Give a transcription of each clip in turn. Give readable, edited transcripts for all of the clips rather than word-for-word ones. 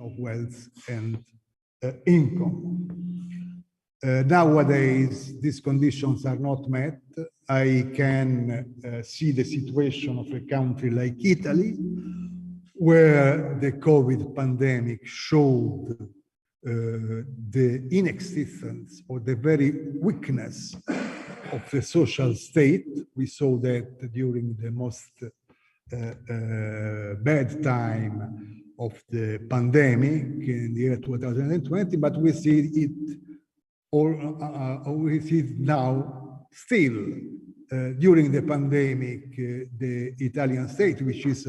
of wealth and income. Nowadays, these conditions are not met. I can see the situation of a country like Italy, where the COVID pandemic showed the inexistence or the very weakness of the social state. We saw that during the most bad time of the pandemic in the year 2020, but we see it we see it now still. During the pandemic, the Italian state, which is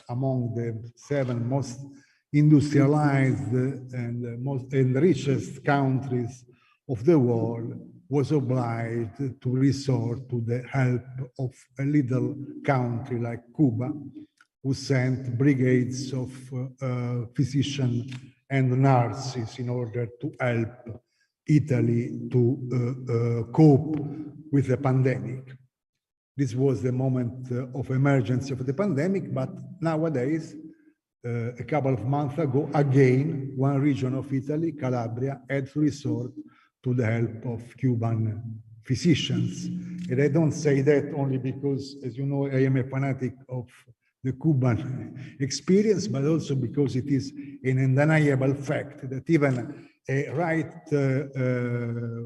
among the 7 most industrialized and richest countries of the world, was obliged to resort to the help of a little country like Cuba, who sent brigades of physicians and nurses in order to help Italy to cope with the pandemic. This was the moment of emergency of the pandemic, but nowadays, a couple of months ago, again, one region of Italy, Calabria, had to resort to the help of Cuban physicians. And I don't say that only because, as you know, I am a fanatic of the Cuban experience, but also because it is an undeniable fact that even a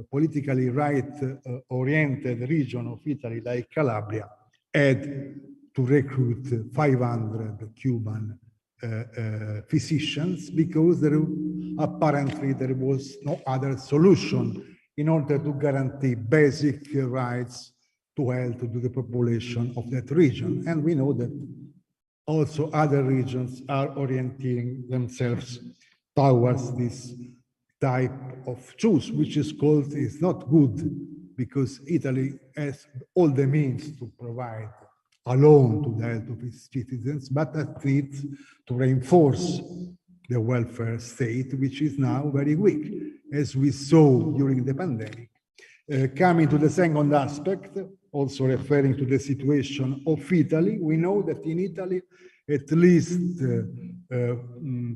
politically right-oriented region of Italy like Calabria had to recruit 500 Cuban physicians because apparently there was no other solution in order to guarantee basic rights to health to the population of that region. And we know that also other regions are orienting themselves towards this type of choice, which is called, is not good, because Italy has all the means to provide a loan to the health of its citizens, but it needs to reinforce the welfare state, which is now very weak, as we saw during the pandemic. Coming to the second aspect, also referring to the situation of Italy, we know that in Italy, at least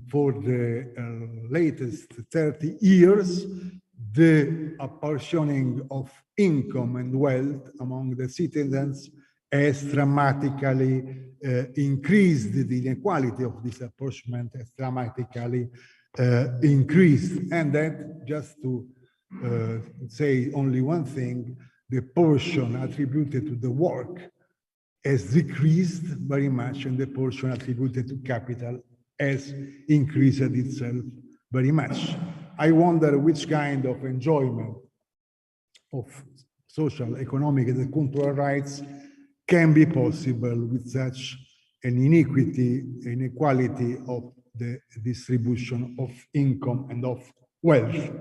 for the latest 30 years, the apportioning of income and wealth among the citizens has dramatically increased. The inequality of this apportionment has dramatically increased. And that, just to say only one thing, the portion attributed to the work has decreased very much, and the portion attributed to capital has increased itself very much. I wonder which kind of enjoyment of social, economic, and cultural rights can be possible with such an inequality of the distribution of income and of wealth.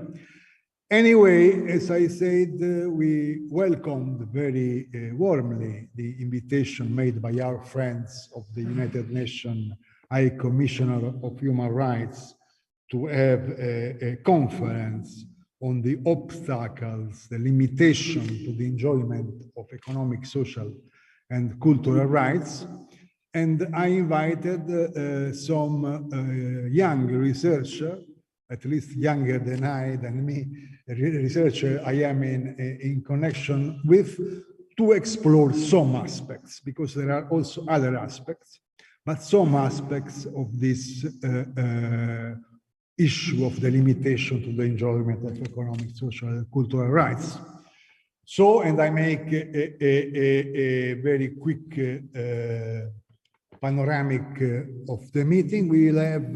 Anyway, as I said, we welcomed very warmly the invitation made by our friends of the United Nations High Commissioner of Human Rights to have a conference on the obstacles, the limitation to the enjoyment of economic, social, and cultural rights. And I invited some young researchers, at least younger than me, researcher I am in connection with, to explore some aspects, because there are also other aspects, but some aspects of this issue of the limitation to the enjoyment of economic, social, and cultural rights. So, and I make a very quick panoramic of the meeting. We will have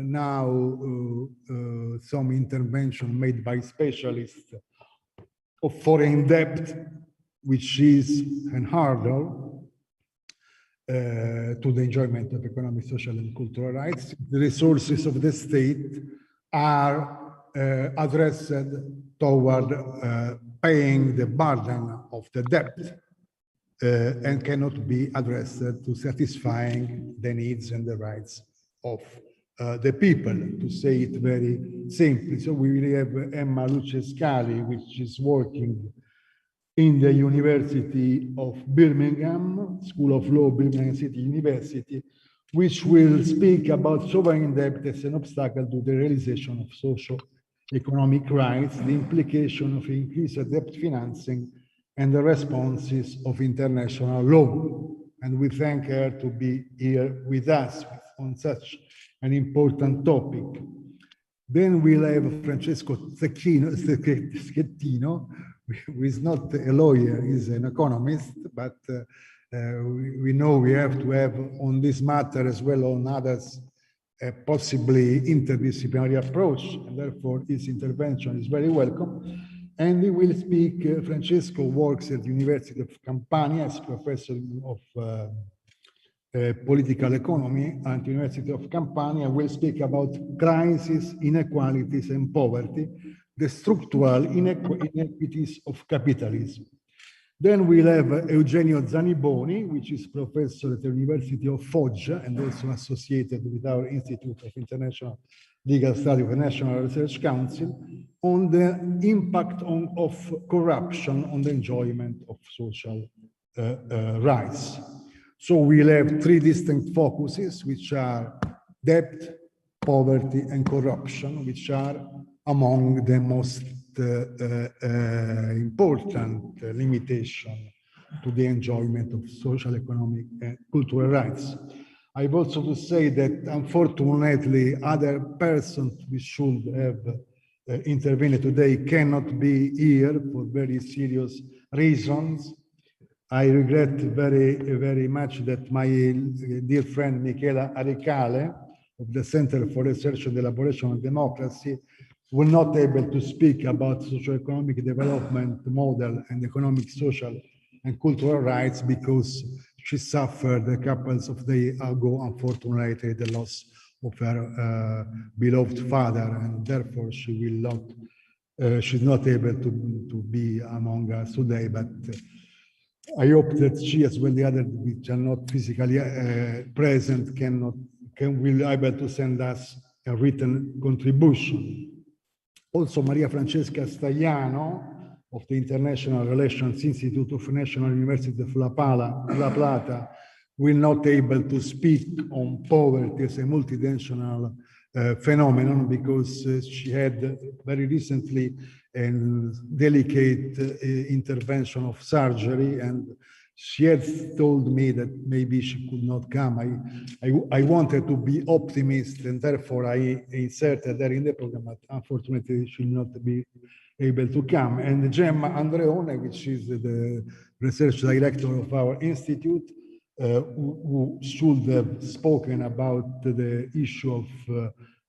now some intervention made by specialists of foreign debt, which is a hurdle to the enjoyment of economic, social, and cultural rights. The resources of the state are addressed toward paying the burden of the debt, and cannot be addressed to satisfying the needs and the rights of the people, to say it very simply. So we will have Emma Lucescali, which is working in the University of Birmingham, School of Law, Birmingham City University, which will speak about sovereign debt as an obstacle to the realization of socio-economic rights, the implication of increased debt financing, and the responses of international law. And we thank her to be here with us on such an important topic. Then we'll have Francesco Schettino, who is not a lawyer, he's an economist, but we know we have to have on this matter as well on others a possibly interdisciplinary approach, and therefore his intervention is very welcome. And he will speak, Francesco works at the University of Campania as professor of political economy at the University of Campania, will speak about crisis, inequalities, and poverty, the structural inequities of capitalism. Then we'll have Eugenio Zaniboni, which is professor at the University of Foggia and also associated with our Institute of International Legal Studies of the National Research Council, on the impact of corruption on the enjoyment of social rights. So we'll have three distinct focuses, which are debt, poverty, and corruption, which are among the most important limitation to the enjoyment of social, economic, and cultural rights. I've also to say that unfortunately other persons we should have intervened today cannot be here for very serious reasons. I regret very much that my dear friend Michela Aricale of the Center for Research and Elaboration of Democracy will not be able to speak about socio-economic development model and economic, social, and cultural rights because she suffered a couple of days ago, unfortunately, the loss of her beloved father, and therefore she will not, she's not able to be among us today, but I hope that she, as well the others which are not physically present, will be able to send us a written contribution. Also, Maria Francesca Stagliano of the International Relations Institute of National University of La Plata will not be able to speak on poverty as a multidimensional phenomenon because she had very recently a delicate intervention of surgery, and she had told me that maybe she could not come. I wanted to be optimist, and therefore I inserted her in the program, but unfortunately she will not be able to come. And Gemma Andreone, which is the research director of our institute, who should have spoken about the issue of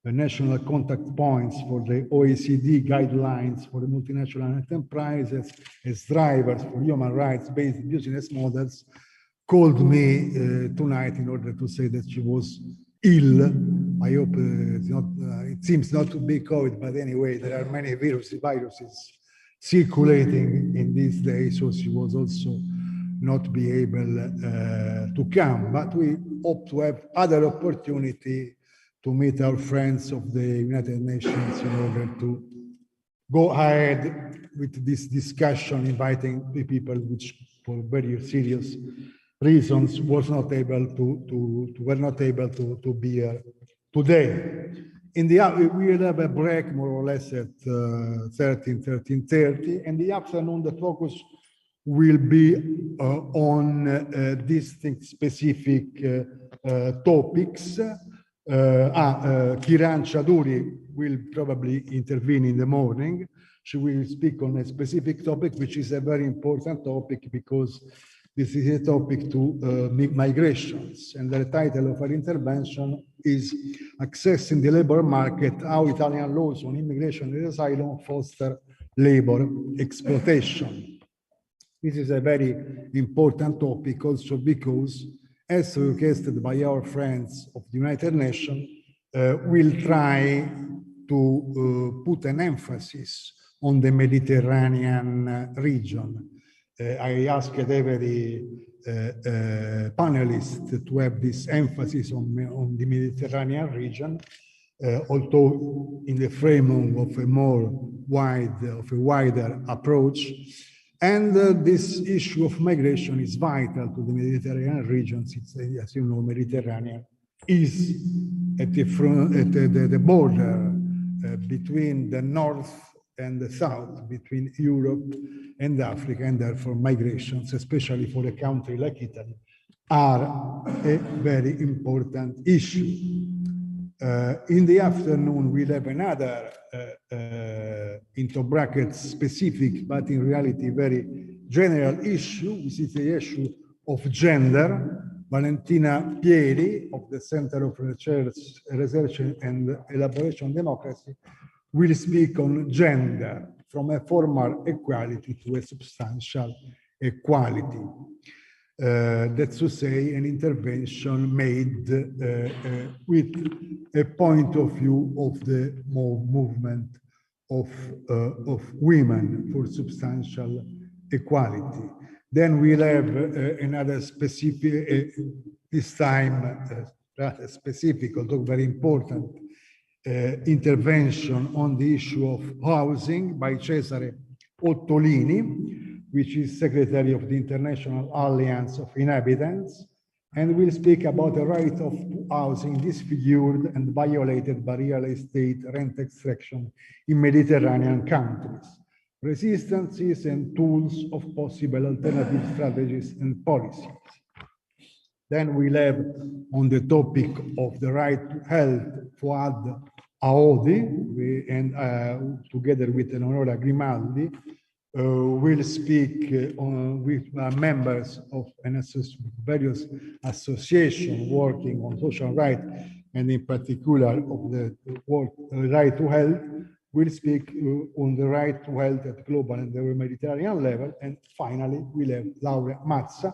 national contact points for the OECD guidelines for the multinational enterprises as drivers for human rights-based business models, called me tonight in order to say that she was ill. I hope it's not, it seems not to be COVID, but anyway, there are many viruses circulating in these days, so she was also not be able to come. But we hope to have other opportunity to meet our friends of the United Nations in order to go ahead with this discussion, inviting the people which, for very serious reasons, were not able to be here today. We will have a break more or less at 13:30. In the afternoon, the focus will be on distinct specific topics. Kiran Chaduri will probably intervene in the morning. She will speak on a specific topic, which is a very important topic because this is a topic to migrations. And the title of her intervention is Accessing the Labor Market, How Italian Laws on Immigration and Asylum Foster Labor Exploitation. This is a very important topic also because, as requested by our friends of the United Nations, we'll try to put an emphasis on the Mediterranean region. I asked every panelist to have this emphasis on the Mediterranean region, although in the framework of a wider approach. And this issue of migration is vital to the Mediterranean region. It's, as you know, Mediterranean is at the front, at the border between the north and the south, between Europe and Africa, and therefore migrations, especially for a country like Italy, are a very important issue. In the afternoon, we'll have another, into brackets, specific, but in reality very general issue, which is the issue of gender. Valentina Pieri of the Center of Research and Elaboration on Democracy will speak on gender from a formal equality to a substantial equality. That's to say, an intervention made with a point of view of the movement of women for substantial equality. Then we'll have another specific, this time rather specific, although very important, intervention on the issue of housing by Cesare Ottolini, which is Secretary of the International Alliance of Inhabitants, and will speak about the right of housing disfigured and violated by real estate rent extraction in Mediterranean countries, resistances and tools of possible alternative strategies and policies. Then we'll have on the topic of the right to health, Fuad Aodi, and together with Eleonora Grimaldi, will speak with members of various associations working on social rights, and in particular of the right to health, will speak on the right to health at global and the Mediterranean level. And finally, we'll have Laura Mazza,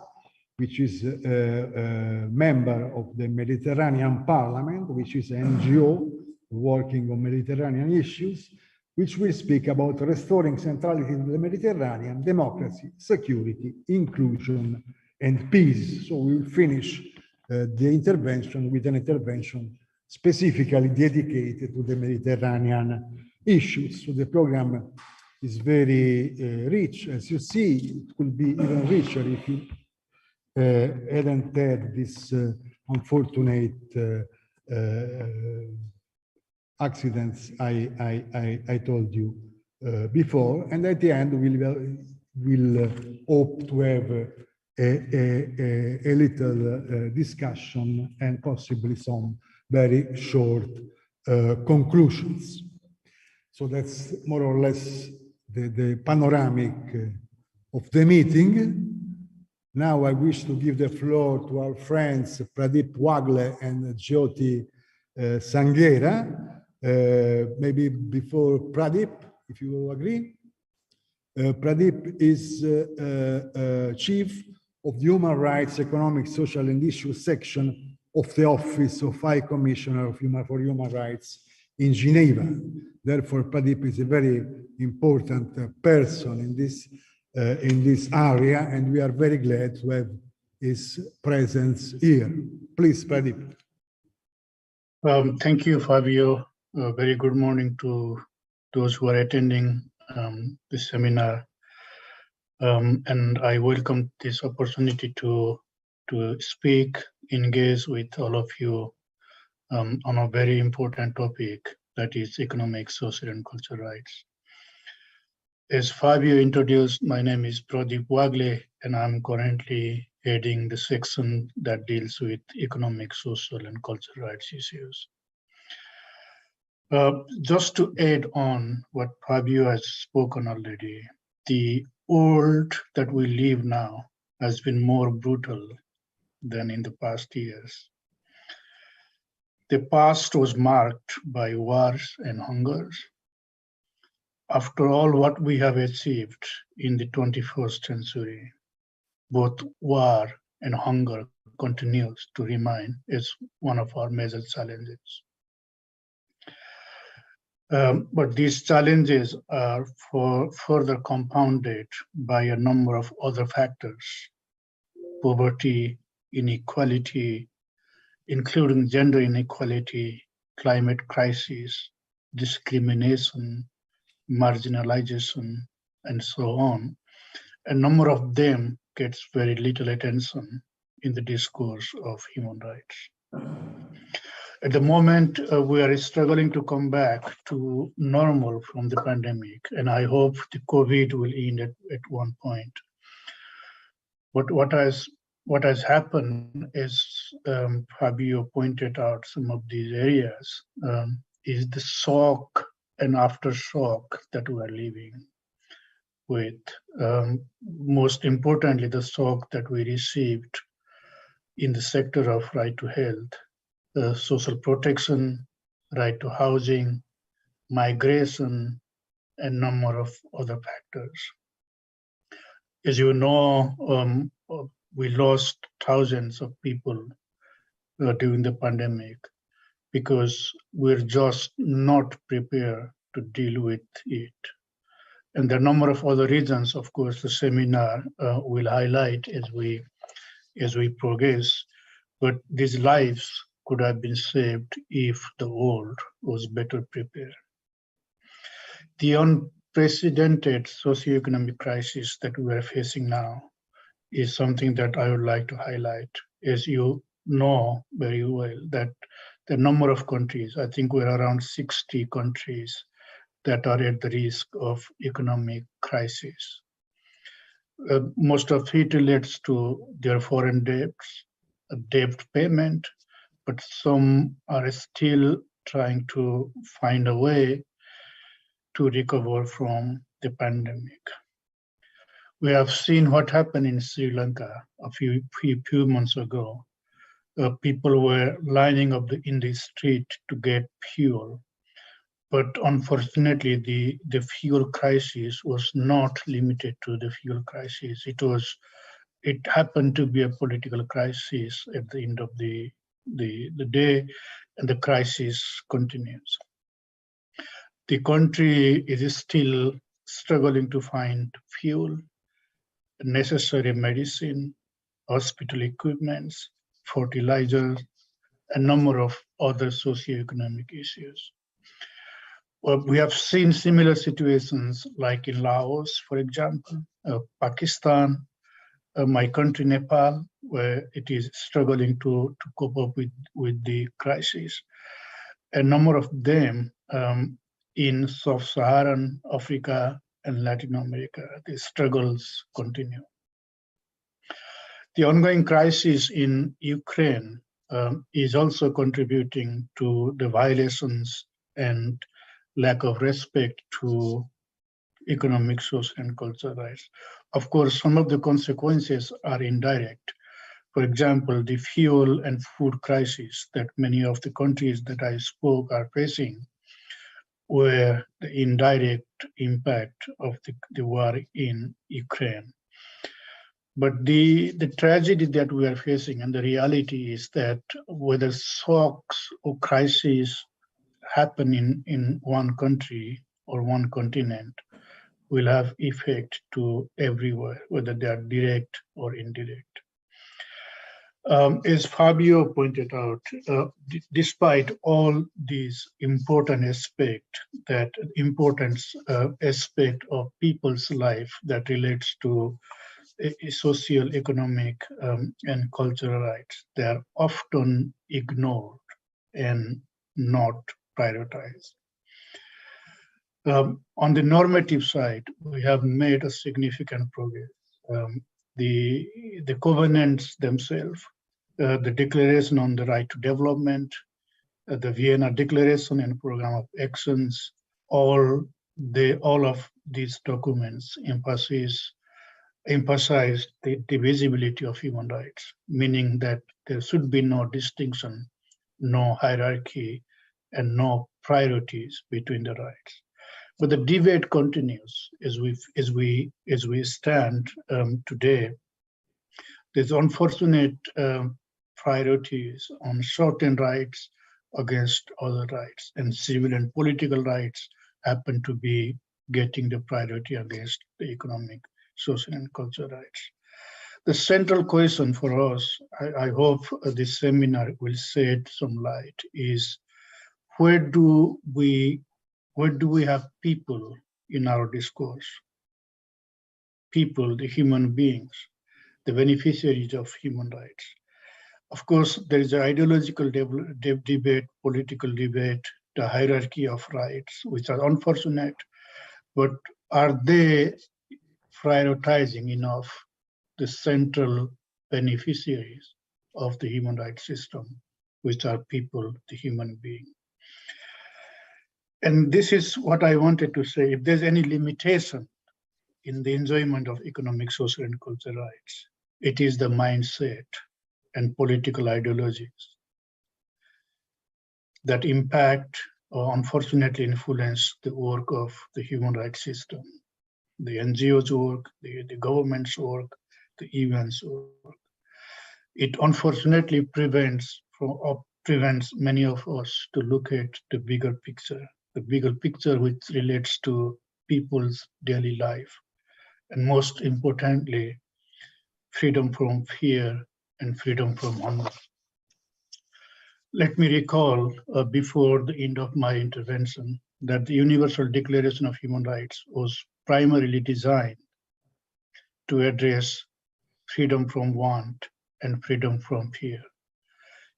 which is a member of the Mediterranean Parliament, which is an NGO working on Mediterranean issues, which will speak about restoring centrality to the Mediterranean, democracy, security, inclusion, and peace. So we will finish the intervention with an intervention specifically dedicated to the Mediterranean issues. So the program is very rich. As you see, it could be even richer if you hadn't had this unfortunate accidents I told you before. And at the end, we'll hope to have a little discussion and possibly some very short conclusions. So that's more or less the panoramic of the meeting. Now I wish to give the floor to our friends Pradeep Wagle and Jyoti Sanghera. Maybe before Pradeep, if you will agree. Pradeep is Chief of the Human Rights, Economic, Social and Issues section of the Office of High Commissioner for Human Rights in Geneva. Therefore, Pradeep is a very important person in this area, and we are very glad to have his presence here. Please, Pradeep. Thank you, Fabio. Very good morning to those who are attending this seminar. And I welcome this opportunity to speak, engage with all of you on a very important topic, that is economic, social, and cultural rights. As Fabio introduced, my name is Pradeep Wagle, and I'm currently heading the section that deals with economic, social, and cultural rights issues. Just to add on what Fabio has spoken already, the world that we live now has been more brutal than in the past years. The past was marked by wars and hungers. After all what we have achieved in the 21st century, both war and hunger continues to remain as one of our major challenges. But these challenges are further compounded by a number of other factors: poverty, inequality, including gender inequality, climate crisis, discrimination, marginalization, and so on. A number of them gets very little attention in the discourse of human rights. At the moment, we are struggling to come back to normal from the pandemic, and I hope the COVID will end at one point. But what has happened is, Fabio pointed out some of these areas, is the shock and aftershock that we are living with. Most importantly, the shock that we received in the sector of right to health, social protection, right to housing, migration, and number of other factors. As you know, we lost thousands of people during the pandemic because we're just not prepared to deal with it. And there are a number of other reasons, of course, the seminar will highlight as we progress, but these lives could have been saved if the world was better prepared. The unprecedented socioeconomic crisis that we are facing now is something that I would like to highlight. As you know very well, that the number of countries, I think we're around 60 countries that are at the risk of economic crisis. Most of it relates to their foreign debts, debt payment, but some are still trying to find a way to recover from the pandemic. We have seen what happened in Sri Lanka a few months ago. People were lining up in the street to get fuel. But unfortunately, the fuel crisis was not limited to the fuel crisis. It happened to be a political crisis at the end of the day, and the crisis continues. The country is still struggling to find fuel, necessary medicine, hospital equipments, fertilizers, a number of other socioeconomic issues. We have seen similar situations like in Laos, for example, Pakistan, my country, Nepal, where it is struggling to cope up with the crisis. A number of them in sub-Saharan Africa and Latin America, the struggles continue. The ongoing crisis in Ukraine is also contributing to the violations and lack of respect to economic, social, and cultural rights. Of course, some of the consequences are indirect. For example, the fuel and food crisis that many of the countries that I spoke are facing were the indirect impact of the war in Ukraine. But the tragedy that we are facing and the reality is that whether shocks or crises happen in one country or one continent will have effect to everywhere, whether they are direct or indirect. As Fabio pointed out, despite all these important aspect of people's life that relates to social, economic, and cultural rights, they are often ignored and not prioritized. On the normative side, we have made a significant progress. The covenants themselves, the Declaration on the Right to Development, the Vienna Declaration and Program of Actions, all of these documents emphasize the divisibility of human rights, meaning that there should be no distinction, no hierarchy, and no priorities between the rights. But the debate continues as we stand today. There's unfortunate priorities on certain rights against other rights, and civil and political rights happen to be getting the priority against the economic, social, and cultural rights. The central question for us, I hope this seminar will shed some light, is where do we have people in our discourse? People, the human beings, the beneficiaries of human rights. Of course, there is an ideological debate, political debate, the hierarchy of rights, which are unfortunate, but are they prioritizing enough the central beneficiaries of the human rights system, which are people, the human being? And this is what I wanted to say. If there's any limitation in the enjoyment of economic, social, and cultural rights, it is the mindset and political ideologies that impact or unfortunately influence the work of the human rights system, the NGOs work, the government's work, the events work. It unfortunately prevents many of us to look at the bigger picture which relates to people's daily life, and most importantly, freedom from fear and freedom from hunger. Let me recall before the end of my intervention that the Universal Declaration of Human Rights was primarily designed to address freedom from want and freedom from fear.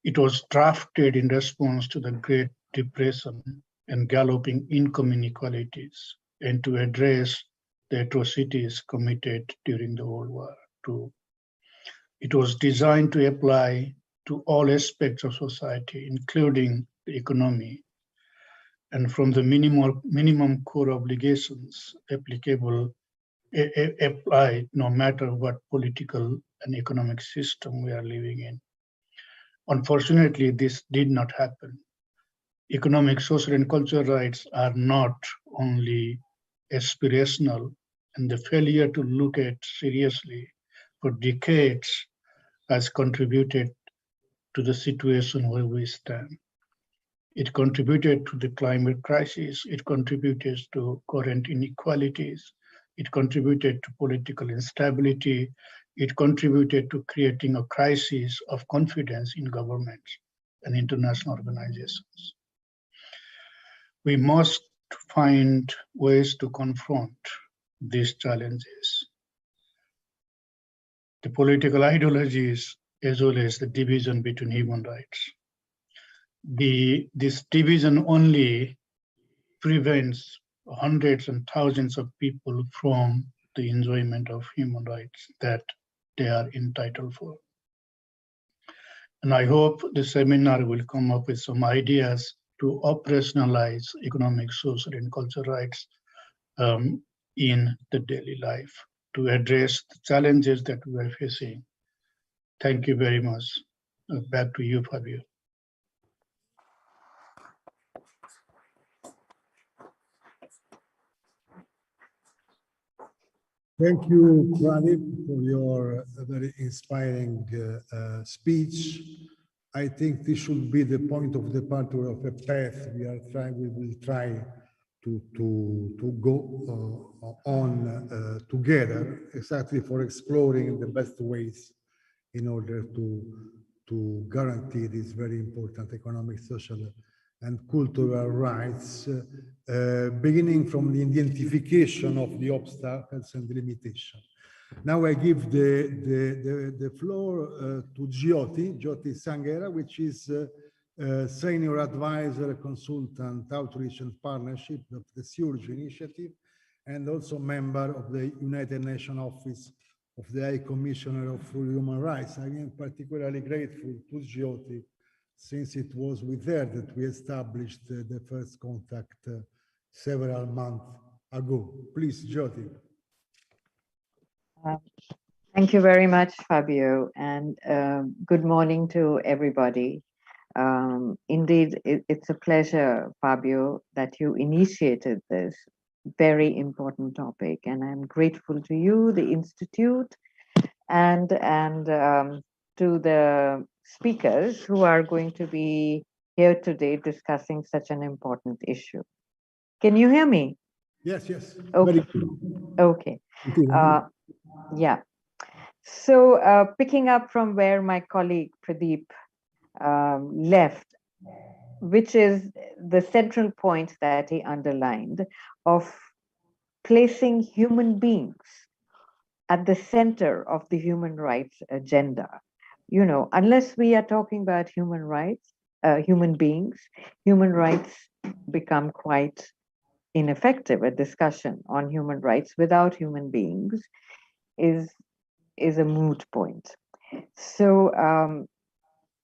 It was drafted in response to the Great Depression and galloping income inequalities, and to address the atrocities committed during the World War II. It was designed to apply to all aspects of society, including the economy, and from the minimum core obligations applicable, apply no matter what political and economic system we are living in. Unfortunately, this did not happen. Economic, social, and cultural rights are not only aspirational, and the failure to look at seriously for decades has contributed to the situation where we stand. It contributed to the climate crisis, it contributed to current inequalities, it contributed to political instability, it contributed to creating a crisis of confidence in governments and international organizations. We must find ways to confront these challenges. The political ideologies, as well as the division between human rights. This division only prevents hundreds and thousands of people from the enjoyment of human rights that they are entitled for. And I hope the seminar will come up with some ideas to operationalize economic, social, and cultural rights in the daily life, to address the challenges that we are facing. Thank you very much. Back to you, Fabio. Thank you, Pradip, for your very inspiring speech. I think this should be the point of departure of a path we will try to go on together, exactly for exploring the best ways in order to guarantee these very important economic, social, and cultural rights, beginning from the identification of the obstacles and the limitations. Now I give the floor to Jyoti Sanghera, which is Senior Advisor, Consultant, Outreach and Partnership of the SURGE initiative, and also member of the United Nations Office of the High Commissioner for Human Rights. I am particularly grateful to Jyoti, since it was with her that we established the first contact several months ago. Please, Jyoti. Thank you very much, Fabio, and good morning to everybody. Indeed, it's a pleasure, Fabio, that you initiated this very important topic, and I'm grateful to you, the Institute, and to the speakers who are going to be here today discussing such an important issue. Can you hear me? Yes, yes. Okay. Okay. Yeah. So picking up from where my colleague Pradeep left, which is the central point that he underlined of placing human beings at the center of the human rights agenda. you know, unless we are talking about human rights, human beings, human rights become quite ineffective. A discussion on human rights without human beings is a moot point. So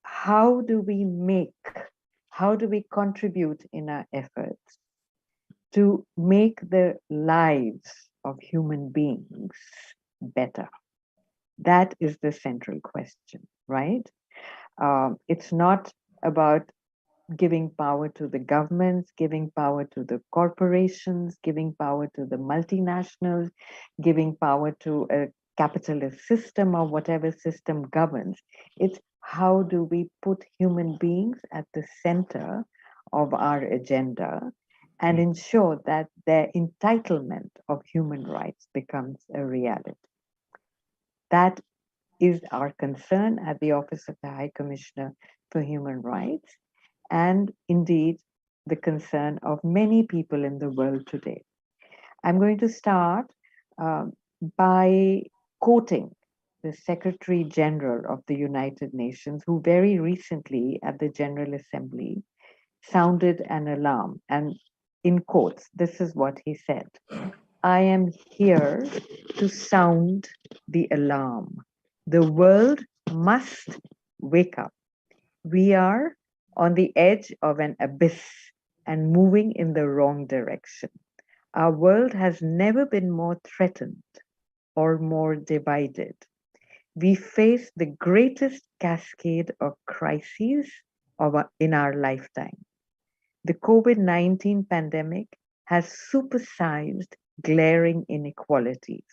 how do we contribute in our efforts to make the lives of human beings better? That is the central question, right? It's not about giving power to the governments, giving power to the corporations, giving power to the multinationals, giving power to a capitalist system or whatever system governs. It's how do we put human beings at the center of our agenda and ensure that their entitlement of human rights becomes a reality. That is our concern at the Office of the High Commissioner for Human Rights, and indeed the concern of many people in the world today. I'm going to start by quoting the Secretary General of the United Nations, who very recently at the General Assembly sounded an alarm. And in quotes, this is what he said: "I am here to sound the alarm. The world must wake up. We are on the edge of an abyss and moving in the wrong direction. Our world has never been more threatened or more divided. We face the greatest cascade of crises in our lifetime. The COVID-19 pandemic has supersized glaring inequalities.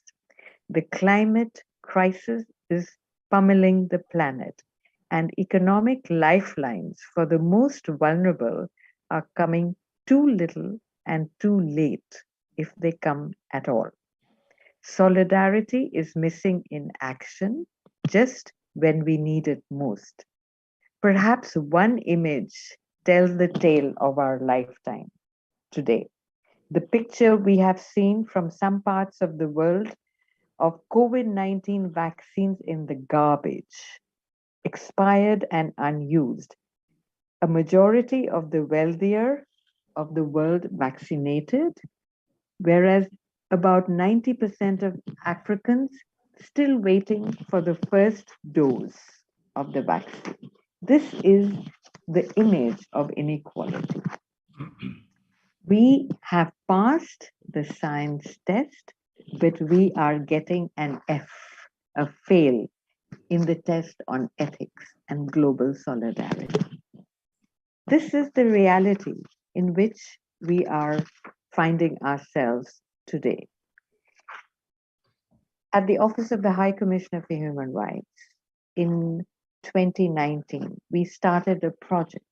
The climate crisis is pummeling the planet, and economic lifelines for the most vulnerable are coming too little and too late, if they come at all. Solidarity is missing in action just when we need it most. Perhaps one image tells the tale of our lifetime today. The picture we have seen from some parts of the world of COVID-19 vaccines in the garbage, expired and unused. A majority of the wealthier of the world vaccinated, whereas about 90% of Africans still waiting for the first dose of the vaccine. This is the image of inequality. We have passed the science test, but we are getting an F, a fail, in the test on ethics and global solidarity. This is the reality in which we are finding ourselves today. At the Office of the High Commissioner for Human Rights in 2019, we started a project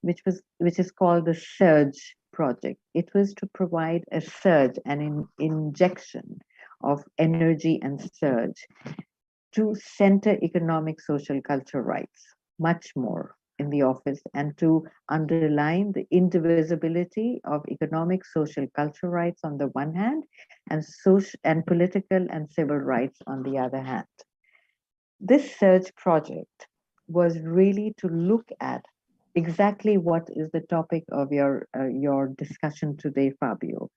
which is called the Surge Project. It was to provide a surge, an injection of energy and surge to center economic, social, cultural rights much more in the office, and to underline the indivisibility of economic, social, cultural rights on the one hand, and social and political and civil rights on the other hand. This Surge project was really to look at exactly what is the topic of your discussion today, Fabio.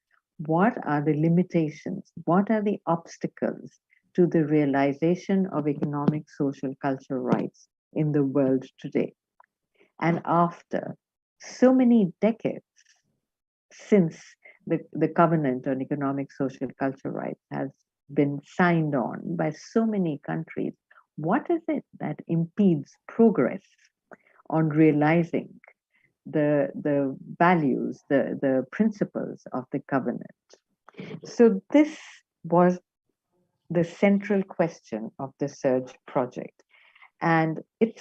What are the limitations? What are the obstacles to the realization of economic, social, cultural rights in the world today? And after so many decades since the Covenant on Economic, Social, Cultural Rights has been signed on by so many countries, what is it that impedes progress on realizing the values, the principles of the Covenant? So this was the central question of the Surge project. And it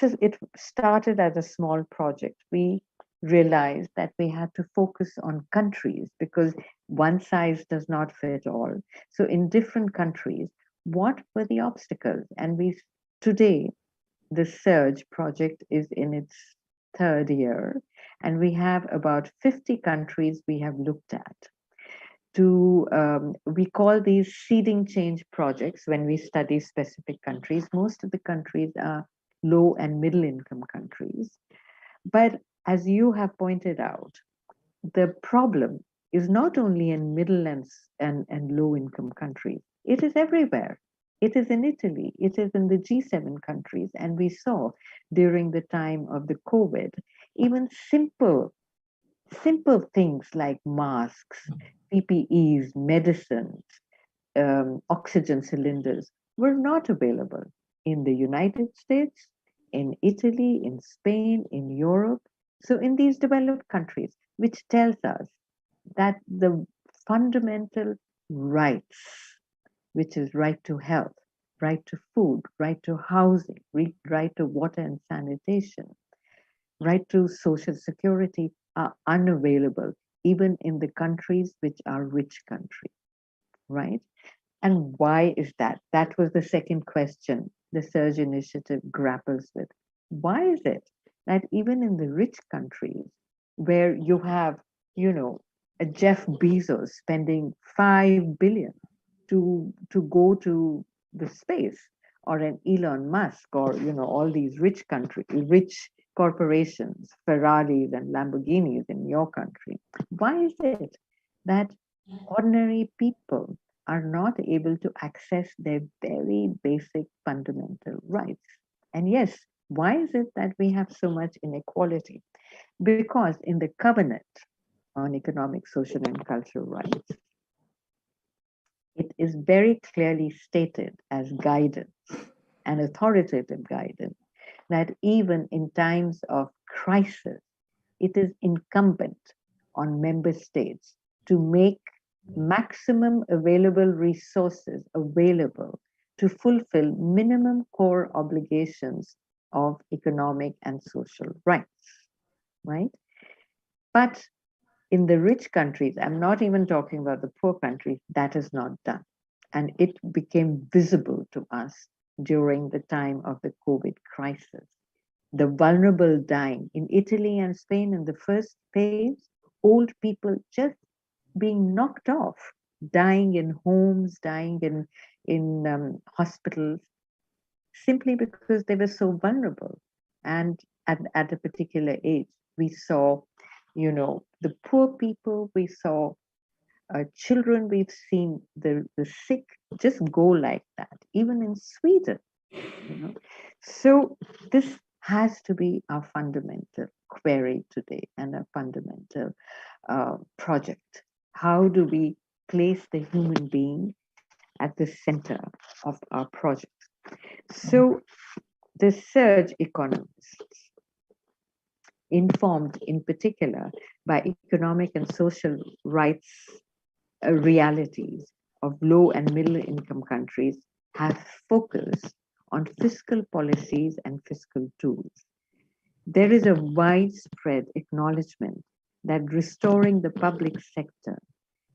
started as a small project. We realized that we had to focus on countries because one size does not fit all. So in different countries, what were the obstacles? And today, the Surge project is in its third year, and we have about 50 countries we have looked at. We call these seeding change projects when we study specific countries. Most of the countries are low and middle income countries. But as you have pointed out, the problem is not only in middle and low income countries, it is everywhere. It is in Italy, it is in the G7 countries. And we saw during the time of the COVID, even simple things like masks, PPEs, medicines, oxygen cylinders were not available in the United States, in Italy, in Spain, in Europe. So in these developed countries, which tells us that the fundamental rights, which is right to health, right to food, right to housing, right to water and sanitation, right to social security, are unavailable even in the countries which are rich countries, right? And why is that? That was the second question the Surge Initiative grapples with. Why is it that even in the rich countries where you have, a Jeff Bezos spending $5 billion to go to the space, or an Elon Musk, or all these rich corporations, Ferraris and Lamborghinis in your country, why is it that ordinary people are not able to access their very basic fundamental rights? And yes, why is it that we have so much inequality? Because in the Covenant on Economic, Social, and Cultural Rights, it is very clearly stated as guidance, and authoritative guidance, that even in times of crisis, it is incumbent on member states to make maximum available resources available to fulfill minimum core obligations of economic and social rights, right? But in the rich countries, I'm not even talking about the poor countries, that is not done. And it became visible to us during the time of the COVID crisis. The vulnerable dying in Italy and Spain in the first phase, old people just being knocked off, dying in homes, dying in hospitals, simply because they were so vulnerable. And at a particular age, we saw, the poor people, we saw children, we've seen the sick just go like that, even in Sweden. So this has to be our fundamental query today and a fundamental project. How do we place the human being at the center of our project? So the Surge economists, informed in particular by economic and social rights realities of low and middle income countries, have focused on fiscal policies and fiscal tools. There is a widespread acknowledgement that restoring the public sector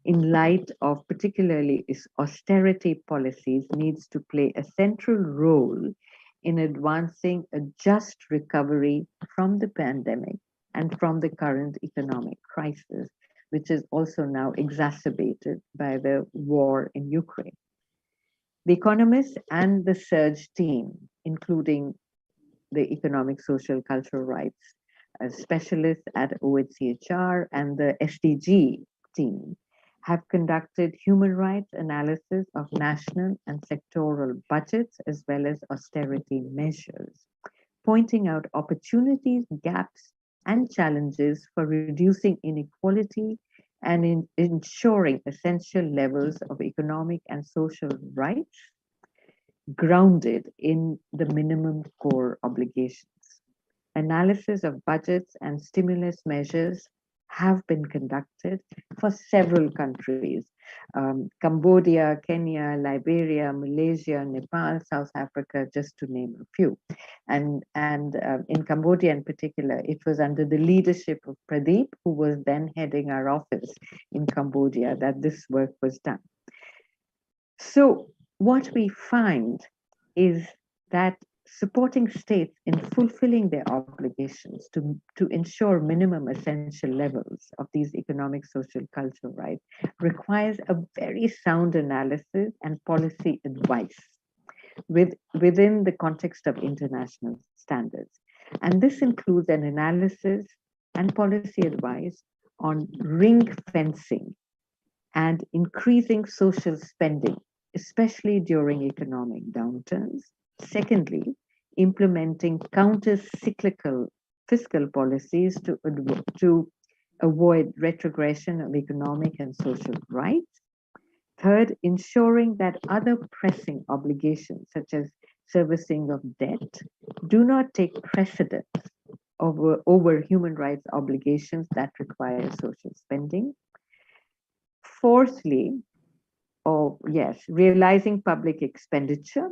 in light of particularly its austerity policies needs to play a central role in advancing a just recovery from the pandemic and from the current economic crisis, which is also now exacerbated by the war in Ukraine. The economists and the Surge team, including the economic, social, cultural rights specialists at OHCHR and the SDG team, have conducted human rights analysis of national and sectoral budgets as well as austerity measures, pointing out opportunities, gaps, and challenges for reducing inequality and in ensuring essential levels of economic and social rights grounded in the minimum core obligations. Analysis of budgets and stimulus measures have been conducted for several countries, Cambodia, Kenya, Liberia, Malaysia, Nepal, South Africa, just to name a few. And in Cambodia in particular, it was under the leadership of Pradeep, who was then heading our office in Cambodia, that this work was done. So what we find is that supporting states in fulfilling their obligations to ensure minimum essential levels of these economic, social, cultural rights requires a very sound analysis and policy advice. within the context of international standards. And this includes an analysis and policy advice on ring fencing and increasing social spending, especially during economic downturns. Secondly, implementing counter-cyclical fiscal policies to avoid retrogression of economic and social rights. Third, ensuring that other pressing obligations, such as servicing of debt, do not take precedence over human rights obligations that require social spending. Fourthly, realizing public expenditure,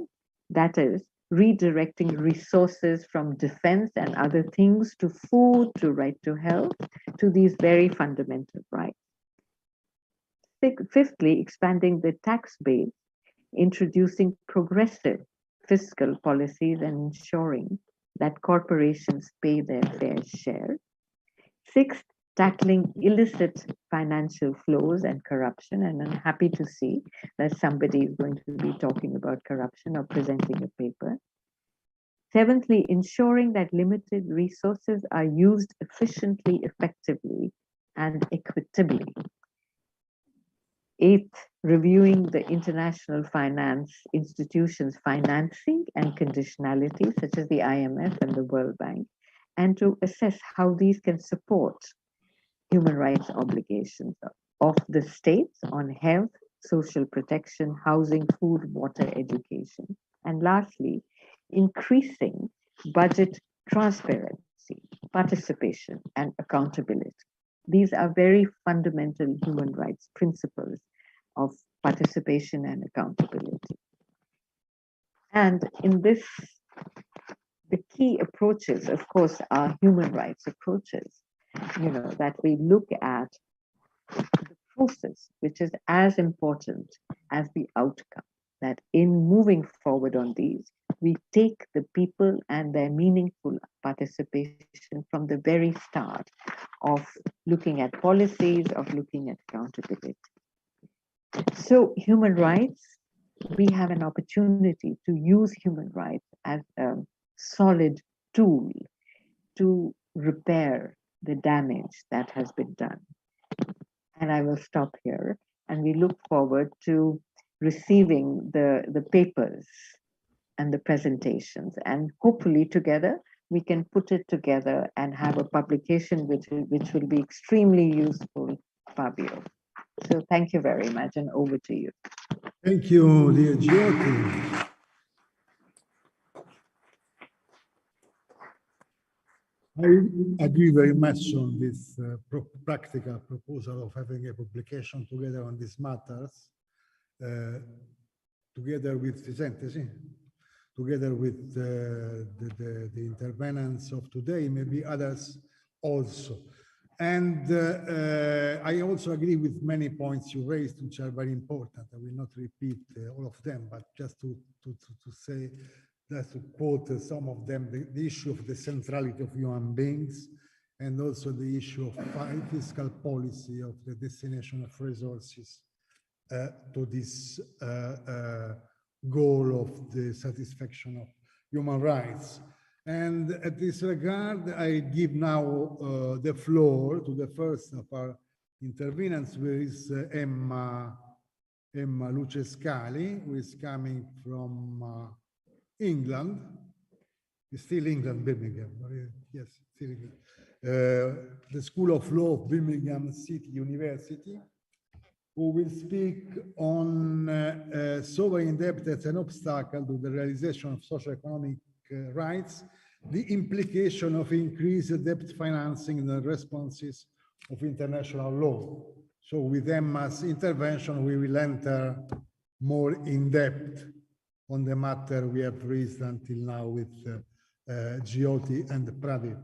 that is, redirecting resources from defense and other things to food, to right to health, to these very fundamental rights. Fifthly, expanding the tax base, introducing progressive fiscal policies and ensuring that corporations pay their fair share. Sixth, tackling illicit financial flows and corruption. And I'm happy to see that somebody is going to be talking about corruption or presenting a paper. Seventhly, ensuring that limited resources are used efficiently, effectively, and equitably. Eighth, reviewing the international finance institutions' financing and conditionality, such as the IMF and the World Bank, and to assess how these can support human rights obligations of the states on health, social protection, housing, food, water, education. And lastly, increasing budget transparency, participation, and accountability. These are very fundamental human rights principles of participation and accountability. And in this, the key approaches, of course, are human rights approaches, that we look at the process, which is as important as the outcome, that in moving forward on these, we take the people and their meaningful participation from the very start of looking at policies, of looking at accountability. So human rights, we have an opportunity to use human rights as a solid tool to repair the damage that has been done. And I will stop here, and we look forward to receiving the papers and the presentations, and hopefully together we can put it together and have a publication which will be extremely useful, Fabio. So thank you very much, and over to you. Thank you, dear Jyoti. I agree very much on this practical proposal of having a publication together on these matters, together with together with the intervenants of today, maybe others also. And I also agree with many points you raised, which are very important. I will not repeat all of them, but just to say, just to quote some of them, the issue of the centrality of human beings, and also the issue of fiscal policy of the destination of resources to this goal of the satisfaction of human rights. And at this regard, I give now the floor to the first of our intervenants, who is Emma Lucescali, who is coming from England. It's still England, Birmingham. Yes, still England. The School of Law of Birmingham City University, who will speak on sovereign debt as an obstacle to the realization of socio-economic rights, the implication of increased debt financing and the responses of international law. So with Emma's intervention, we will enter more in depth on the matter we have raised until now with Jyoti and Pradeep.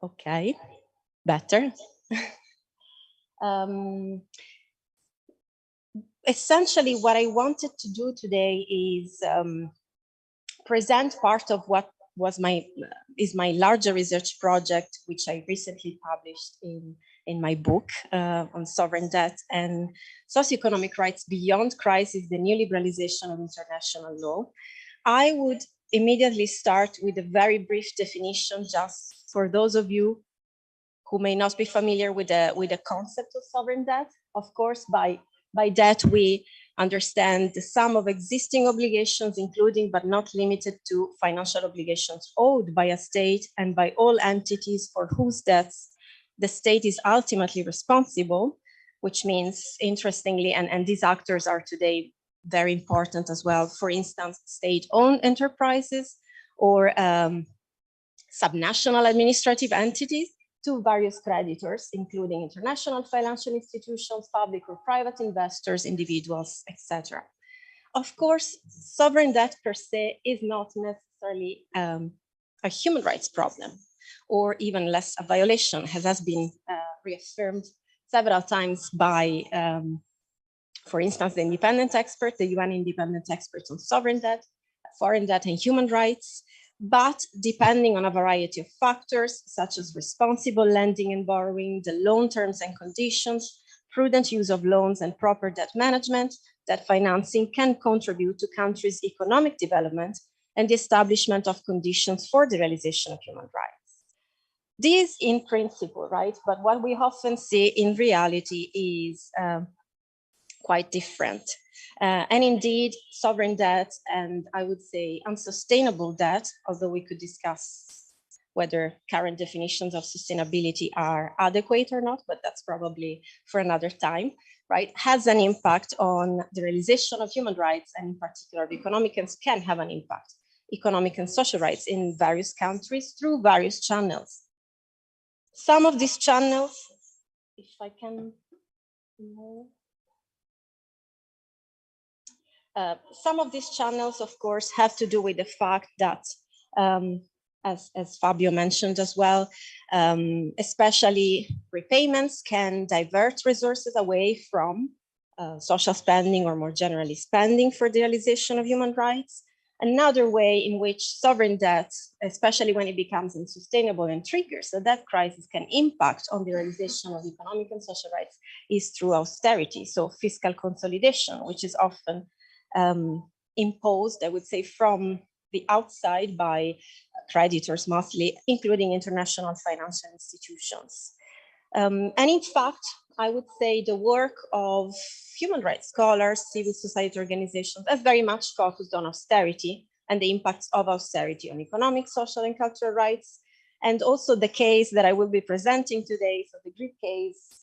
Okay, better. Essentially, what I wanted to do today is present part of what was my larger research project, which I recently published in my book on sovereign debt and socioeconomic rights beyond crisis, the new liberalization of international law. I would immediately start with a very brief definition, just for those of you who may not be familiar with the concept of sovereign debt. Of course, by debt, we understand the sum of existing obligations, including but not limited to financial obligations owed by a state and by all entities for whose debts the state is ultimately responsible, which means, interestingly, and these actors are today very important as well, for instance, state-owned enterprises or subnational administrative entities, to various creditors, including international financial institutions, public or private investors, individuals, etc. Of course, sovereign debt per se is not necessarily a human rights problem, or even less a violation, as has been reaffirmed several times by, for instance, the independent expert, the UN independent experts on sovereign debt, foreign debt, and human rights. But depending on a variety of factors, such as responsible lending and borrowing, the loan terms and conditions, prudent use of loans, and proper debt management, debt financing can contribute to countries' economic development and the establishment of conditions for the realization of human rights. This in principle, right? But what we often see in reality is quite different. And indeed, sovereign debt and I would say unsustainable debt, although we could discuss whether current definitions of sustainability are adequate or not, but that's probably for another time, right, has an impact on the realization of human rights, and in particular, economic and can have an impact, economic and social rights in various countries through various channels. Some of these channels, if I can move. Some of these channels, of course, have to do with the fact that, as Fabio mentioned as well, especially repayments can divert resources away from social spending, or more generally spending for the realization of human rights. Another way in which sovereign debt, especially when it becomes unsustainable and triggers a debt crisis, can impact on the realization of economic and social rights is through austerity, so fiscal consolidation, which is often imposed, I would say, from the outside by creditors mostly, including international financial institutions. And in fact, I would say the work of human rights scholars, civil society organizations, has very much focused on austerity and the impacts of austerity on economic, social, and cultural rights. And also the case that I will be presenting today, so the Greek case,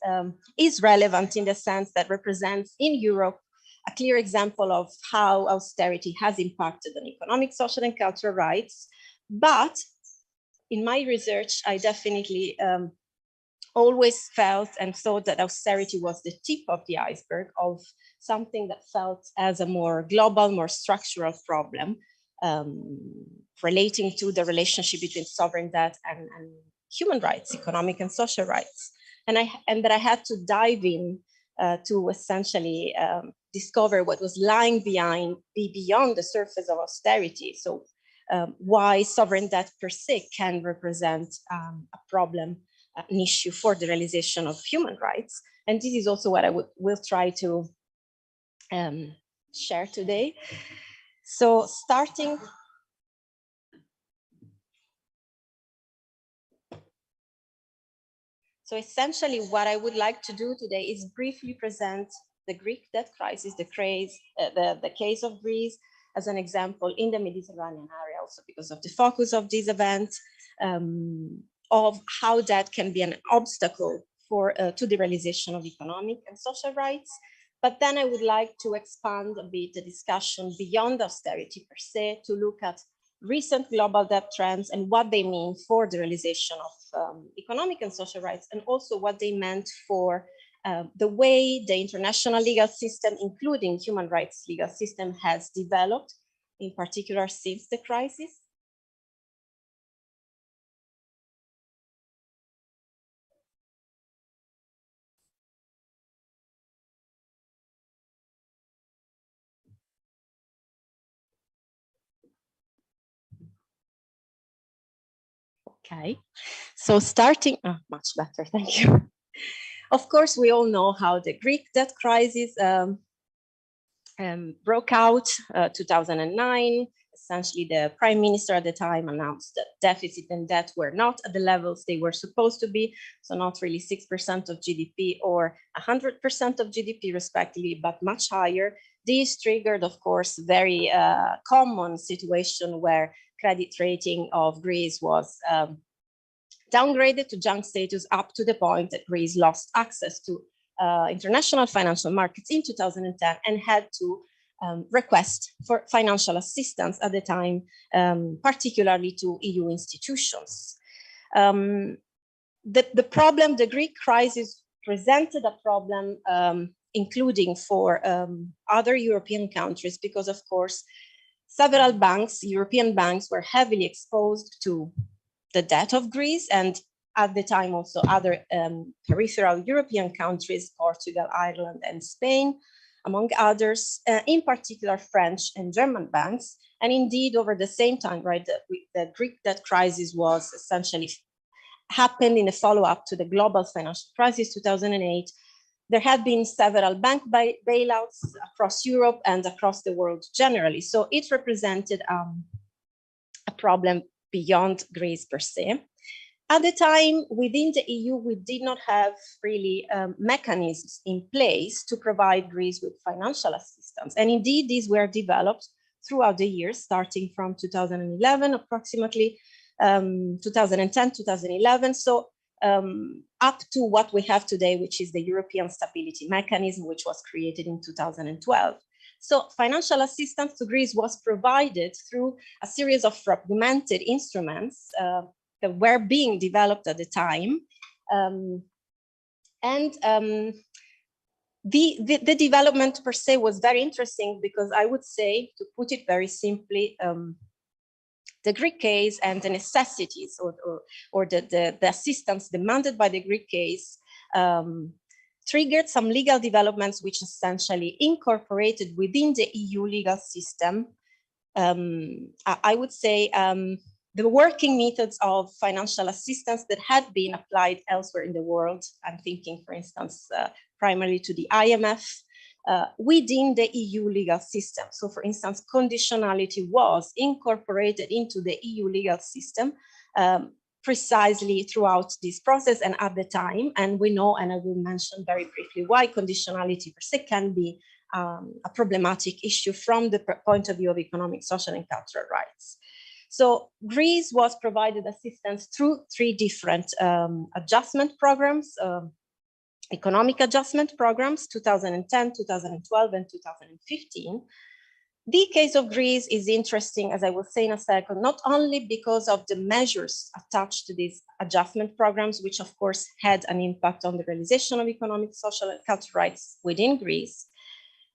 is relevant in the sense that represents in Europe a clear example of how austerity has impacted on economic, social, and cultural rights. But in my research, I definitely always felt and thought that austerity was the tip of the iceberg of something that felt as a more global, more structural problem relating to the relationship between sovereign debt and human rights, economic and social rights. And that I had to dive in to essentially discover what was lying beyond the surface of austerity. So why sovereign debt per se can represent a problem, an issue for the realization of human rights. And this is also what I will try to share today. So starting. So essentially what I would like to do today is briefly present the Greek debt crisis, the case of Greece as an example in the Mediterranean area, also because of the focus of this event, of how that can be an obstacle to the realization of economic and social rights. But then I would like to expand a bit the discussion beyond austerity per se, to look at recent global debt trends and what they mean for the realization of economic and social rights, and also what they meant for the way the international legal system, including human rights legal system, has developed, in particular since the crisis. Okay, so starting, much better, thank you. Of course, we all know how the Greek debt crisis broke out 2009. Essentially, the prime minister at the time announced that deficit and debt were not at the levels they were supposed to be, so not really 6% of GDP or 100% of GDP respectively, but much higher. This triggered, of course, very common situation where credit rating of Greece was downgraded to junk status up to the point that Greece lost access to international financial markets in 2010 and had to request for financial assistance at the time, particularly to EU institutions. The problem, the Greek crisis presented a problem, including for other European countries, because of course, several banks, European banks, were heavily exposed to the debt of Greece, and at the time also other peripheral European countries, Portugal, Ireland, and Spain, among others, in particular French and German banks. And indeed, over the same time, right, the Greek debt crisis was essentially happened in a follow-up to the global financial crisis, 2008. There had been several bank bailouts across Europe and across the world generally. So it represented a problem beyond Greece per se. At the time, within the EU, we did not have really mechanisms in place to provide Greece with financial assistance. And indeed, these were developed throughout the years, starting from 2011, approximately 2010, 2011. So up to what we have today, which is the European Stability Mechanism, which was created in 2012. So financial assistance to Greece was provided through a series of fragmented instruments that were being developed at the time. The development per se was very interesting because I would say, to put it very simply, the Greek case and the necessities or the assistance demanded by the Greek case triggered some legal developments which essentially incorporated within the EU legal system, I would say, the working methods of financial assistance that had been applied elsewhere in the world. I'm thinking, for instance, primarily to the IMF, within the EU legal system. So, for instance, conditionality was incorporated into the EU legal system precisely throughout this process and at the time. And we know, and I will mention very briefly, why conditionality per se can be a problematic issue from the point of view of economic, social, and cultural rights. So Greece was provided assistance through three different adjustment programs, economic adjustment programs, 2010, 2012, and 2015. The case of Greece is interesting, as I will say in a second, not only because of the measures attached to these adjustment programs, which of course had an impact on the realization of economic, social, and cultural rights within Greece,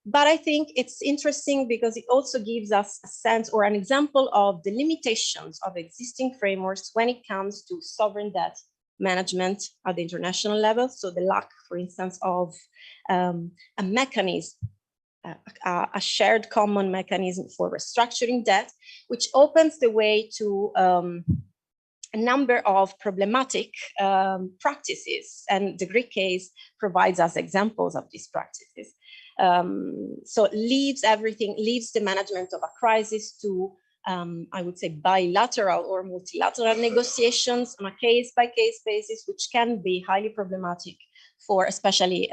but I think it's interesting because it also gives us a sense or an example of the limitations of existing frameworks when it comes to sovereign debt management at the international level. So the lack, for instance, of a mechanism, a shared common mechanism for restructuring debt, which opens the way to a number of problematic practices. And the Greek case provides us examples of these practices. So leaves the management of a crisis to, I would say, bilateral or multilateral negotiations on a case-by-case basis, which can be highly problematic for especially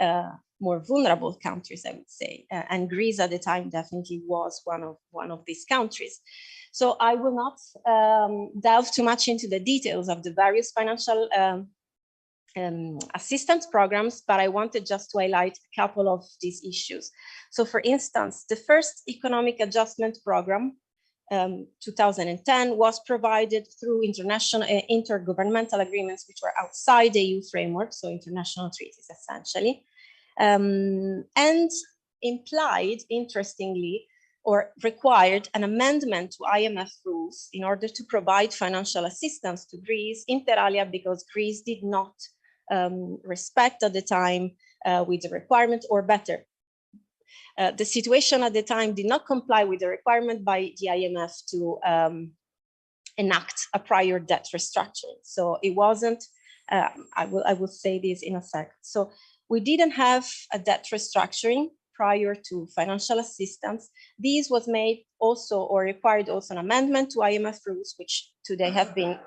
more vulnerable countries, I would say. And Greece at the time definitely was one of these countries. So I will not delve too much into the details of the various financial assistance programs, but I wanted just to highlight a couple of these issues. So for instance, the first economic adjustment program, 2010, was provided through international intergovernmental agreements, which were outside the EU framework, so international treaties essentially, and implied, interestingly, or required an amendment to IMF rules in order to provide financial assistance to Greece, inter alia, because Greece did not respect at the time with the requirement, or better, the situation at the time did not comply with the requirement by the IMF to enact a prior debt restructuring. So it wasn't, I will say this in a second. So we didn't have a debt restructuring prior to financial assistance. This was made also, or required also, an amendment to IMF rules, which today have been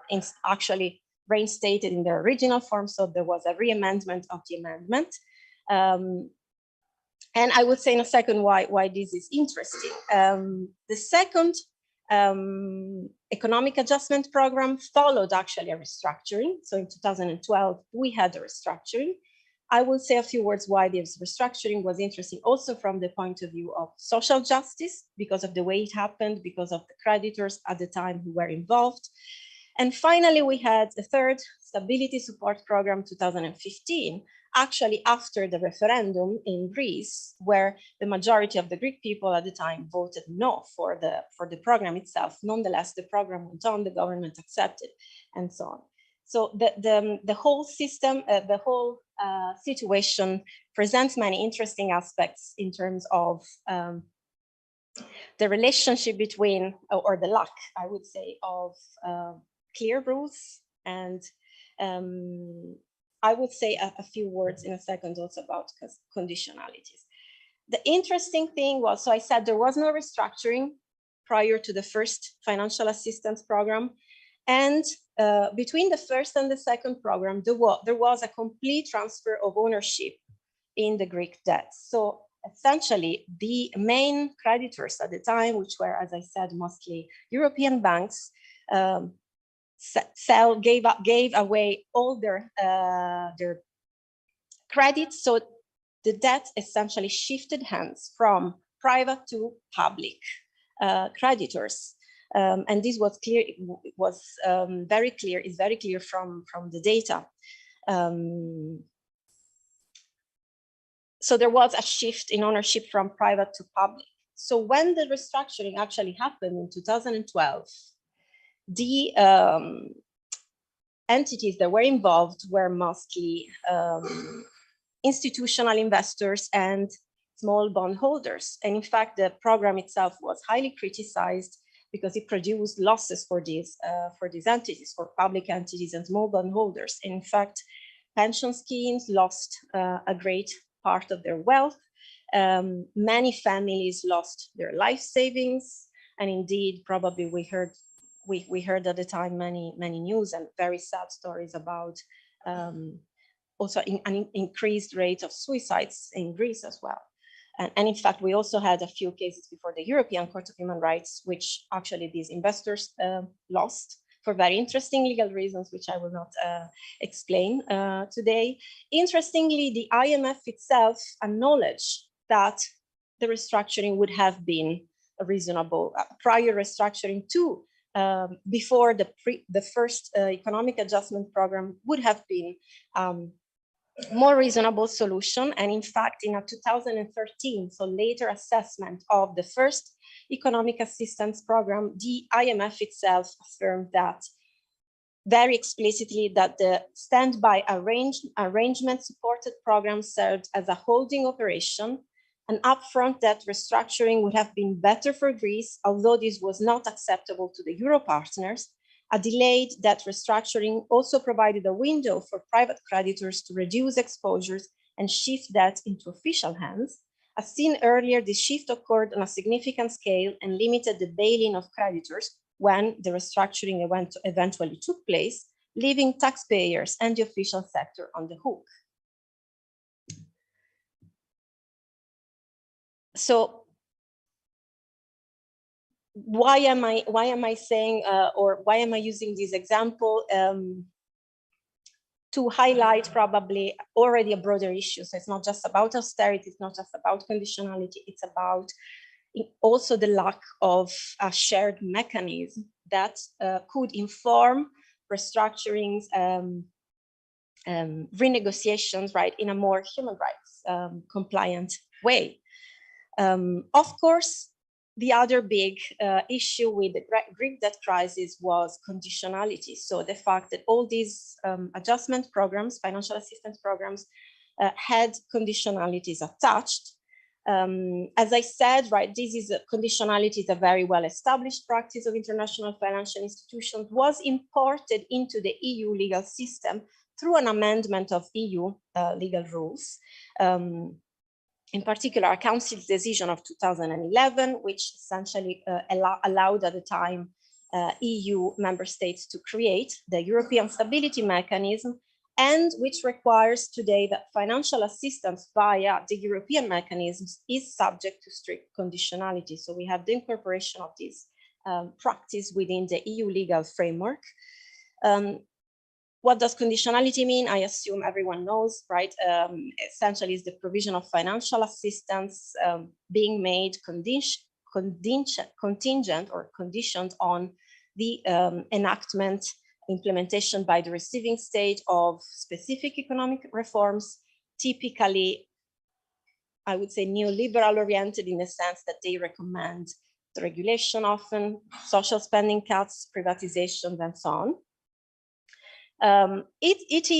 actually reinstated in their original form. So there was a re-amendment of the amendment. And I would say in a second why this is interesting. The second economic adjustment program followed actually a restructuring. So in 2012, we had a restructuring. I will say a few words why this restructuring was interesting, also from the point of view of social justice, because of the way it happened, because of the creditors at the time who were involved. And finally, we had a third stability support program, 2015, actually after the referendum in Greece, where the majority of the Greek people at the time voted no for the program itself. Nonetheless, the program went on, the government accepted, and so on. So the whole system, the whole situation presents many interesting aspects in terms of the relationship between, or the lack, I would say, of clear rules. And I would say a few words in a second also about conditionalities. The interesting thing was, so I said there was no restructuring prior to the first financial assistance program. And between the first and the second program, there was a complete transfer of ownership in the Greek debt. So essentially, the main creditors at the time, which were, as I said, mostly European banks, gave away all their credits. So the debt essentially shifted hands from private to public creditors. And this was clear. It was very clear. It's very clear from the data. So there was a shift in ownership from private to public. So when the restructuring actually happened in 2012, the entities that were involved were mostly institutional investors and small bondholders. And in fact, the program itself was highly criticized because it produced losses for these entities, for public entities and small bondholders. And in fact, pension schemes lost a great part of their wealth. Many families lost their life savings. And indeed, probably we heard at the time many news and very sad stories about also an increased rate of suicides in Greece as well. And in fact, we also had a few cases before the European Court of Human Rights, which actually these investors lost for very interesting legal reasons, which I will not explain today. Interestingly, the IMF itself acknowledged that the restructuring would have been a reasonable prior restructuring too. Before the first economic adjustment program would have been more reasonable solution. And in fact, in a 2013, so later assessment of the first economic assistance program, the IMF itself affirmed that very explicitly that the standby arrangement supported program served as a holding operation. An upfront debt restructuring would have been better for Greece, although this was not acceptable to the Euro partners. A delayed debt restructuring also provided a window for private creditors to reduce exposures and shift debt into official hands. As seen earlier, this shift occurred on a significant scale and limited the bail-in of creditors when the restructuring eventually took place, leaving taxpayers and the official sector on the hook. So why am I saying, or why am I using this example to highlight probably already a broader issue? So it's not just about austerity, it's not just about conditionality, it's about also the lack of a shared mechanism that could inform restructurings, renegotiations, right, in a more human rights compliant way. Of course, the other big issue with the Greek debt crisis was conditionality. So the fact that all these adjustment programs, financial assistance programs, had conditionalities attached. As I said, right, this is a conditionality is a very well-established practice of international financial institutions, was imported into the EU legal system through an amendment of EU legal rules. In particular, a Council's decision of 2011, which essentially allowed at the time EU member states to create the European Stability Mechanism, and which requires today that financial assistance via the European mechanisms is subject to strict conditionality. So we have the incorporation of this practice within the EU legal framework. What does conditionality mean? I assume everyone knows, right? Essentially, is the provision of financial assistance being made contingent or conditioned on the enactment, implementation by the receiving state of specific economic reforms, typically, I would say, neoliberal oriented in the sense that they recommend the regulation often, social spending cuts, privatizations, and so on. It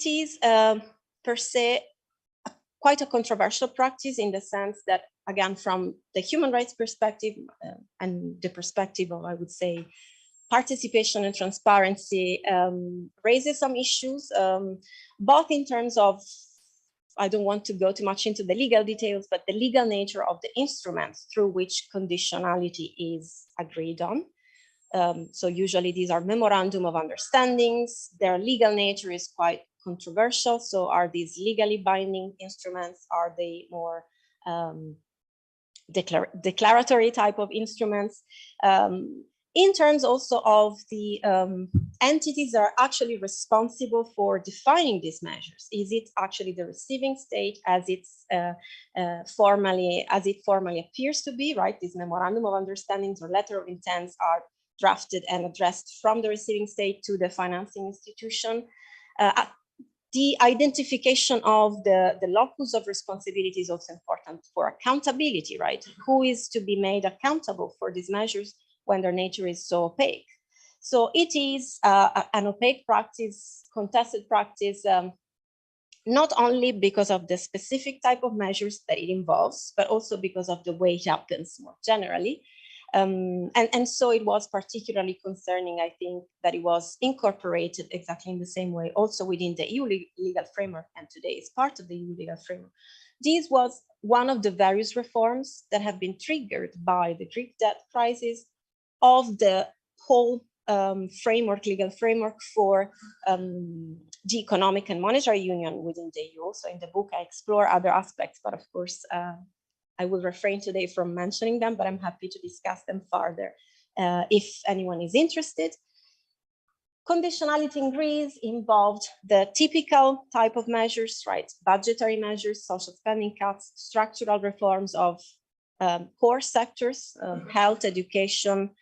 is per se quite a controversial practice in the sense that, again, from the human rights perspective and the perspective of, I would say, participation and transparency, raises some issues, both in terms of, I don't want to go too much into the legal details, but the legal nature of the instruments through which conditionality is agreed on. So usually these are memorandum of understandings. Their legal nature is quite controversial. So are these legally binding instruments? Are they more declaratory type of instruments? In terms also of the entities that are actually responsible for defining these measures. Is it actually the receiving state as it's formally appears to be, right? These memorandum of understandings or letter of intents are drafted and addressed from the receiving state to the financing institution. The identification of the locus of responsibility is also important for accountability, right? Who is to be made accountable for these measures when their nature is so opaque? So it is an opaque practice, contested practice, not only because of the specific type of measures that it involves, but also because of the way it happens more generally. And so it was particularly concerning, I think, that it was incorporated exactly in the same way also within the EU legal framework, and today is part of the EU legal framework. This was one of the various reforms that have been triggered by the Greek debt crisis of the whole legal framework for the economic and monetary union within the EU. So in the book, I explore other aspects, but of course, I will refrain today from mentioning them, but I'm happy to discuss them further if anyone is interested. Conditionality in Greece involved the typical type of measures, right? Budgetary measures, social spending cuts, structural reforms of core sectors, health, education,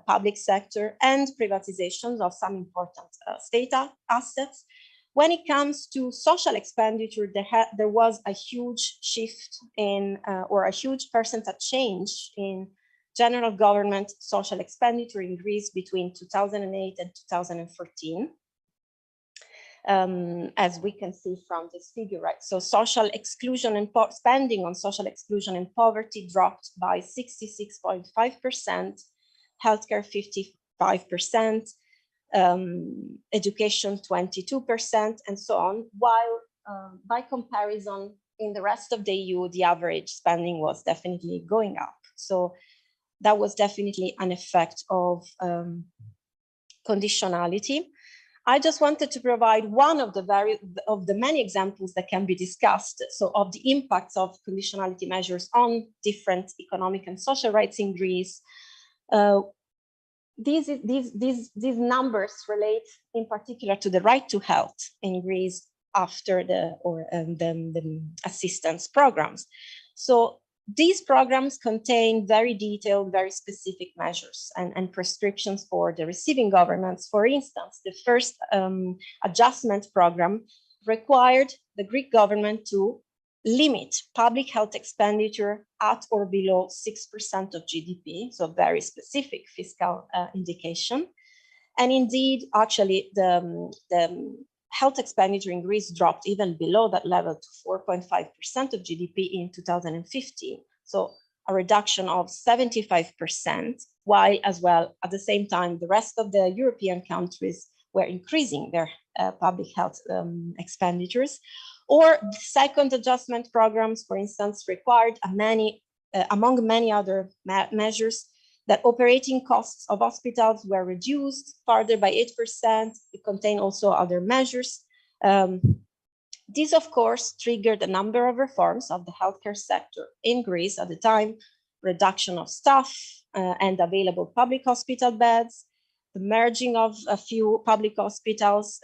public sector, and privatizations of some important state assets. When it comes to social expenditure, there was a huge shift in, or a huge percentage change in general government social expenditure in Greece between 2008 and 2014. As we can see from this figure, right? So social exclusion and spending on social exclusion and poverty dropped by 66.5%, healthcare 55%, education 22%, and so on, while by comparison in the rest of the EU, the average spending was definitely going up. So that was definitely an effect of conditionality. I just wanted to provide one of the many examples that can be discussed, so of the impacts of conditionality measures on different economic and social rights in Greece. These numbers relate in particular to the right to health in Greece after the assistance programs. So these programs contain very detailed, very specific measures and prescriptions for the receiving governments. For instance, the first adjustment program required the Greek government to limit public health expenditure at or below 6% of GDP, so very specific fiscal indication. And indeed, actually, the health expenditure in Greece dropped even below that level to 4.5% of GDP in 2015. So a reduction of 75%, while as well, at the same time, the rest of the European countries were increasing their public health expenditures. Or the second adjustment programs, for instance, required among many other measures, that operating costs of hospitals were reduced further by 8%. It contained also other measures. This, of course, triggered a number of reforms of the healthcare sector in Greece at the time: reduction of staff and available public hospital beds, the merging of a few public hospitals,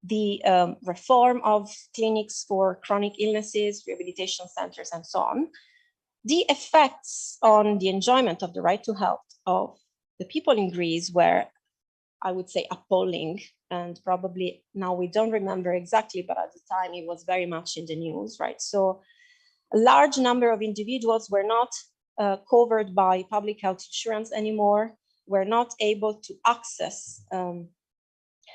the reform of clinics for chronic illnesses, rehabilitation centers, and so on. The effects on the enjoyment of the right to health of the people in Greece were, I would say, appalling. And probably now we don't remember exactly, but at the time it was very much in the news, right? So a large number of individuals were not covered by public health insurance anymore, were not able to access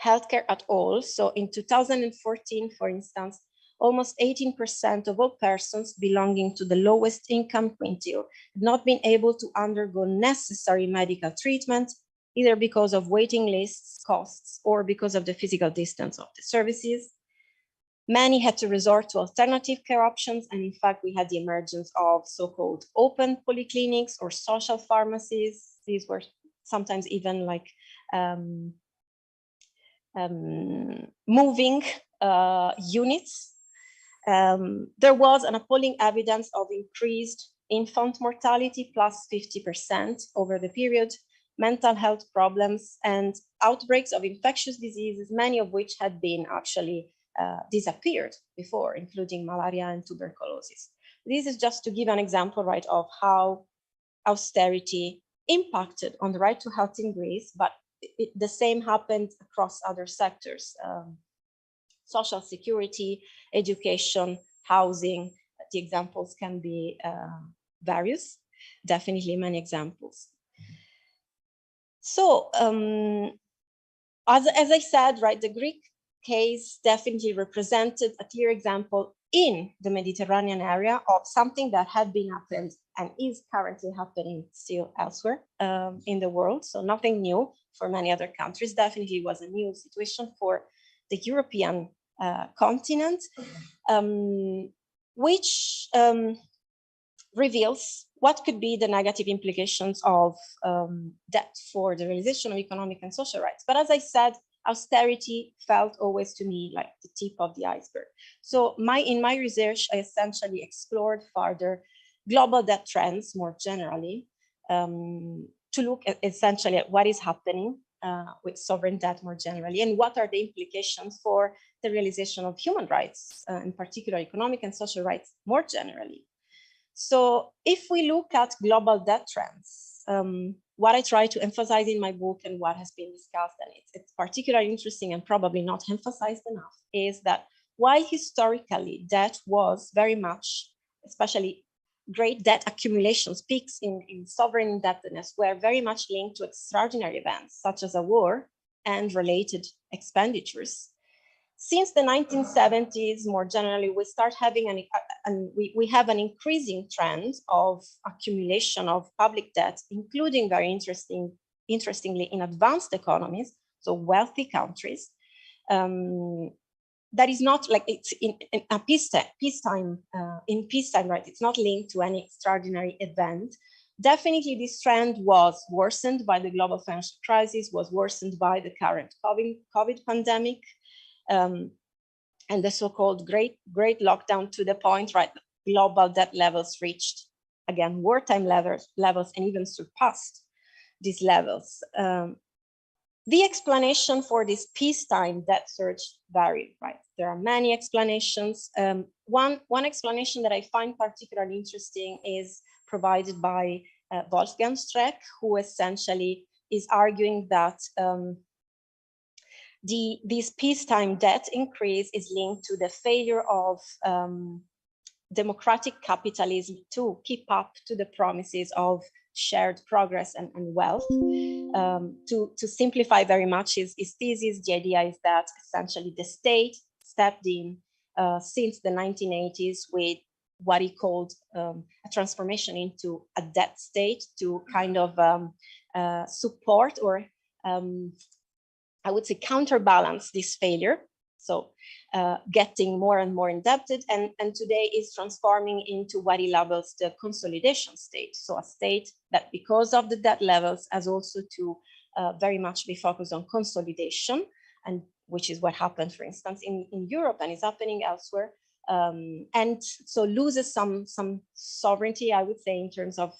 healthcare at all. So in 2014, for instance, almost 18% of all persons belonging to the lowest income quintile had not been able to undergo necessary medical treatment, either because of waiting lists, costs, or because of the physical distance of the services. Many had to resort to alternative care options, and in fact, we had the emergence of so-called open polyclinics or social pharmacies. These were sometimes even like moving units. There was an appalling evidence of increased infant mortality, plus 50% over the period, mental health problems, and outbreaks of infectious diseases, many of which had been actually disappeared before, including malaria and tuberculosis. This is just to give an example, right, of how austerity impacted on the right to health in Greece, but the same happened across other sectors. Social security, education, housing. The examples can be various, definitely many examples. So as I said, right, the Greek case definitely represented a clear example in the Mediterranean area of something that had been happened and is currently happening still elsewhere in the world. So nothing new for many other countries. Definitely was a new situation for the European continent, which reveals what could be the negative implications of debt for the realization of economic and social rights. But as I said, austerity felt always to me like the tip of the iceberg. So in my research, I essentially explored further global debt trends more generally, to look at essentially at what is happening with sovereign debt more generally, and what are the implications for the realization of human rights, in particular economic and social rights more generally. So if we look at global debt trends, what I try to emphasize in my book and what has been discussed, and it's particularly interesting and probably not emphasized enough, is that while historically debt was very much, especially great debt accumulations, peaks in sovereign indebtedness were very much linked to extraordinary events such as a war and related expenditures. Since the 1970s, more generally, we start having we have an increasing trend of accumulation of public debt, including very interestingly in advanced economies, so wealthy countries. That is not like it's in a peacetime, right? It's not linked to any extraordinary event. Definitely, this trend was worsened by the global financial crisis, was worsened by the current COVID pandemic. And the so-called great lockdown, to the point, right, global debt levels reached, again, wartime levels and even surpassed these levels. The explanation for this peacetime debt surge varied, right? There are many explanations. One explanation that I find particularly interesting is provided by Wolfgang Streeck, who essentially is arguing that this peacetime debt increase is linked to the failure of democratic capitalism to keep up to the promises of shared progress and wealth. To simplify very much his thesis, the idea is that essentially the state stepped in since the 1980s with what he called a transformation into a debt state to kind of support or I would say counterbalance this failure. So getting more and more indebted, and today is transforming into what he labels the consolidation state. So a state that, because of the debt levels, has also to very much be focused on consolidation, and which is what happened, for instance, in Europe and is happening elsewhere. And so loses some sovereignty, I would say, in terms of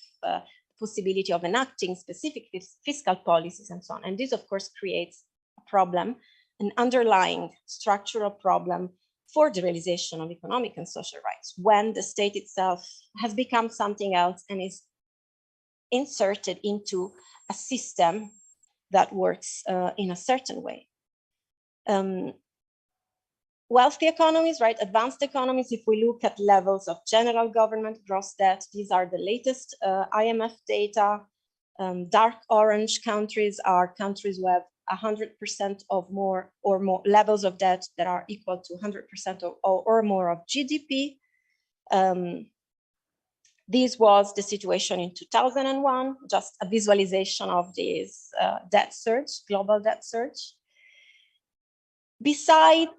possibility of enacting specific fiscal policies and so on. And this, of course, creates a problem, an underlying structural problem for the realization of economic and social rights, when the state itself has become something else and is inserted into a system that works in a certain way. Wealthy economies, right? Advanced economies, if we look at levels of general government gross debt, these are the latest IMF data. Dark orange countries are countries who have 100% of more levels of debt that are equal to 100% or more of GDP. This was the situation in 2001, just a visualization of this debt surge, global debt surge. Besides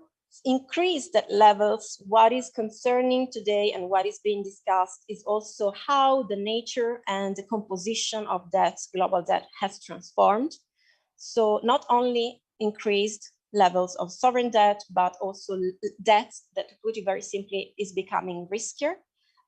increased debt levels, what is concerning today and what is being discussed is also how the nature and the composition of debt, global debt, has transformed. So not only increased levels of sovereign debt, but also debt that, to put it very simply, is becoming riskier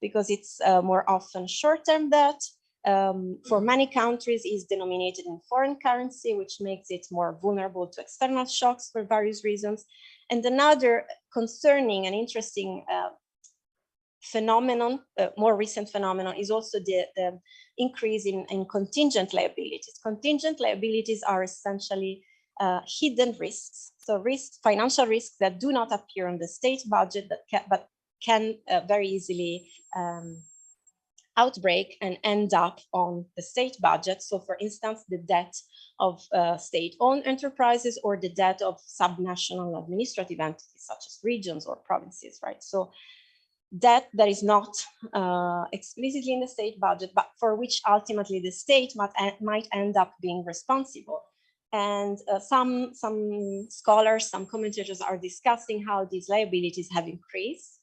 because it's more often short-term debt. For many countries is denominated in foreign currency, which makes it more vulnerable to external shocks for various reasons. And another concerning and interesting phenomenon, more recent phenomenon, is also the increase in contingent liabilities. Contingent liabilities are essentially hidden risks. So financial risks that do not appear on the state budget, but can very easily outbreak and end up on the state budget. So for instance, the debt of state-owned enterprises or the debt of subnational administrative entities such as regions or provinces, right? So debt that is not explicitly in the state budget, but for which ultimately the state might end up being responsible. And some scholars, some commentators are discussing how these liabilities have increased,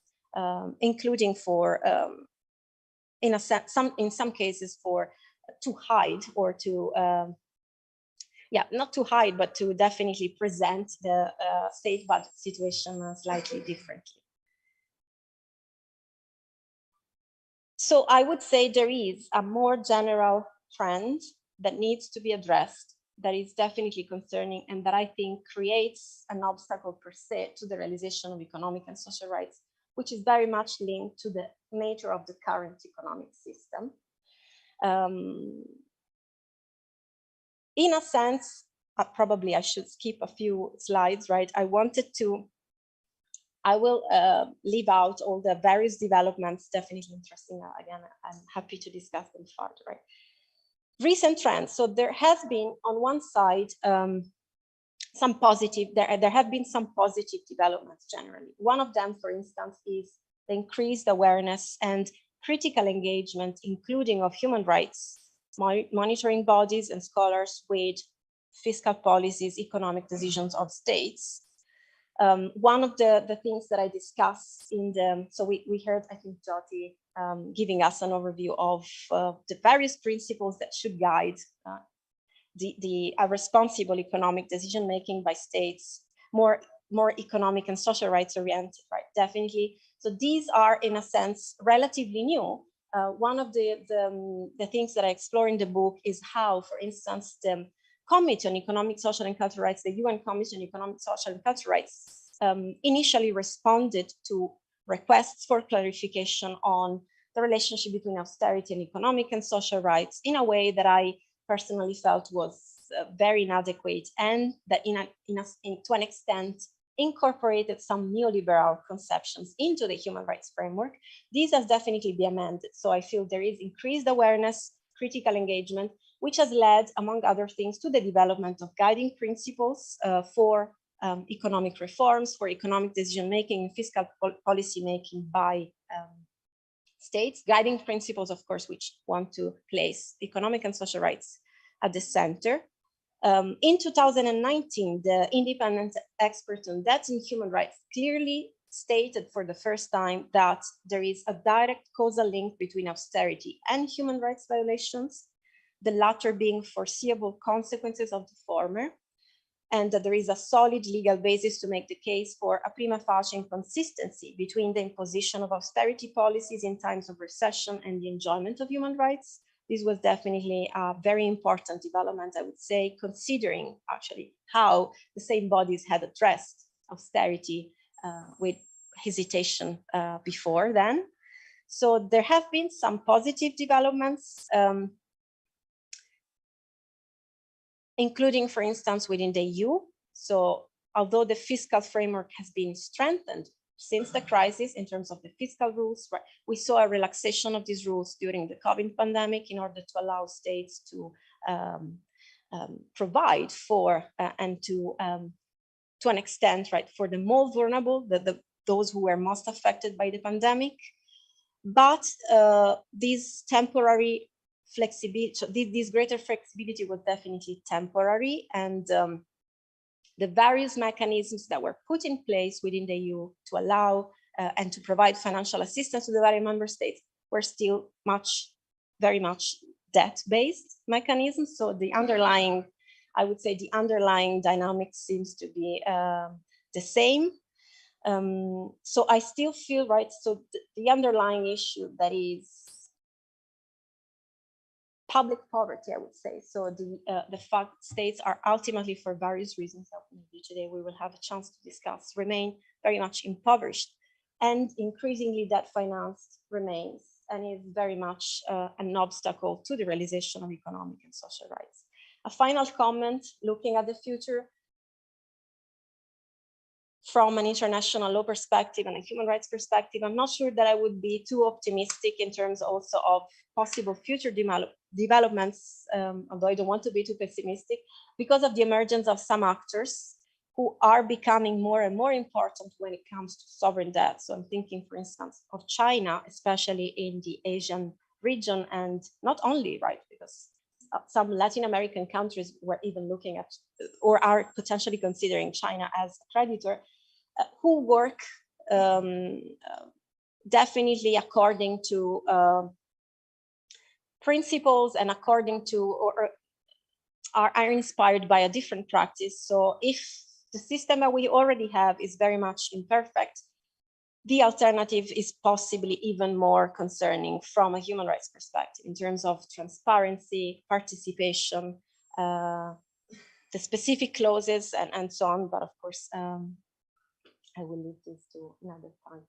including for in some cases to hide or to not to hide, but to definitely present the state budget situation slightly differently. So I would say there is a more general trend that needs to be addressed, that is definitely concerning, and that I think creates an obstacle per se to the realization of economic and social rights, which is very much linked to the nature of the current economic system. In a sense, probably I should skip a few slides, right? I will leave out all the various developments, definitely interesting. Again, I'm happy to discuss them further, right? Recent trends. So there has been, on one side, some positive, there have been some positive developments generally. One of them, for instance, is the increased awareness and critical engagement, including of human rights, monitoring bodies and scholars with fiscal policies, economic decisions of states. One of the things that I discussed in the, so we heard, I think, Jyoti giving us an overview of the various principles that should guide a responsible economic decision-making by states, more economic and social rights oriented, right? Definitely. So these are, in a sense, relatively new. One of the things that I explore in the book is how, for instance, the Committee on Economic, Social and Cultural Rights, the UN Commission on Economic, Social and Cultural Rights, initially responded to requests for clarification on the relationship between austerity and economic and social rights in a way that I personally felt was very inadequate, and that to an extent incorporated some neoliberal conceptions into the human rights framework. These has definitely been amended. So I feel there is increased awareness, critical engagement, which has led, among other things, to the development of guiding principles for economic reforms, for economic decision-making and fiscal policy-making by states, guiding principles, of course, which want to place economic and social rights at the center. In 2019, the independent expert on debt and human rights clearly stated for the first time that there is a direct causal link between austerity and human rights violations, the latter being foreseeable consequences of the former, and that there is a solid legal basis to make the case for a prima facie inconsistency between the imposition of austerity policies in times of recession and the enjoyment of human rights. This was definitely a very important development, I would say, considering actually how the same bodies had addressed austerity with hesitation before then. So there have been some positive developments, including, for instance, within the EU. So although the fiscal framework has been strengthened since the crisis in terms of the fiscal rules, right, we saw a relaxation of these rules during the COVID pandemic in order to allow states to provide for and to an extent, right, for the more vulnerable, those who were most affected by the pandemic. But this temporary flexibility, so this greater flexibility was definitely temporary, and the various mechanisms that were put in place within the EU to allow and to provide financial assistance to the various member states were still very much debt-based mechanisms. So the underlying, I would say, the underlying dynamic seems to be the same. So I still feel, right, so the underlying issue that is public poverty, I would say. So the fact states are ultimately, for various reasons that maybe today we will have a chance to discuss, remain very much impoverished, and increasingly debt financed remains and is very much an obstacle to the realization of economic and social rights. A final comment, looking at the future from an international law perspective and a human rights perspective, I'm not sure that I would be too optimistic in terms also of possible future developments, although I don't want to be too pessimistic, because of the emergence of some actors who are becoming more and more important when it comes to sovereign debt. So I'm thinking, for instance, of China, especially in the Asian region, and not only, right, because some Latin American countries were even looking at or are potentially considering China as a creditor, who work definitely according to principles and according to, or are inspired by a different practice. So if the system that we already have is very much imperfect, the alternative is possibly even more concerning from a human rights perspective in terms of transparency, participation, the specific clauses, and so on. But of course, I will leave this to another time.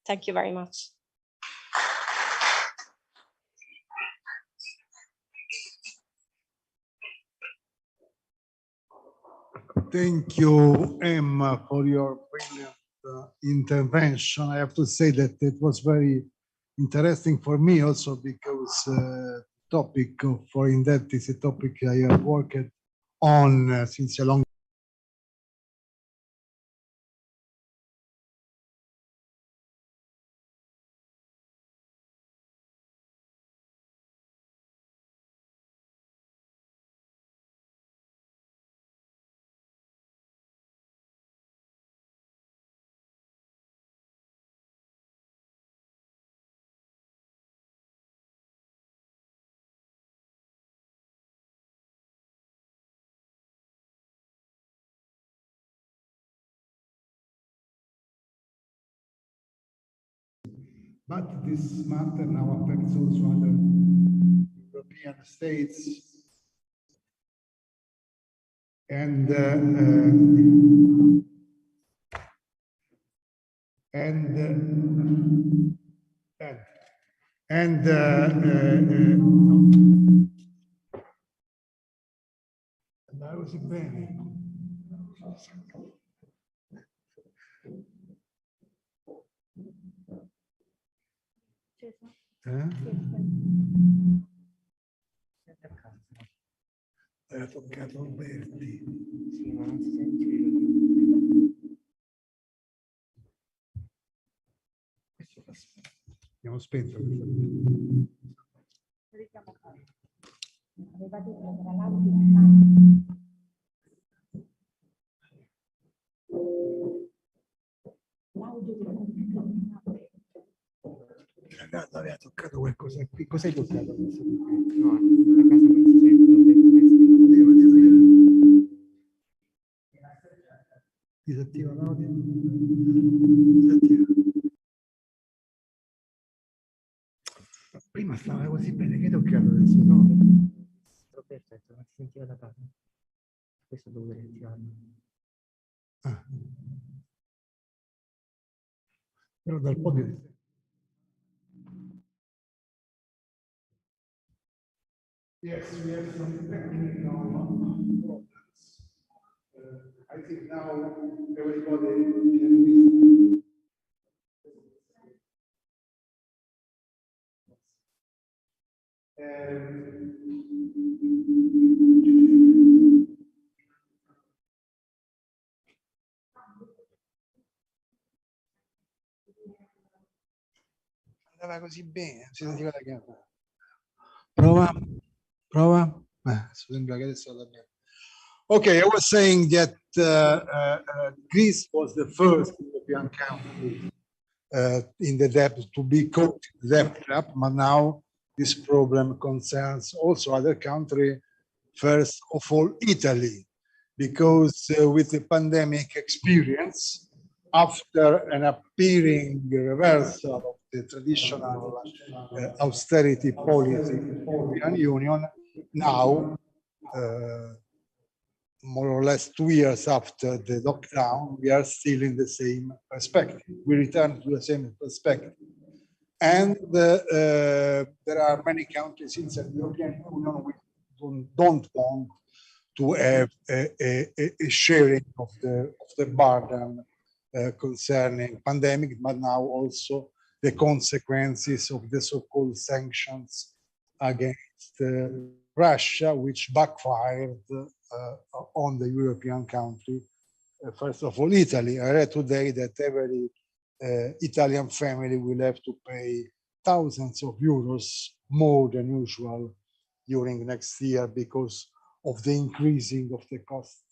Thank you very much. Thank you, Emma, for your brilliant intervention. I have to say that it was very interesting for me also because topic of foreign debt is a topic I have worked on since a long time. But this matter now affects also other European states. And andare così bene. Aveva toccato Alberti. Sì, ma non si sente. Abbiamo spento. Aveva detto che era l'audio. Ragazzi, aveva toccato qualcosa qui. Cosa hai toccato adesso? No, la casa non si sente, l'ho detto Disattiva l'audio. Disattiva. Prima stava così bene, che hai toccato adesso? No. perfetto, non si sentiva da casa. Questo devo riattivarlo. Ah. Però dal podio. Yes, we have some technical problems. I think now everybody can listen. Andava così bene, si sentiva la chiamata. Prova, prova. Sembra che adesso vada bene. Okay, I was saying that Greece was the first European country in the debt to be caught in the debt trap, but now this problem concerns also other countries, first of all Italy, because with the pandemic experience, after an appearing reversal of the traditional austerity policy in the European Union, now, more or less 2 years after the lockdown, we are still in the same perspective. We return to the same perspective. And there are many countries inside the European Union which don't want to have a sharing of the burden concerning pandemic, but now also the consequences of the so-called sanctions against Russia, which backfired on the European country. First of all, Italy. I read today that every Italian family will have to pay thousands of euros more than usual during next year because of the increasing of the cost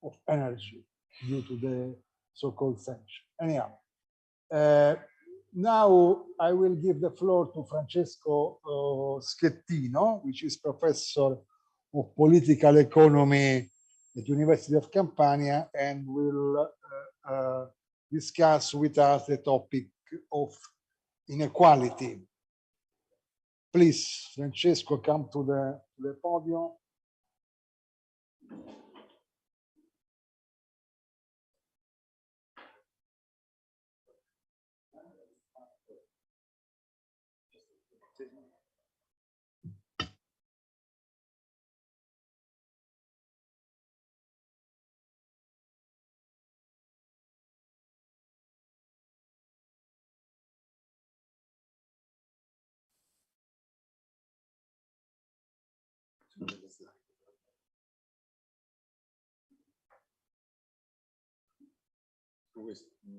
of energy due to the so-called sanction. Anyhow, now I will give the floor to Francesco Schettino, which is professor of political economy at the University of Campania, and will discuss with us the topic of inequality. Please, Francesco, come to the podium.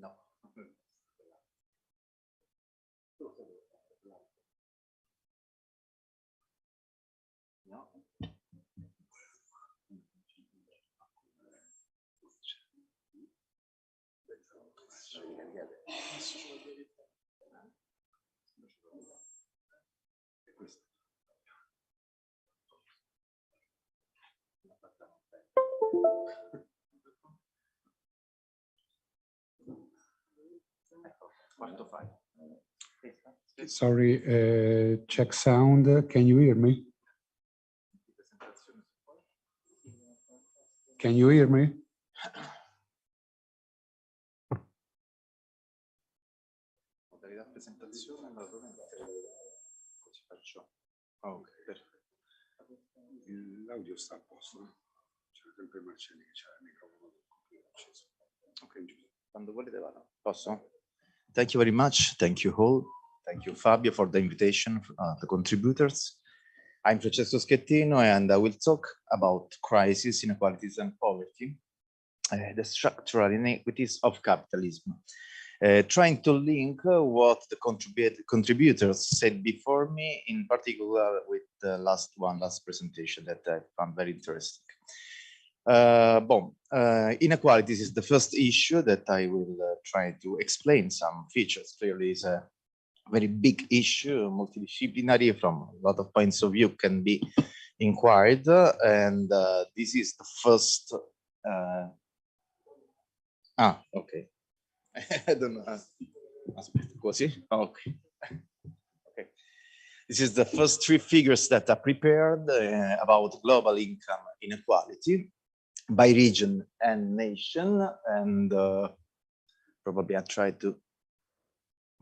No. No. Sorry, check sound. Can you hear me? Can you hear me? Modalità presentazione, così faccio. Ok, perfetto. L'audio sta a posto. C'è sempre Marcelli che c'è il microfono acceso. Ok, quando volete vado. Posso? Thank you very much. Thank you all. Thank you, Fabio, for the invitation, the contributors. I'm Francesco Schettino, and I will talk about crisis, inequalities, and poverty, the structural inequities of capitalism, trying to link what the contributors said before me, in particular with the last presentation that I found very interesting. Inequalities is the first issue that I will try to explain some features. Clearly, it's a very big issue, multidisciplinary, from a lot of points of view can be inquired, and this is the first. Okay. I don't know. Okay. Okay. This is the first three figures that are prepared about global income inequality by region and nation, and probably I try to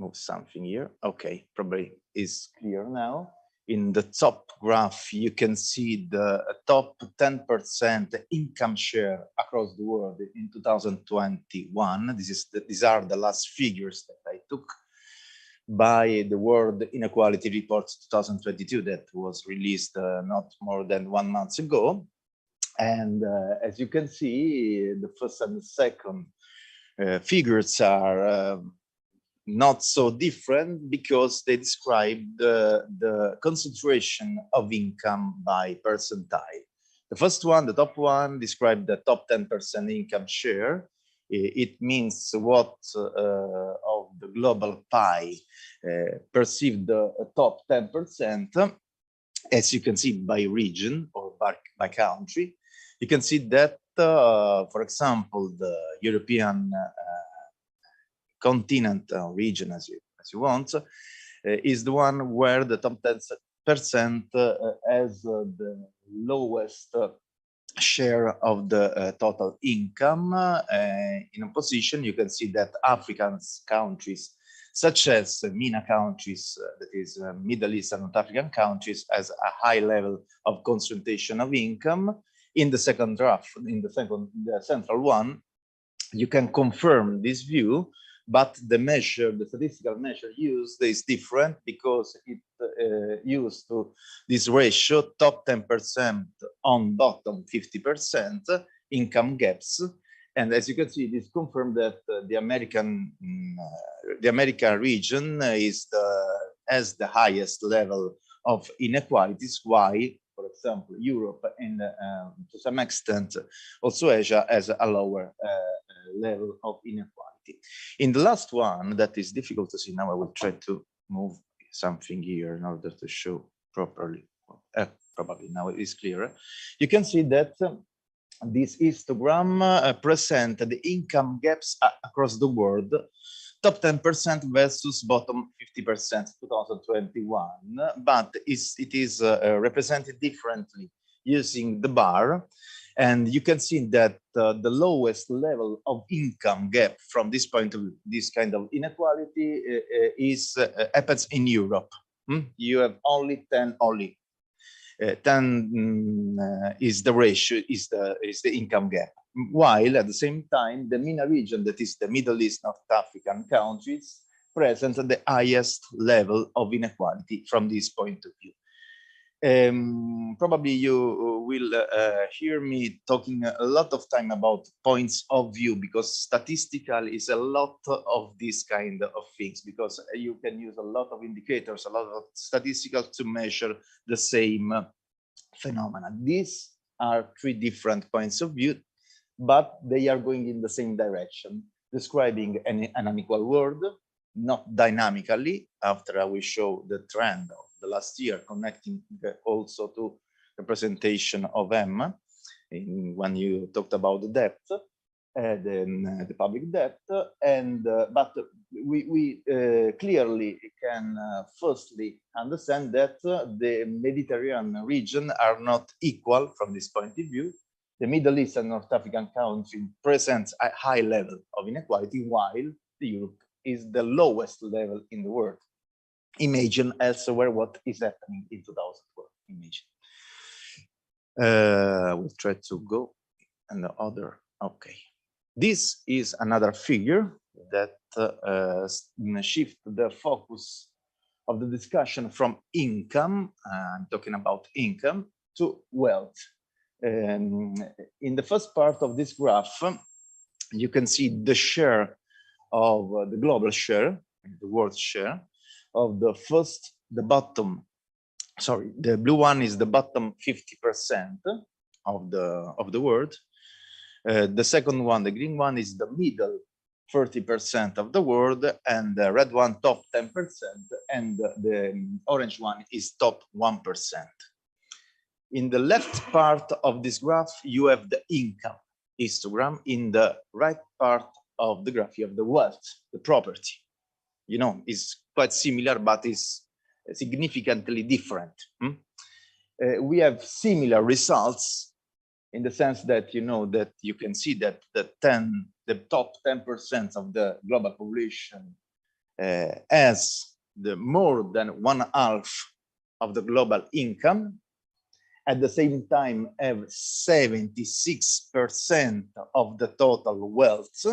move something here. Okay, probably is clear now. In the top graph, you can see the top 10% income share across the world in 2021. These are the last figures that I took by the World Inequality Report 2022 that was released not more than 1 month ago. And as you can see, the first and the second figures are not so different because they describe the concentration of income by percentile. The first one, the top one, described the top 10% income share. It means what of the global pie perceived the top 10%, as you can see by region or by country. You can see that, for example, the European continent region, as you want, is the one where the top 10% has the lowest share of the total income. In opposition, you can see that African countries, such as MENA countries, that is Middle East and North African countries, has a high level of concentration of income. In the second graph, the central one, you can confirm this view, but the statistical measure used is different because it used to this ratio, top 10% on bottom 50% income gaps. And as you can see, it is confirmed that the American region has the highest level of inequalities, while, for example, Europe and to some extent also Asia has a lower level of inequality. In the last one, that is difficult to see now, I will try to move something here in order to show properly. Probably now it is clearer. You can see that this histogram presents the income gaps across the world, top 10% versus bottom 50% 2021, but it is represented differently using the bar. And you can see that the lowest level of income gap from this point of view, this kind of inequality happens in Europe. You have only 10 is the ratio, is the income gap. While at the same time, the MENA region, that is the Middle East, North African countries, present the highest level of inequality from this point of view. Probably you will hear me talking a lot of time about points of view, because statistical is a lot of this kind of things, because you can use a lot of indicators, a lot of statistical to measure the same phenomena. These are three different points of view, but they are going in the same direction, describing an unequal world, not dynamically. After I will show the trend of the last year, connecting also to the presentation of Emma, when you talked about the debt, the public debt, and but we clearly can firstly understand that the Mediterranean region are not equal from this point of view. The Middle East and North African country presents a high level of inequality, while Europe is the lowest level in the world. Imagine elsewhere what is happening in 2012. Imagine. We'll try to go and the other. Okay. This is another figure that shifts the focus of the discussion from income, I'm talking about income, to wealth. In the first part of this graph, you can see the share of the global share, the world share, of the blue one is the bottom 50% of the world. The second one, the green one, is the middle 30% of the world, and the red one top 10%, and the orange one is top 1%. In the left part of this graph, you have the income histogram. In the right part of the graph, you have the wealth, the property. You know, it's quite similar, but it's significantly different. We have similar results in the sense that, you know, that you can see that the top 10% of the global population has the more than 1/2 of the global income. At the same time, have 76% of the total wealth.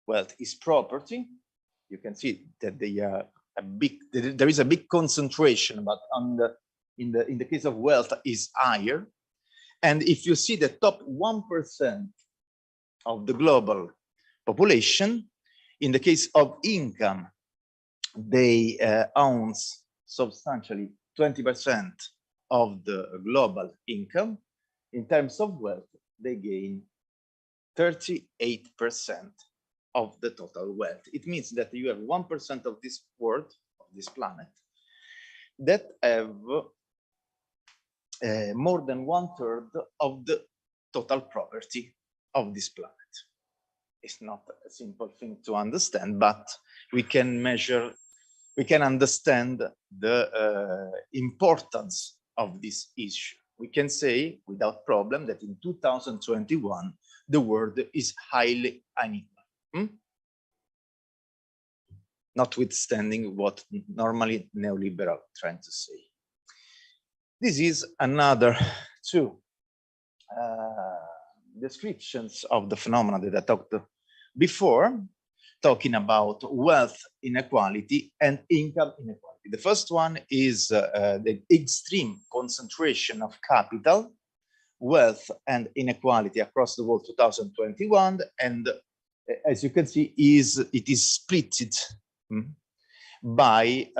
Wealth is property. You can see that they are there is a big concentration, but in the case of wealth is higher. And if you see the top 1% of the global population, in the case of income, they own substantially 20% of the global income. In terms of wealth, they gain 38% of the total wealth. It means that you have 1% of this world, of this planet, that have more than 1/3 of the total property of this planet. It's not a simple thing to understand, but we can measure, we can understand the importance of this issue. We can say without problem that in 2021, the world is highly unequal. Notwithstanding what normally neoliberal trying to say. This is another two descriptions of the phenomena that I talked before, talking about wealth inequality and income inequality. The first one is the extreme concentration of capital, wealth and inequality across the world 2021, and as you can see, it is split by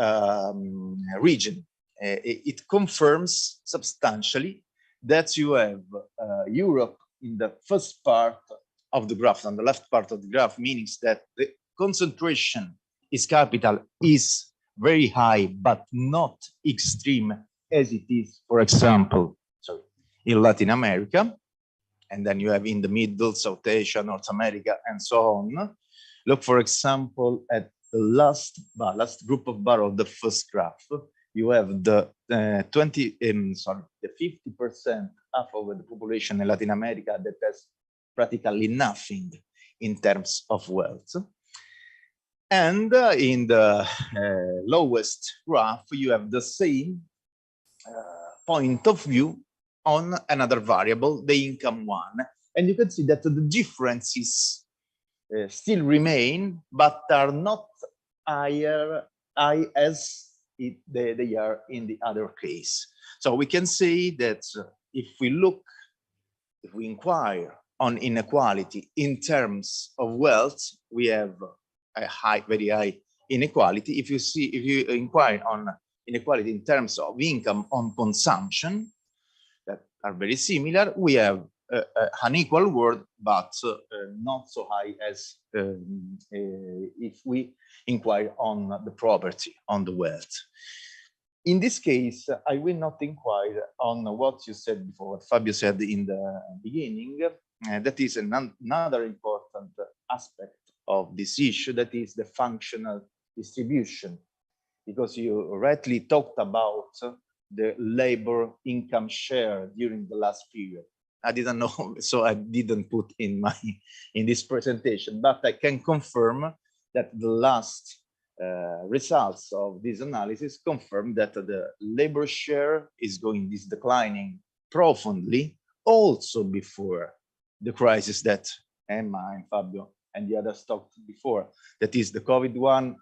region. It confirms substantially that you have Europe in the first part of the graph, on the left part of the graph, means that the concentration is capital is very high, but not extreme as it is, for example, in Latin America. And then you have in the middle, South Asia, North America, and so on. Look, for example, at the last group of bar of the first graph. You have the 50%, half of the population in Latin America that has practically nothing in terms of wealth. And in the lowest graph, you have the same point of view on another variable, the income one. And you can see that the differences still remain, but are not high as they are in the other case. So we can say that if we inquire on inequality in terms of wealth, we have a very high inequality. If you inquire on inequality in terms of income on consumption, that are very similar, we have an equal world, but not so high as if we inquire on the property, on the wealth. In this case, I will not inquire on what you said before, what Fabio said in the beginning. That is another important aspect of this issue, that is the functional distribution, because you rightly talked about the labor income share during the last period. I didn't know, so I didn't put in this presentation, but I can confirm that the last results of this analysis confirm that the labor share is declining profoundly, also before the crisis that Emma and Fabio and the others talked before. That is the COVID one,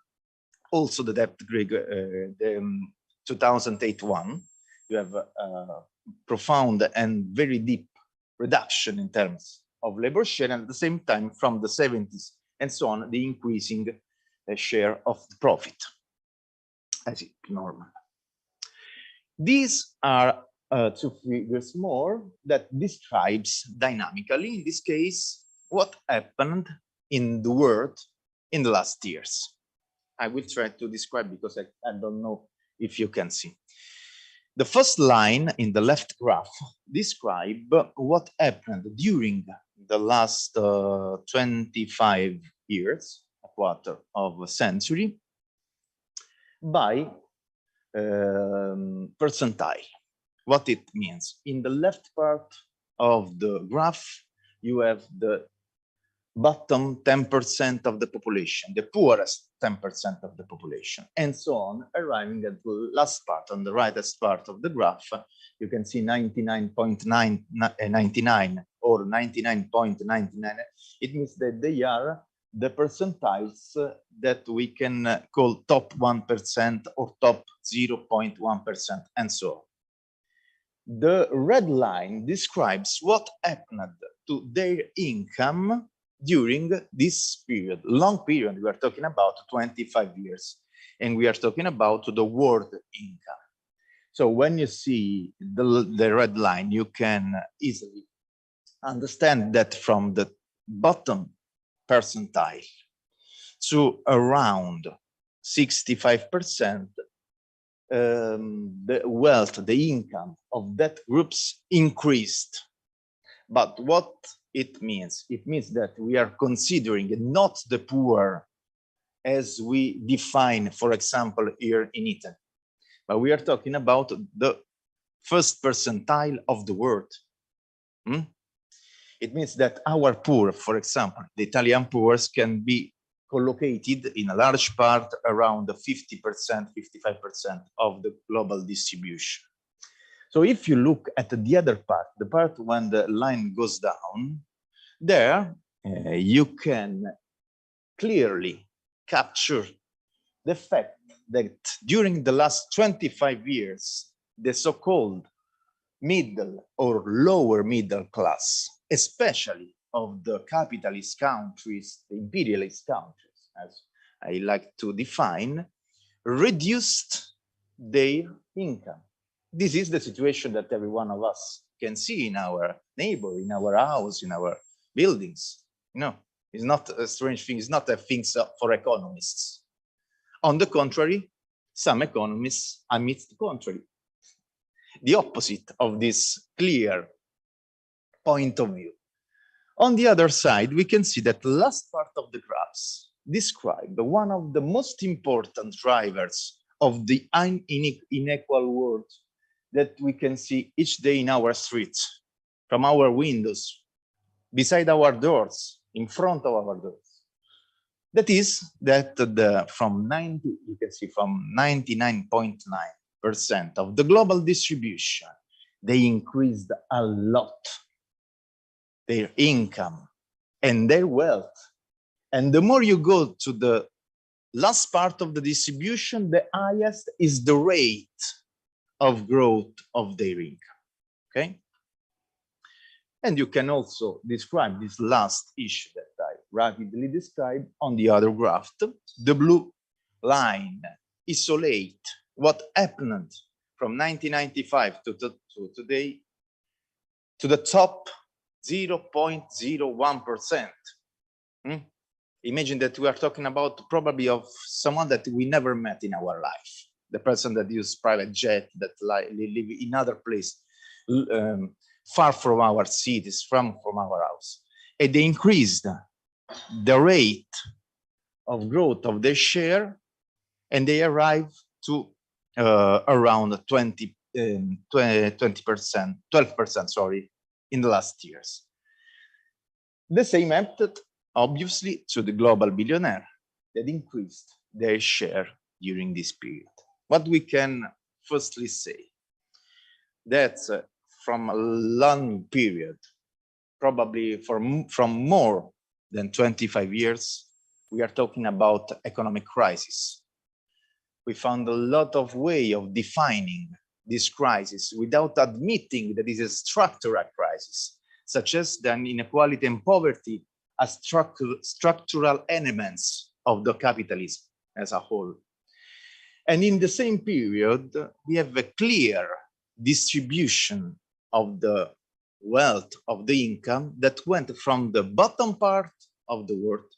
also the debt grid, the 2008 one. You have a profound and very deep reduction in terms of labor share, and at the same time, from the 70s and so on, the increasing share of the profit, as is normal. These are two figures more that describes dynamically, in this case, what happened in the world in the last years. I will try to describe because I don't know if you can see. The first line in the left graph describes what happened during the last 25 years, a quarter of a century, by percentile. What it means. In the left part of the graph, you have the bottom 10% of the population, the poorest 10% of the population, and so on, arriving at the last part, on the rightest part of the graph. You can see 99.99 or 99.99. It means that they are the percentiles that we can call top 1% or top 0.1%, and so on. The red line describes what happened to their income during this period, long period. We are talking about 25 years, and we are talking about the world income. So when you see the red line, you can easily understand that from the bottom percentile to around 65%, the wealth, the income of that groups increased. But what it means that we are considering not the poor as we define, for example, here in Italy, but we are talking about the first percentile of the world. It means that our poor, for example, the Italian poor, can be collocated in a large part around the 50%, 55% of the global distribution. So if you look at the other part, the part when the line goes down, there you can clearly capture the fact that during the last 25 years, the so-called middle or lower middle class, especially of the capitalist countries, the imperialist countries, as I like to define, reduced their income. This is the situation that every one of us can see in our neighbor, in our house, in our buildings. You know, it's not a strange thing. It's not a thing for economists. On the contrary, some economists admit the contrary, the opposite of this clear point of view. On the other side, we can see that the last part of the graphs describe one of the most important drivers of the unequal world that we can see each day in our streets, from our windows, beside our doors, in front of our doors. That is that you can see from 99.9% of the global distribution, they increased a lot their income and their wealth. And the more you go to the last part of the distribution, the highest is the rate of growth of their income, okay? And you can also describe this last issue that I rapidly described on the other graph. The blue line isolates what happened from 1995 to today to the top 0.01%. Imagine that we are talking about probably of someone that we never met in our life. The person that uses private jet, that live in other place, far from our cities, from our house. And they increased the rate of growth of their share, and they arrive to around 12%, sorry, in the last years. The same happened, obviously, to the global billionaire that increased their share during this period. What we can firstly say, that from a long period, probably from more than 25 years, we are talking about economic crisis. we found a lot of way of defining this crisis without admitting that it is a structural crisis, such as the inequality and poverty as structural elements of the capitalism as a whole. And in the same period, we have a clear distribution of the wealth, of the income that went from the bottom part of the world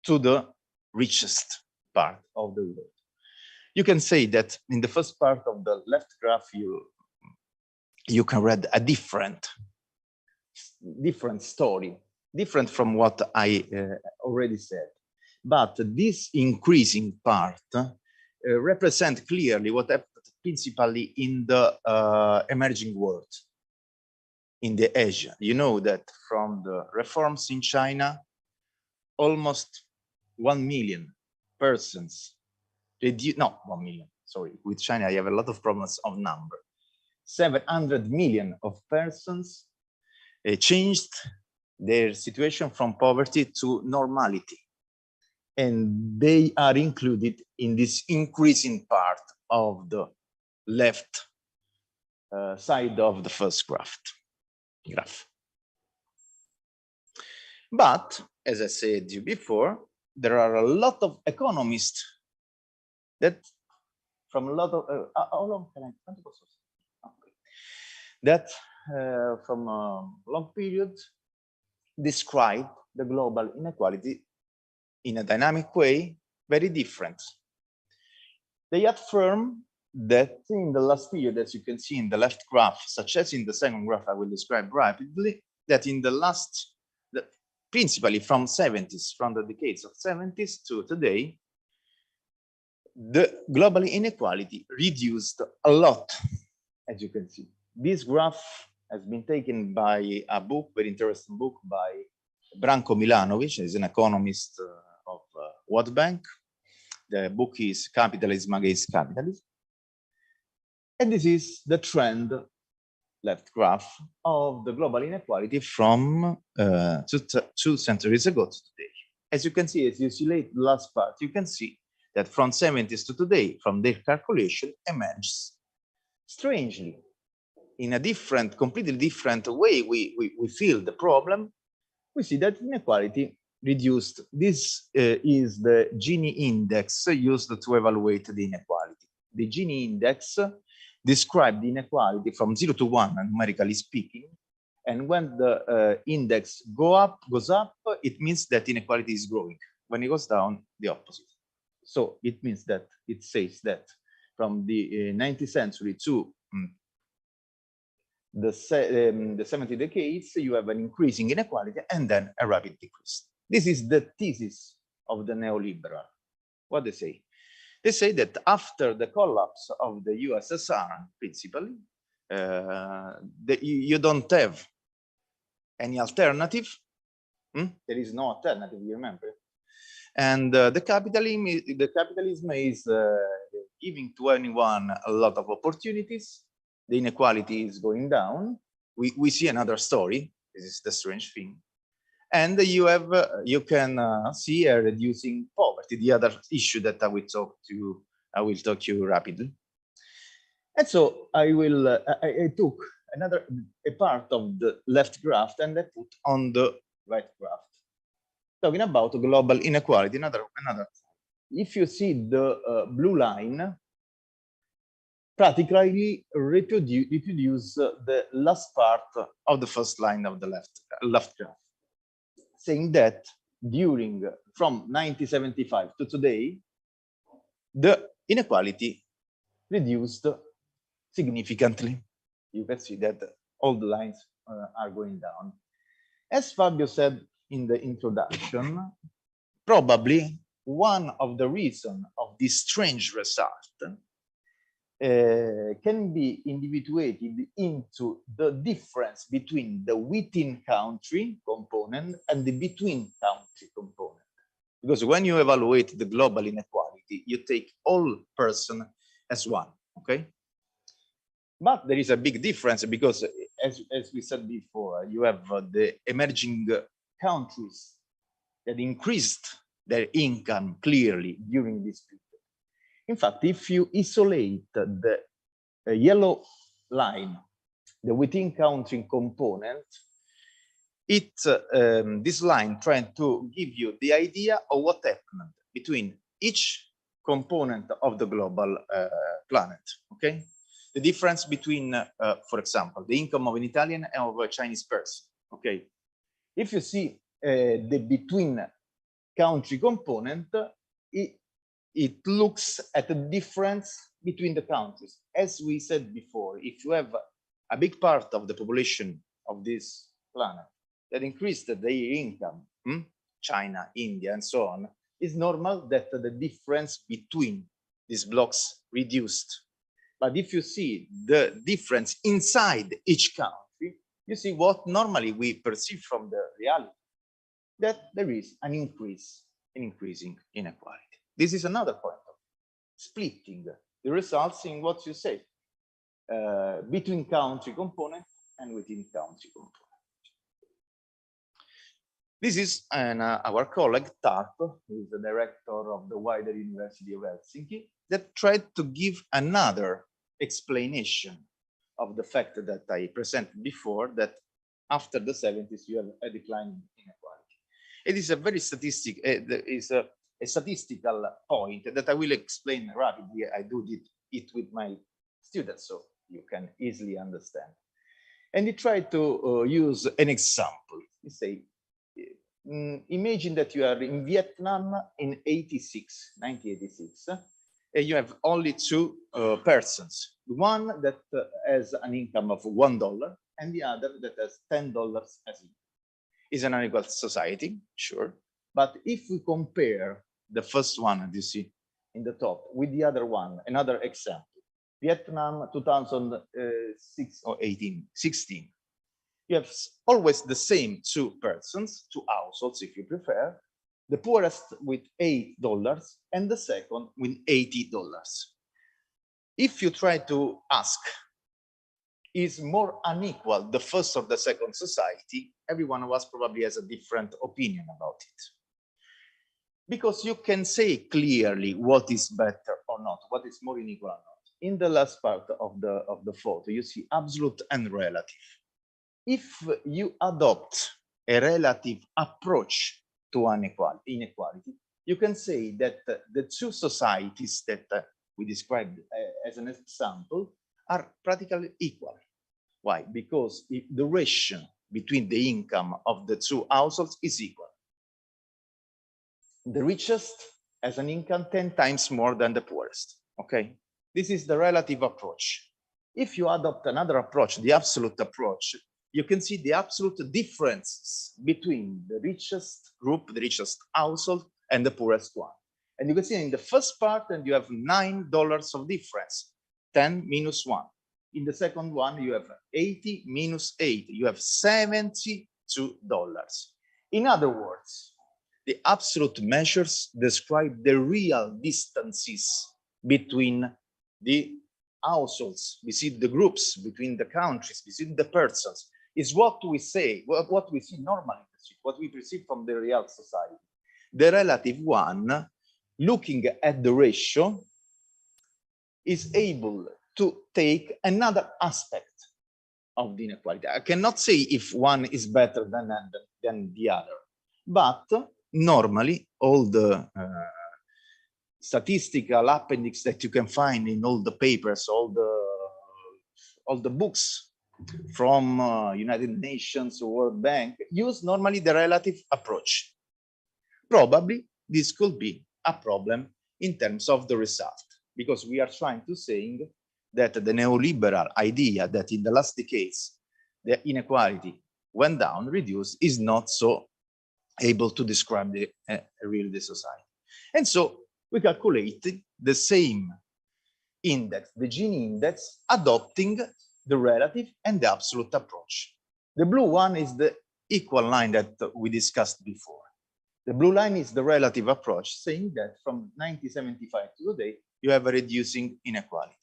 to the richest part of the world. You can say that in the first part of the left graph, you can read a different story, different from what I already said. But this increasing part represents clearly what happened principally in the emerging world, in the Asia. You know that from the reforms in China, almost 1 million persons, not 1 million, sorry, with China I have a lot of problems of number. 700 million of persons changed their situation from poverty to normality. And they are included in this increasing part of the left side of the first graph. But, as I said to you before, there are a lot of economists that from a lot of, how long can I, that from a long period describe the global inequality in a dynamic way, very different. They affirm that in the last period, as you can see in the left graph, such as in the second graph I will describe rapidly, that in the last, principally from the decades of 70s to today, the global inequality reduced a lot, as you can see. This graph has been taken by a book, very interesting book by Branko Milanovic, is an economist of World Bank. The book is Capitalism Against Capitalism. And this is the trend, left graph, of the global inequality from 2 centuries ago to today. As you can see, as you see the last part, you can see that from 70s to today, from their calculation, emerges strangely, in a different, completely different way we feel the problem. We see that inequality reduced. This is the Gini index used to evaluate the inequality. The Gini index describes the inequality from 0 to 1, numerically speaking. And when the index goes up, it means that inequality is growing. When it goes down, the opposite. So it means that it says that from the 19th century to the 70 decades, you have an increasing inequality and then a rapid decrease. This is the thesis of the neoliberal. What they say? They say that after the collapse of the USSR, principally, you don't have any alternative. There is no alternative, you remember? And the capitalism is giving to anyone a lot of opportunities. The inequality is going down. We see another story. This is the strange thing. And you can see a reducing poverty, the other issue that I will talk to you rapidly. And so I took a part of the left graph and I put on the right graph, talking about global inequality. Another. If you see the blue line, practically reproduce the last part of the first line of the left graph, saying that from 1975 to today, the inequality reduced significantly. You can see that all the lines are going down. As Fabio said in the introduction, probably one of the reasons of this strange result can be individuated into the difference between the within country component and the between country component. Because when you evaluate the global inequality, you take all persons as one, okay? But there is a big difference because, as we said before, you have the emerging countries that increased their income clearly during this period. In fact, if you isolate the yellow line, the within country component, this line trying to give you the idea of what happened between each component of the global planet, okay? The difference between, for example, the income of an Italian and of a Chinese person, okay? If you see the between country component, it looks at the difference between the countries. As we said before, if you have a big part of the population of this planet that increased their income, China, India, and so on, it's normal that the difference between these blocks reduced. But if you see the difference inside each country, you see what normally we perceive from the reality, that there is an increasing inequality. This is another point of splitting the results in what you say, between country component and within country component. This is our colleague, Tarp, who is the director of the wider University of Helsinki, that tried to give another explanation of the fact that I presented before, that after the 70s, you have a decline in inequality. It is a very a statistical point that I will explain rapidly. I do it with my students, so you can easily understand. And he tried to use an example. He say, imagine that you are in Vietnam in 1986, and you have only two persons. One that has an income of $1 and the other that has $10 as income. It's an unequal society, sure. But if we compare the first one, as you see in the top, with the other one, another example, Vietnam 2006 or 16, you have always the same two persons, two households, if you prefer, the poorest with $8 and the second with $80. If you try to ask, is more unequal the first or the second society, everyone of us probably has a different opinion about it. Because you can say clearly what is better or not, what is more unequal or not. In the last part of the photo, you see absolute and relative. If you adopt a relative approach to inequality, you can say that the two societies that we described as an example are practically equal. Why? Because the ratio between the income of the two households is equal. The richest has an income 10 times more than the poorest, okay? This is the relative approach. If you adopt another approach, the absolute approach, you can see the absolute differences between the richest group, the richest household, and the poorest one. And you can see in the first part, and you have $9 of difference, 10 minus 1. In the second one, you have 80 minus 8. You have $72. In other words, the absolute measures describe the real distances between the households, between the groups, between the countries, between the persons. Is what we say, what we see normally, what we perceive from the real society. The relative one, looking at the ratio, is able to take another aspect of the inequality. I cannot say if one is better than the other, but normally all the statistical appendix that you can find in all the papers, all the books from United Nations, World Bank, use normally the relative approach. Probably this could be a problem in terms of the result, because we are trying to say that the neoliberal idea that in the last decades the inequality went down, reduced, is not so able to describe the society. And so we calculated the same index, the Gini index, adopting the relative and the absolute approach. The blue one is the equal line that we discussed before. The blue line is the relative approach, saying that from 1975 to today, you have a reducing inequality.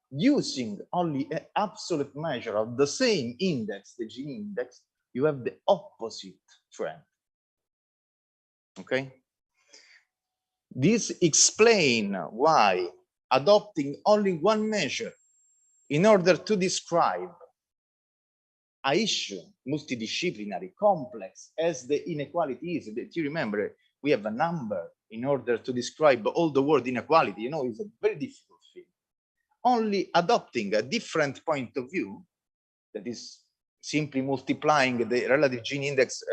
Using only an absolute measure of the same index, the Gini index, you have the opposite trend. Okay? This explains why adopting only one measure in order to describe an issue, multidisciplinary, complex, as the inequality is, that you remember, we have a number in order to describe all the word inequality, you know, is a very difficult thing. Only adopting a different point of view, that is simply multiplying the relative Gini index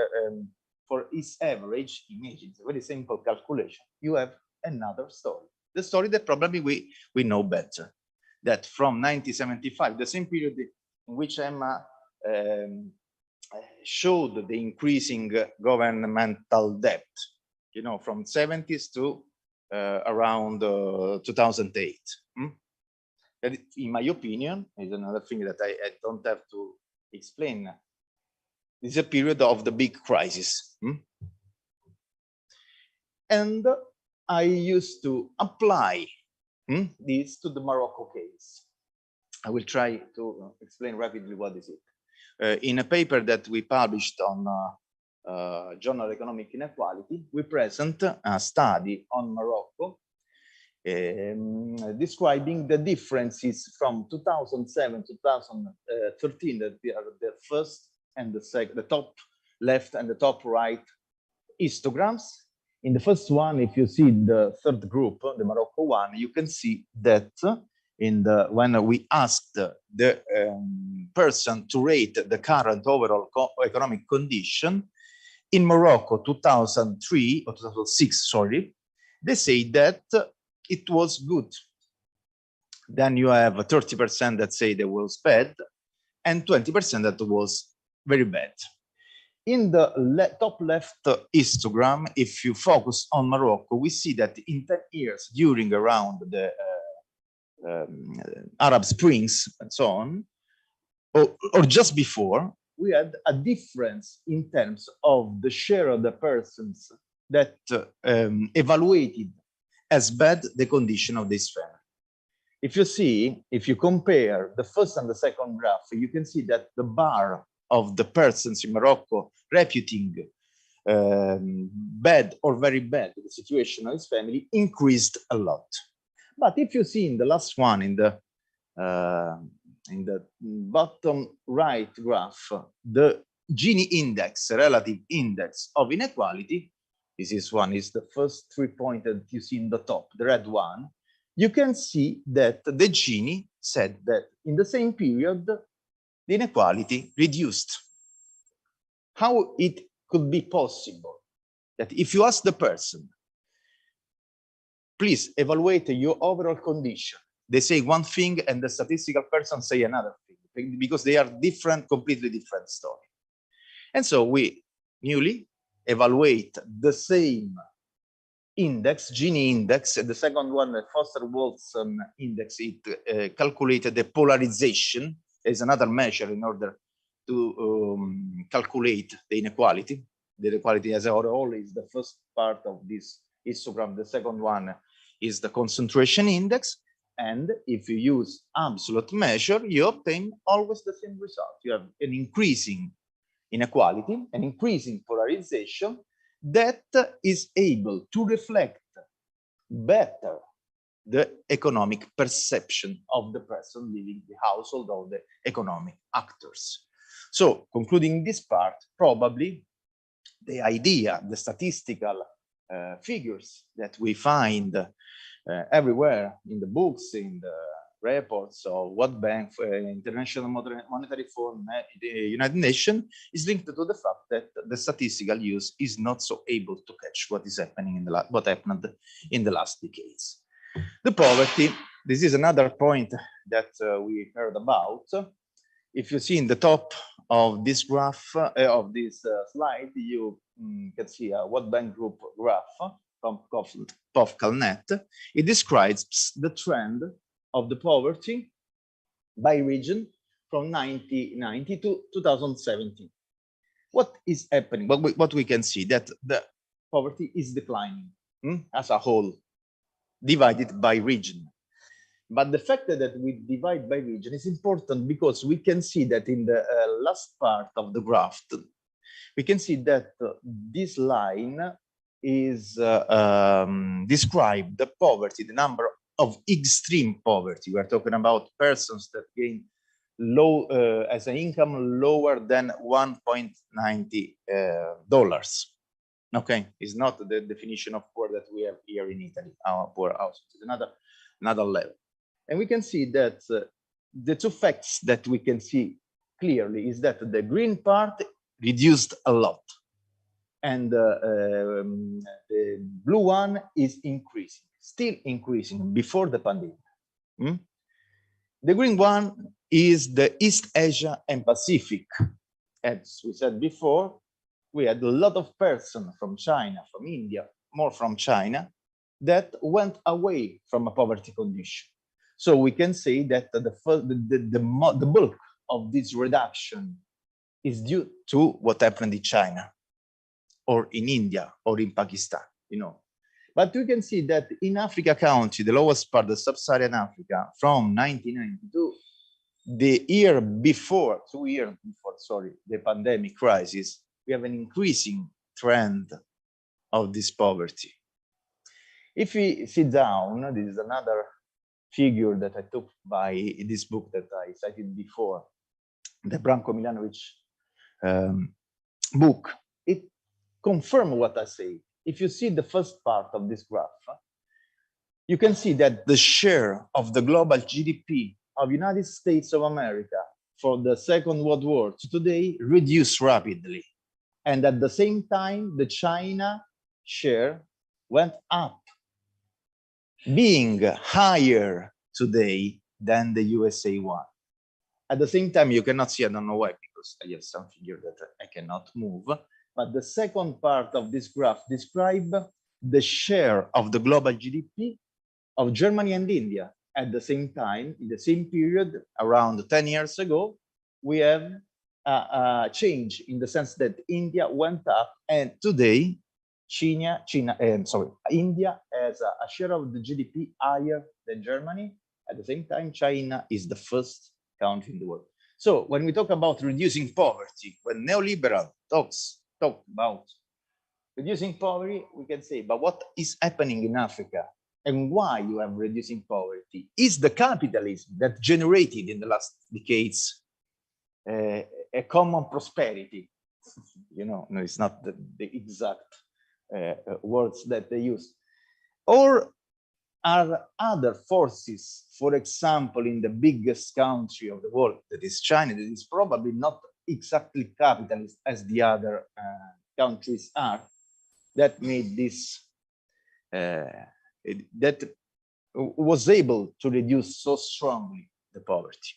for its average image, it's a very simple calculation, you have another story. The story that probably we know better, that from 1975, the same period in which Emma showed the increasing governmental debt, you know, from 70s to around 2008. That, in my opinion, is another thing that I don't have to explain. It's a period of the big crisis. And I used to apply this to the Morocco case. I will try to explain rapidly what is it. In a paper that we published on Journal Economic Inequality, we present a study on Morocco describing the differences from 2007 to 2013, that they are the first and the top left and the top right histograms. In the first one, if you see the third group, the Morocco one, you can see that when we asked the person to rate the current overall economic condition in Morocco 2003 or 2006, sorry, they say that it was good. Then you have 30% that say that was bad and 20% that was very bad. In the top left histogram, if you focus on Morocco, we see that in 10 years during around the Arab Springs and so on, or just before, we had a difference in terms of the share of the persons that evaluated as bad the condition of this family. If you see, if you compare the first and the second graph, you can see that the bar of the persons in Morocco reputing bad or very bad the situation of his family increased a lot. But if you see in the last one, in the bottom right graph, the Gini index, relative index of inequality, this is one, is the first 3 points that you see in the top, the red one, you can see that the Gini said that in the same period, the inequality reduced. How it could be possible that if you ask the person, please evaluate your overall condition, they say one thing and the statistical person say another thing, because they are different, completely different story. And so we newly evaluate the same index, Gini index, and the second one, the Foster-Walton index, it calculated the polarization. There's another measure in order to calculate the inequality. The inequality as a whole is the first part of this histogram. The second one is the concentration index. And if you use absolute measure, you obtain always the same result. You have an increasing inequality, an increasing polarization that is able to reflect better the economic perception of the person living the household of the economic actors. So concluding this part, probably the idea, the statistical figures that we find everywhere in the books, in the reports of World Bank, International Monetary Fund, the United Nations, is linked to the fact that the statistical use is not so able to catch what is happening in what happened in the last decades. The poverty, this is another point that we heard about. If you see in the top of this graph, of this slide, you can see a World Bank Group graph from POF-CalNet. It describes the trend of the poverty by region from 1990 to 2017. What is happening? What we can see that the poverty is declining as a whole, divided by region. But the fact that we divide by region is important because we can see that in the last part of the graph, we can see that this line is describe the poverty, the number of extreme poverty. We are talking about persons that gain low as an income lower than $1.90. Okay, it's not the definition of poor that we have here in Italy. Our poor house is another level, and we can see that the two facts that we can see clearly is that the green part reduced a lot, and the blue one is increasing, still increasing before the pandemic. The green one is the East Asia and Pacific. As we said before, we had a lot of persons from China, from India, more from China, that went away from a poverty condition. So we can say that the bulk of this reduction is due to what happened in China, or in India, or in Pakistan, you know. But we can see that in Africa country, the lowest part of sub-Saharan Africa, from 1992, the year before, 2 years before, sorry, the pandemic crisis, we have an increasing trend of this poverty. If we sit down, this is another figure that I took by this book that I cited before, the Branko Milanovic book. It confirms what I say. If you see the first part of this graph, you can see that the share of the global GDP of United States of America for the Second World War to today reduced rapidly. And at the same time, the China share went up, being higher today than the USA one. At the same time, you cannot see, I don't know why, because I have some figure that I cannot move, but the second part of this graph describes the share of the global GDP of Germany and India. At the same time, in the same period, around 10 years ago, we have a change in the sense that India went up, and today, India has a share of the GDP higher than Germany. At the same time, China is the first country in the world. So when we talk about reducing poverty, when neoliberal talk about reducing poverty, we can say, but what is happening in Africa and why you have reducing poverty is the capitalism that generated in the last decades a common prosperity. You know, no, it's not the exact words that they use. Or are other forces, for example, in the biggest country of the world, that is China, that is probably not exactly capitalist as the other countries are, that made this, that was able to reduce so strongly the poverty.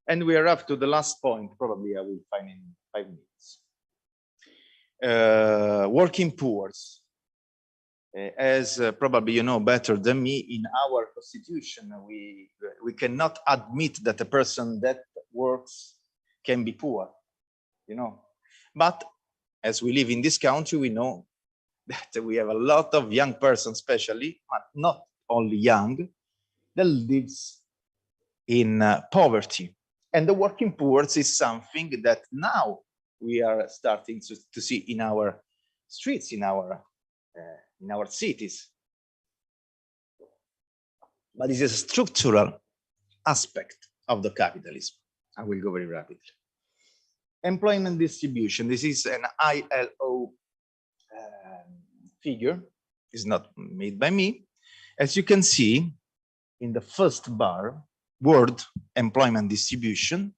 And we are up to the last point, probably I will find in 5 minutes. Working poor. As probably you know better than me, in our constitution, we cannot admit that a person that works can be poor, you know. But as we live in this country, we know that we have a lot of young persons, especially, but not only young, that lives in poverty. And the working poor is something that now we are starting to see in our streets, in our cities. But it's a structural aspect of the capitalism. I will go very rapidly. Employment distribution. This is an ILO figure. It's not made by me. As you can see, in the first bar, world employment distribution,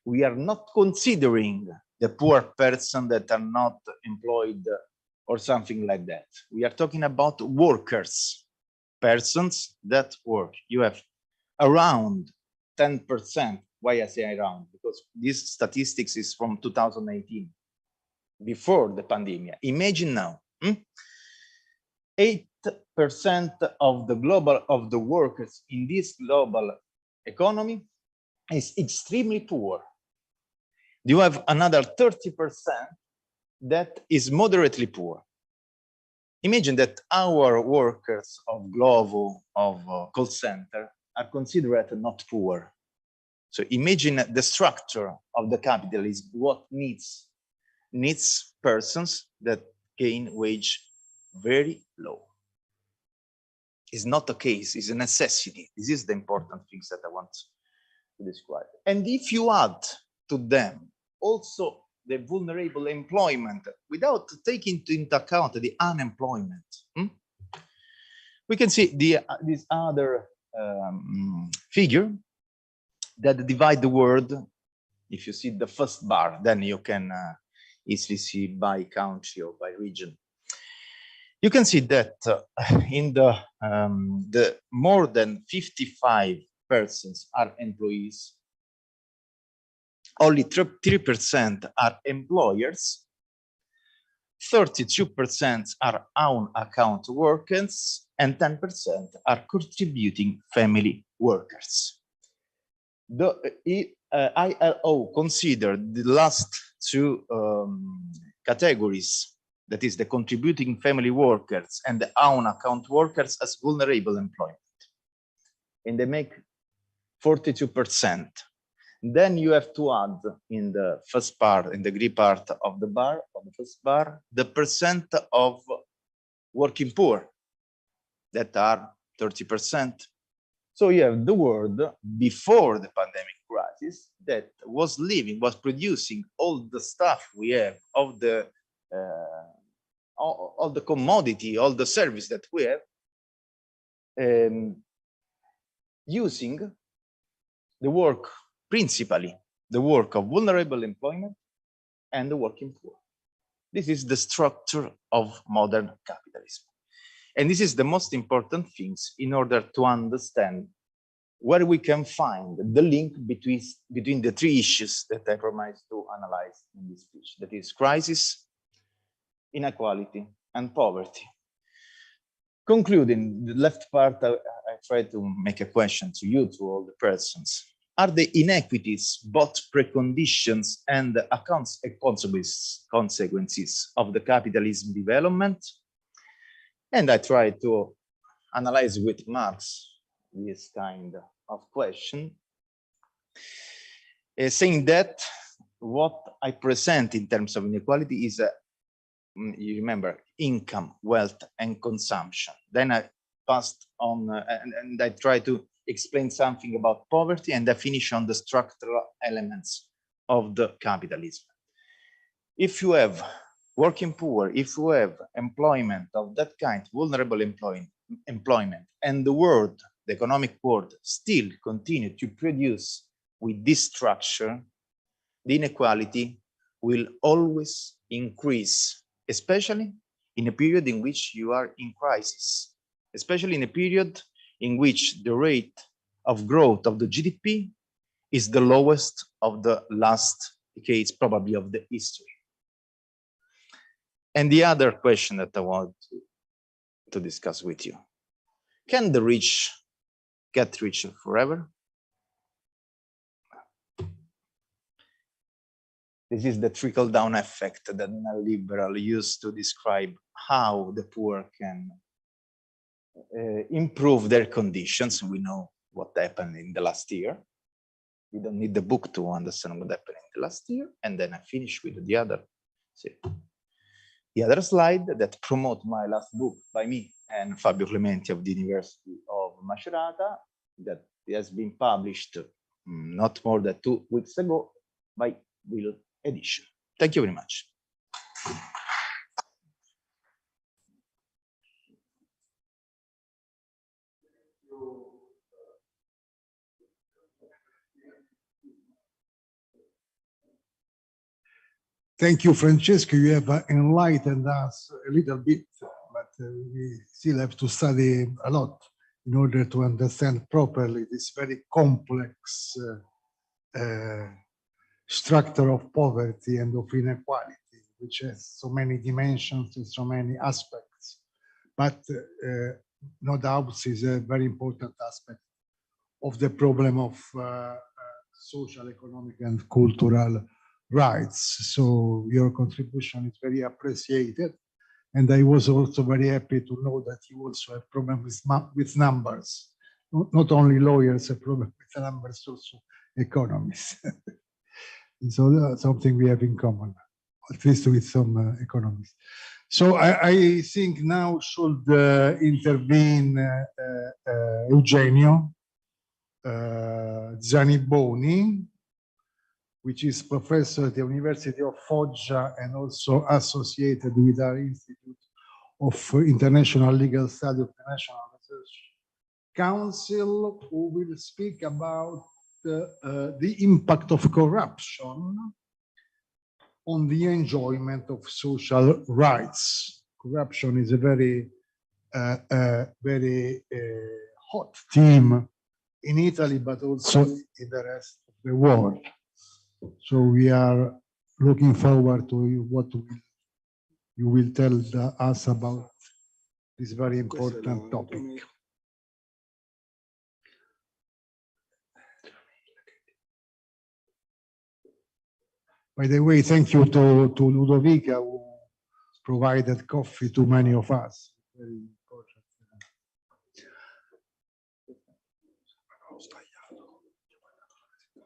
we are not considering the poor person that are not employed or something like that. We are talking about workers, persons that work. You have around 10%. Why I say around? Because this statistics is from 2018, before the pandemic. Imagine now, 8% of the workers in this global economy is extremely poor. You have another 30% that is moderately poor. Imagine that our workers of Glovo, of call center, are considered not poor. So imagine the structure of the capitalism, what needs persons that gain wage very low. It's not a case, it's a necessity. This is the important things that I want to describe. And if you add to them also the vulnerable employment without taking into account the unemployment, we can see this other figure that divide the world. If you see the first bar, then you can easily see by country or by region. You can see that in the more than 55 persons are employees, only 3% are employers, 32% are own account workers, and 10% are contributing family workers. The ILO considered the last two categories, that is the contributing family workers and the own account workers, as vulnerable employment. And they make 42%. Then you have to add in the first part, in the green part of the bar, of the first bar, the percent of working poor that are 30%. So you have the world before the pandemic crisis that was living, was producing all the stuff we have of the all the commodity, all the service that we have, using the work, principally the work of vulnerable employment and the working poor. This is the structure of modern capitalism. And this is the most important things in order to understand where we can find the link between the three issues that I promised to analyze in this speech. That is crisis, inequality, and poverty. Concluding the left part, I try to make a question to you, to all the persons. Are the inequities both preconditions and consequences of the capitalism development? And I try to analyze with Marx this kind of question, saying that what I present in terms of inequality is, you remember, income, wealth, and consumption. Then I passed on, and I try to explain something about poverty, and I finish on the structural elements of the capitalism. If you have working poor, if you have employment of that kind, vulnerable employment, and the world, the economic world, still continue to produce with this structure, the inequality will always increase, especially in a period in which you are in crisis, especially in a period in which the rate of growth of the GDP is the lowest of the last decades, probably of the history. And the other question that I want to discuss with you, can the rich get richer forever? This is the trickle-down effect that neoliberal used to describe how the poor can improve their conditions. We know what happened in the last year. We don't need the book to understand what happened in the last year. And then I finish with the other slide that promote my last book by me and Fabio Clementi of the University of Macerata, that has been published not more than 2 weeks ago by Will Edition. Thank you very much. Thank you, Francesco. You have enlightened us a little bit, but we still have to study a lot in order to understand properly this very complex structure of poverty and of inequality, which has so many dimensions and so many aspects. But no doubt is a very important aspect of the problem of social, economic, and cultural rights. So your contribution is very appreciated. And I was also very happy to know that you also have problems with numbers. Not only lawyers have problems with numbers, also economists. So that's something we have in common, at least with some economists. So I think now should intervene Eugenio Zaniboni, which is professor at the University of Foggia and also associated with our Institute of International Legal Study of the National Research Council, who will speak about the impact of corruption on the enjoyment of social rights. Corruption is a very hot theme in Italy, but also in the rest of the world. So we are looking forward to what you will tell us about this very important topic. By the way, thank you to Ludovica, who provided coffee to many of us. Very important.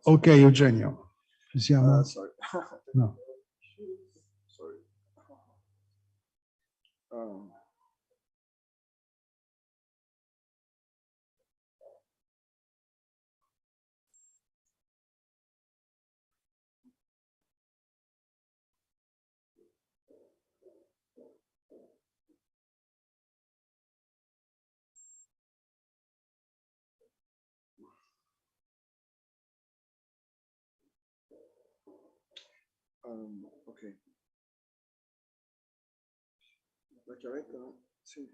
Okay, Eugenio. Sorry. No. Sorry. Ok. La chiavetta, no? Sì.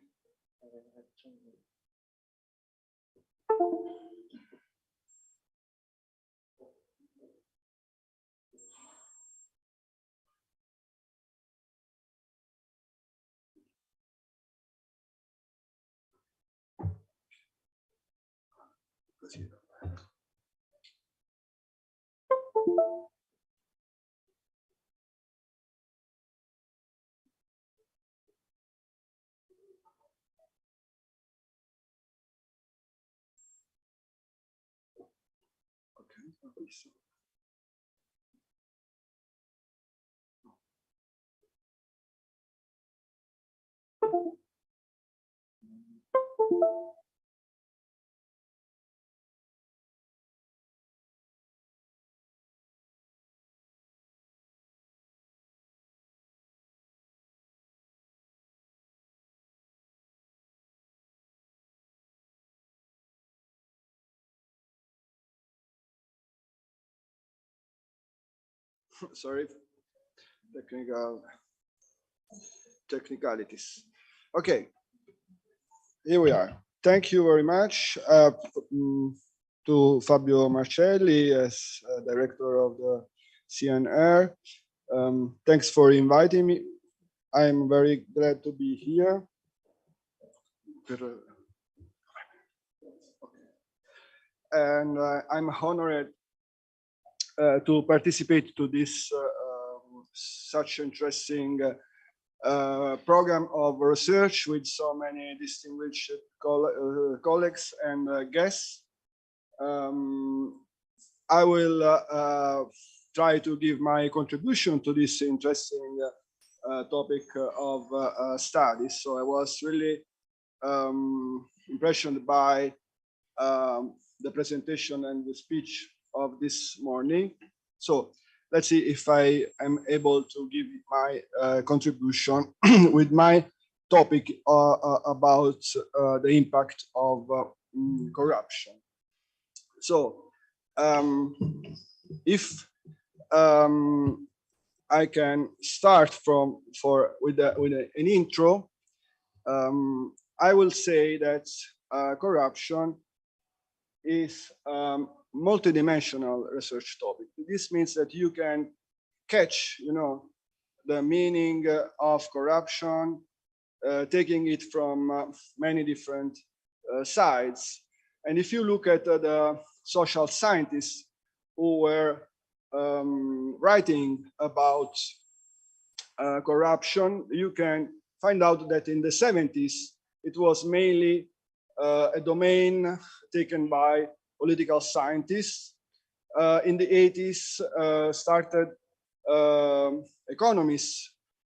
Così. Ho visto. Sorry, technicalities. Okay, here we are. Thank you very much to Fabio Marcelli as director of the CNR. Thanks for inviting me. I'm very glad to be here. And I'm honored to participate to this such interesting program of research with so many distinguished colleagues and guests. I will try to give my contribution to this interesting topic of studies. So I was really impressed by the presentation and the speech of this morning. So let's see if I am able to give my contribution with my topic about the impact of corruption. So if I can start with an intro, I will say that corruption is multidimensional research topic. This means that you can catch, the meaning of corruption, taking it from many different sides. And if you look at the social scientists who were writing about corruption, you can find out that in the 70s, it was mainly a domain taken by political scientists. In the 80s, started economists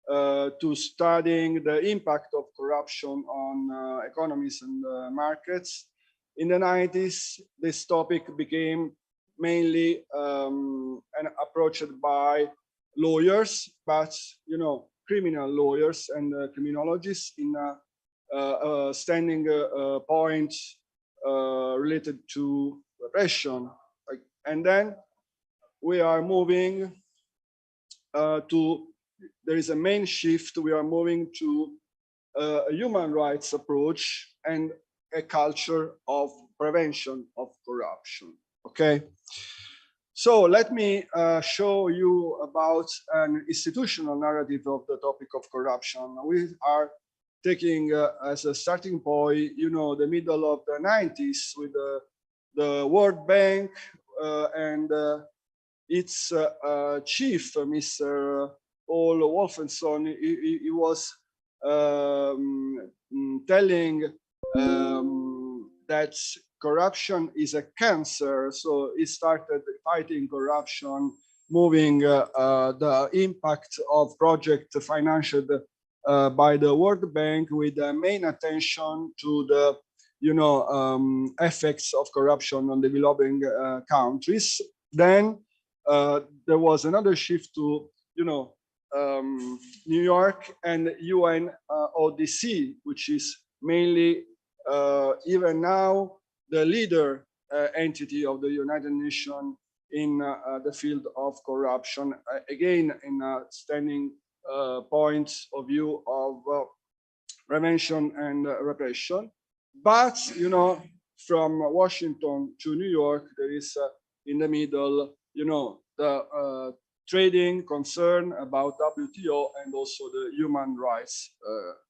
to studying the impact of corruption on economies and markets. In the 90s, this topic became mainly approached by lawyers, but criminal lawyers and criminologists in a standing point related to repression. And then we are moving there is a main shift. We are moving to a human rights approach and a culture of prevention of corruption. Okay. So let me show you about an institutional narrative of the topic of corruption. We are taking as a starting point, the middle of the 90s with the World Bank and its chief, Mr. Paul Wolfenson. He was telling that corruption is a cancer. So he started fighting corruption, moving the impact of project financed by the World Bank with the main attention to the effects of corruption on developing countries. Then there was another shift to New York and UNODC, which is mainly even now the leader entity of the United Nations in the field of corruption, again in a standing point of view of prevention and repression. But from Washington to New York, there is in the middle the trading concern about WTO and also the human rights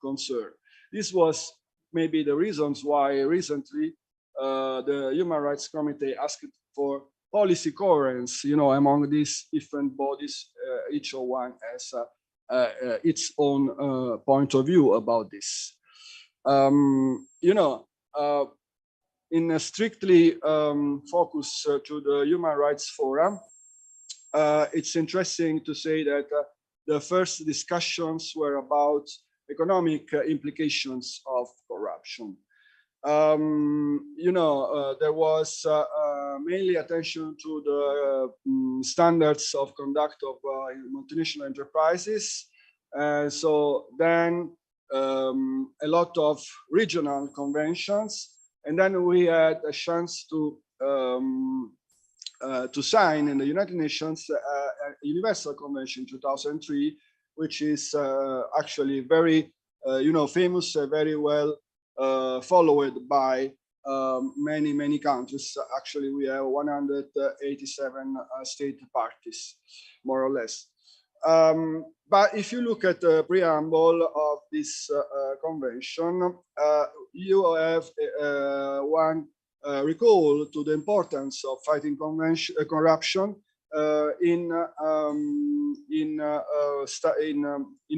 concern. This was maybe the reasons why recently the Human Rights Committee asked for policy coherence, among these different bodies. Each one has its own point of view about this. In a strictly focus to the Human Rights Forum, it's interesting to say that the first discussions were about economic implications of corruption. There was mainly attention to the standards of conduct of multinational enterprises. So then a lot of regional conventions, and then we had a chance to sign in the United Nations a Universal Convention 2003, which is actually very, famous, very well followed by many countries. Actually, we have 187 state parties, more or less. But if you look at the preamble of this convention, you have one recall to the importance of fighting corruption in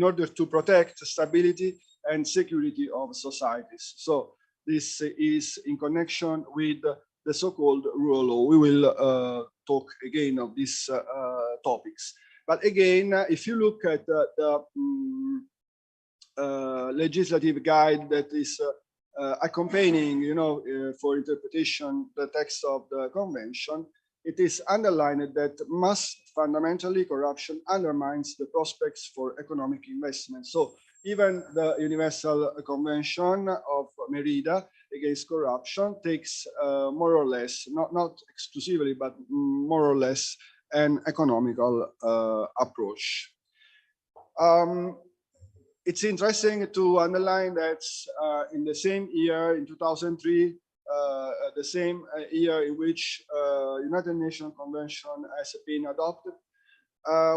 order to protect stability and security of societies. So this is in connection with the so-called rule of law. We will talk again of these topics. But again, if you look at the legislative guide that is accompanying, for interpretation, the text of the convention, it is underlined that most fundamentally corruption undermines the prospects for economic investment. So even the Universal Convention of Merida against corruption takes more or less, not exclusively, but more or less an economical approach. It's interesting to underline that in the same year, in 2003, the same year in which United Nations Convention has been adopted,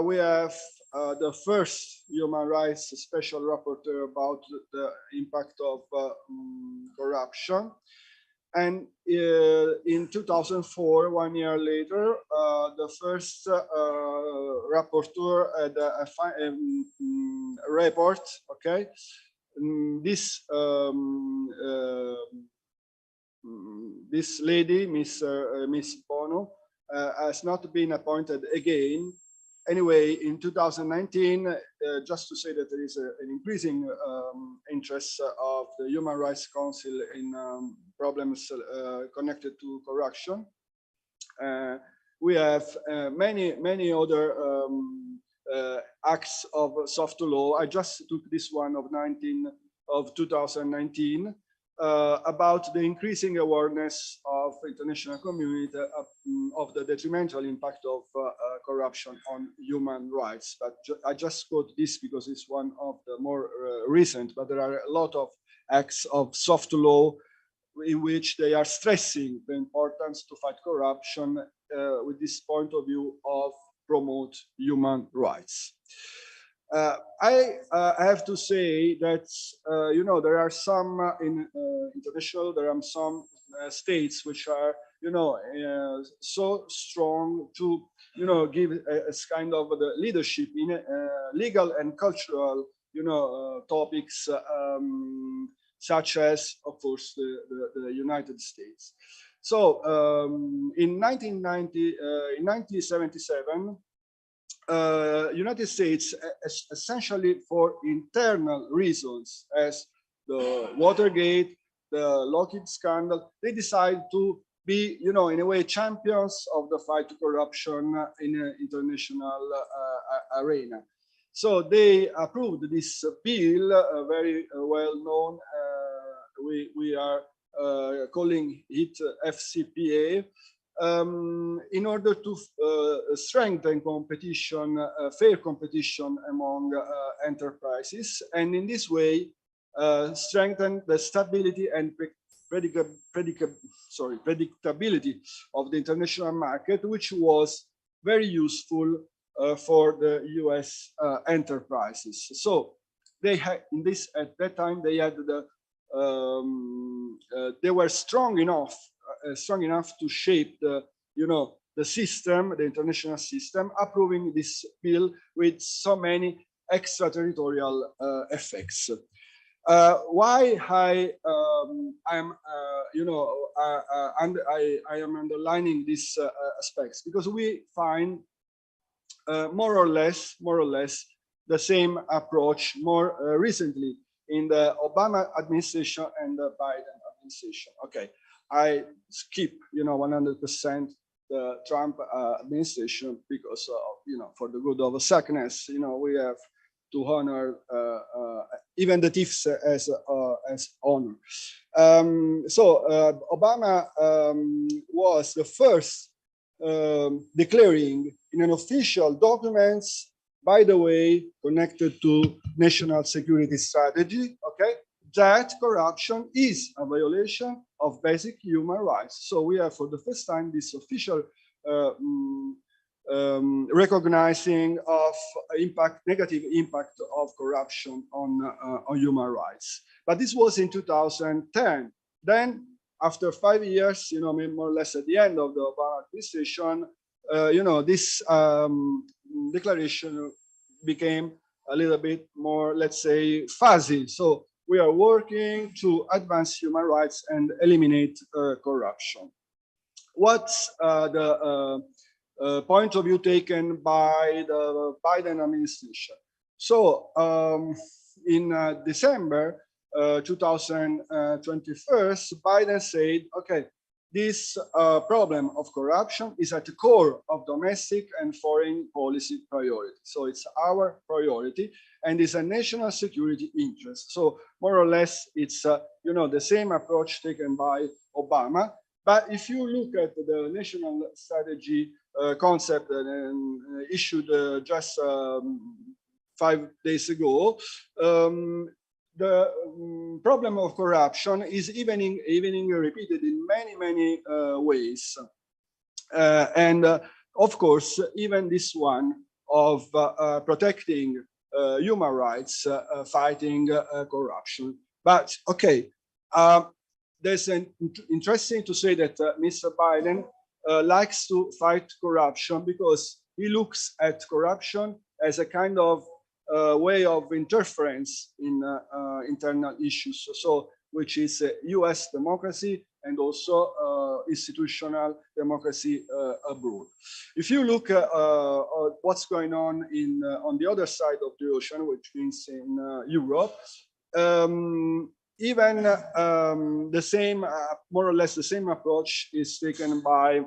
we have the first human rights special rapporteur about the impact of corruption. And in 2004, 1 year later, the first rapporteur had a report, okay? This lady, Miss Bono, has not been appointed again, anyway, in 2019, just to say that there is an increasing interest of the Human Rights Council in problems connected to corruption. We have many other acts of soft law. I just took this one of 2019 about the increasing awareness of international community of the detrimental impact of corruption on human rights. But I just quote this because it's one of the more recent, but there are a lot of acts of soft law in which they are stressing the importance to fight corruption with this point of view of promote human rights. I have to say that, you know, there are some international, there are some states which are, you know, so strong to, you know, give a kind of the leadership in legal and cultural, you know, topics, such as, of course, the United States. So in 1977, United States, essentially for internal reasons, as the Watergate, the Lockheed scandal, they decided to be, you know, in a way, champions of the fight to corruption in an international arena. So they approved this bill, very well known. We are calling it FCPA. In order to strengthen competition, fair competition among enterprises, and in this way strengthen the stability and predictability of the international market, which was very useful for the US enterprises. So they had at that time they had they were strong enough to shape the, you know, the system, the international system, approving this bill with so many extraterritorial effects. Why I am, you know, I am underlining these aspects, because we find more or less the same approach more recently in the Obama administration and the Biden administration. Okay. I skip, you know, 100% the Trump administration because, you know, for the good of a secondness, you know, we have to honor even the thieves as honor. So Obama was the first declaring in an official documents, by the way, connected to national security strategy, okay, that corruption is a violation of basic human rights. So we have for the first time this official recognizing of negative impact of corruption on human rights. But this was in 2010. Then after 5 years, you know, more or less at the end of the Obama administration, you know, this declaration became a little bit more, let's say, fuzzy. So we are working to advance human rights and eliminate corruption. What's the point of view taken by the Biden administration? So in December 2021, Biden said, okay, this problem of corruption is at the core of domestic and foreign policy priority. So it's our priority and it's a national security interest. So more or less, it's you know, the same approach taken by Obama. But if you look at the national strategy concept issued just 5 days ago, the problem of corruption is even repeated in many ways. And of course, even this one of protecting human rights, fighting corruption. But okay, there's an interesting to say that Mr. Biden likes to fight corruption because he looks at corruption as a kind of way of interference in internal issues, so which is US democracy and also institutional democracy abroad. If you look at what's going on the other side of the ocean, which means in Europe, even the same, more or less the same approach is taken by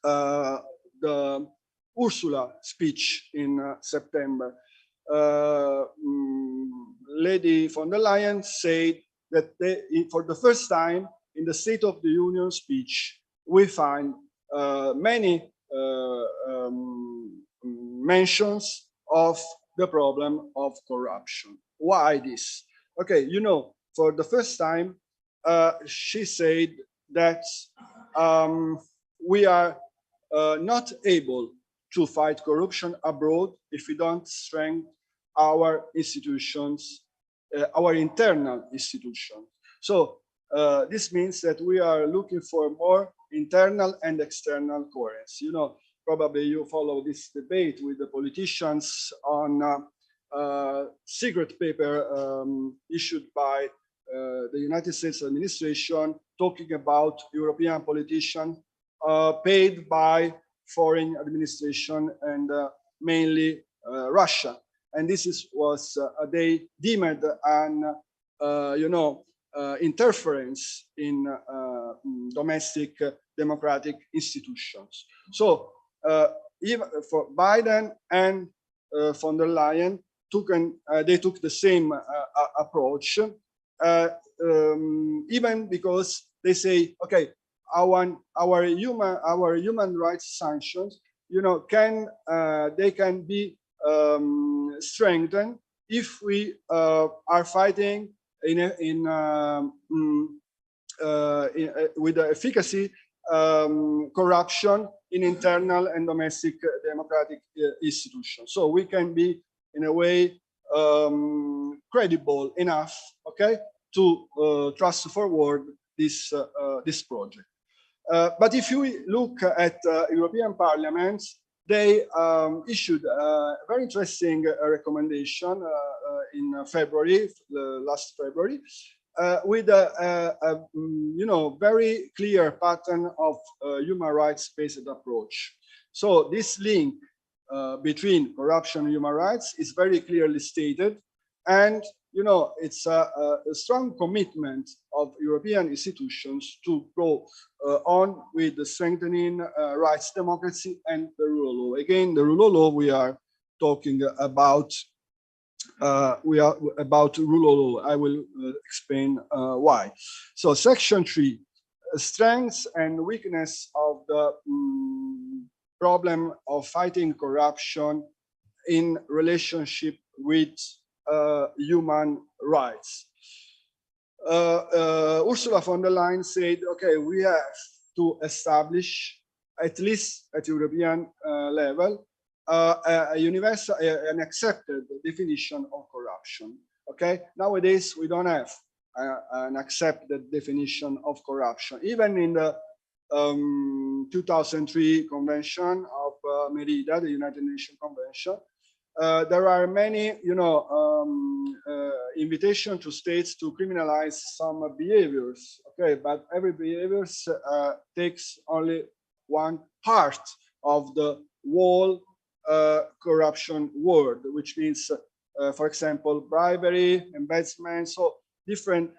the Ursula speech in September. Lady von der Leyen said that for the first time in the State of the Union speech, we find many mentions of the problem of corruption. Why this? Okay, you know, for the first time, she said that we are not able to fight corruption abroad if we don't strengthen our institutions, our internal institutions. So this means that we are looking for more internal and external coherence. You know, probably you follow this debate with the politicians on secret paper issued by the United States administration talking about European politicians paid by foreign administration and mainly Russia. And this was they deemed an interference in domestic democratic institutions. So even for Biden and von der Leyen they took the same approach, even because they say, okay, our human rights sanctions, you know, they can be strengthened if we are fighting with the efficacy corruption in internal and domestic democratic institutions. So we can be in a way credible enough, okay, to thrust forward this project. But if you look at European parliaments, they issued a very interesting recommendation in February, last February, with a very clear pattern of human rights-based approach. So this link between corruption and human rights is very clearly stated, and you know, it's a strong commitment of European institutions to go on with the strengthening rights, democracy, and the rule of law. Again, the rule of law we are talking about. Rule of law. I will explain why. So, Section 3: strengths and weakness of the problem of fighting corruption in relationship with human rights. Ursula von der Leyen said, okay, we have to establish, at least at European level, a universal, an accepted definition of corruption. Okay, nowadays we don't have an accepted definition of corruption. Even in the 2003 Convention of Merida, the United Nations Convention, there are many, invitation to states to criminalize some behaviors. Okay, but every behavior takes only one part of the whole corruption word, which means, for example, bribery, embezzlement, so different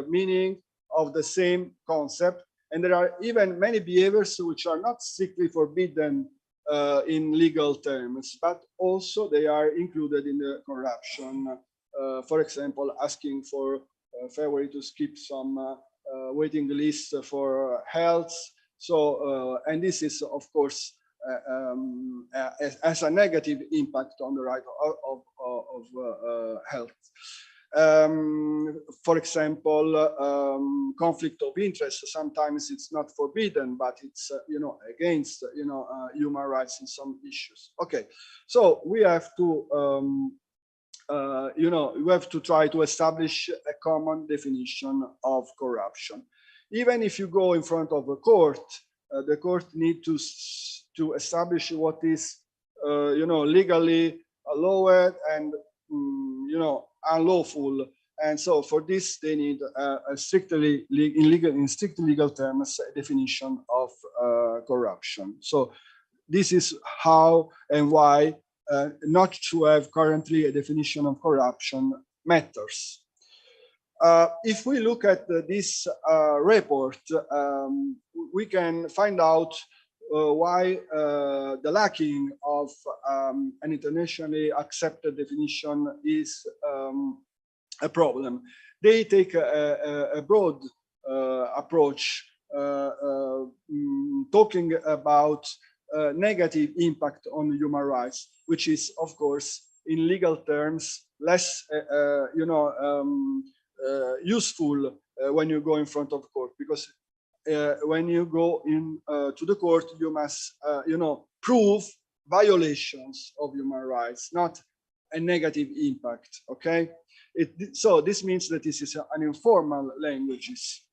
meaning of the same concept. And there are even many behaviors which are not strictly forbidden in legal terms, but also they are included in the corruption. For example, asking for favor to skip some waiting list for health. So, and this is, of course, has a negative impact on the right of health. For example, conflict of interest. Sometimes it's not forbidden, but it's against human rights in some issues. Okay, so we have to we have to try to establish a common definition of corruption. Even if you go in front of a court, the court need to establish what is legally allowed and unlawful, And so for this, they need a strictly in strictly legal terms, a definition of corruption. So this is how and why not to have currently a definition of corruption matters. If we look at this report, we can find out why the lacking of an internationally accepted definition is a problem. They take a broad approach, talking about negative impact on human rights, which is, of course, in legal terms, less, useful when you go in front of court, because when you go in to the court, you must, prove violations of human rights, not a negative impact. Okay, so this means that this is an informal language,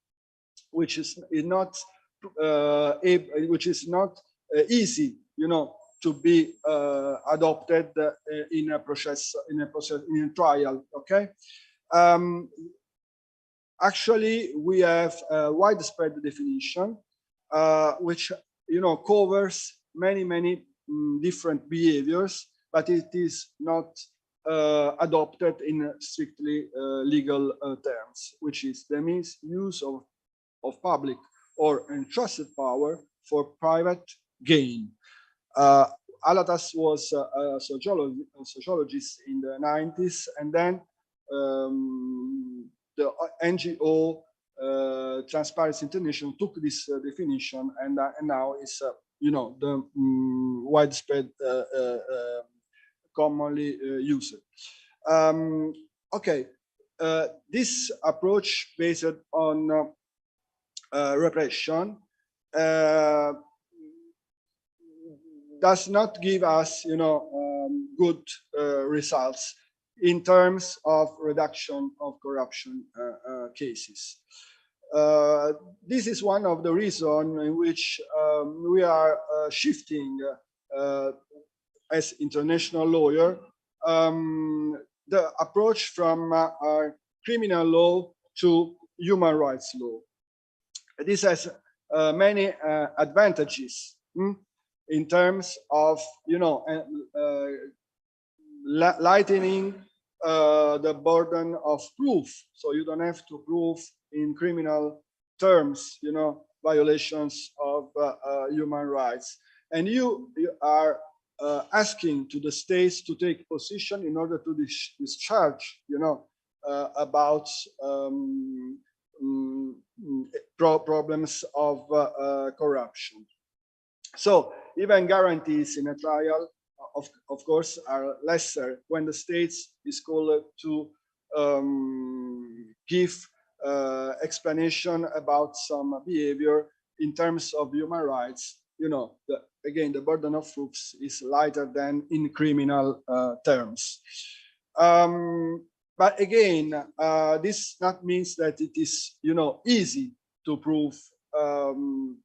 which is not easy, to be adopted in a process, in a trial. Okay. Actually, we have a widespread definition, which covers many different behaviors, but it is not adopted in strictly legal terms, which is the misuse of public or entrusted power for private gain. Alatas was a sociologist in the 90s, and then the NGO Transparency International took this definition, and now is the widespread, commonly used. Okay, this approach based on repression does not give us, good results in terms of reduction of corruption cases. This is one of the reasons in which we are shifting, as international lawyer, the approach from criminal law to human rights law. This has many advantages in terms of, lightening the burden of proof. So you don't have to prove in criminal terms, violations of human rights. And you are asking to the states to take position in order to discharge, about problems of corruption. So even guarantees in a trial, of course, are lesser when the states is called to give explanation about some behavior in terms of human rights. Again, the burden of proofs is lighter than in criminal terms. But again, this not means that it is, easy to prove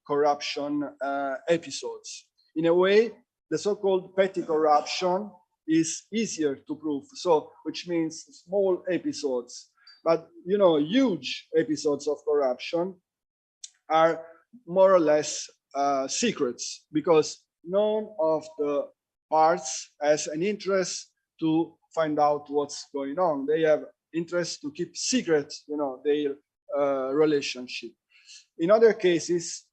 corruption episodes. In a way, the so-called petty corruption is easier to prove. So, which means small episodes, but huge episodes of corruption are more or less secrets, because none of the parts has an interest to find out what's going on. They have interest to keep secret, their relationship. In other cases,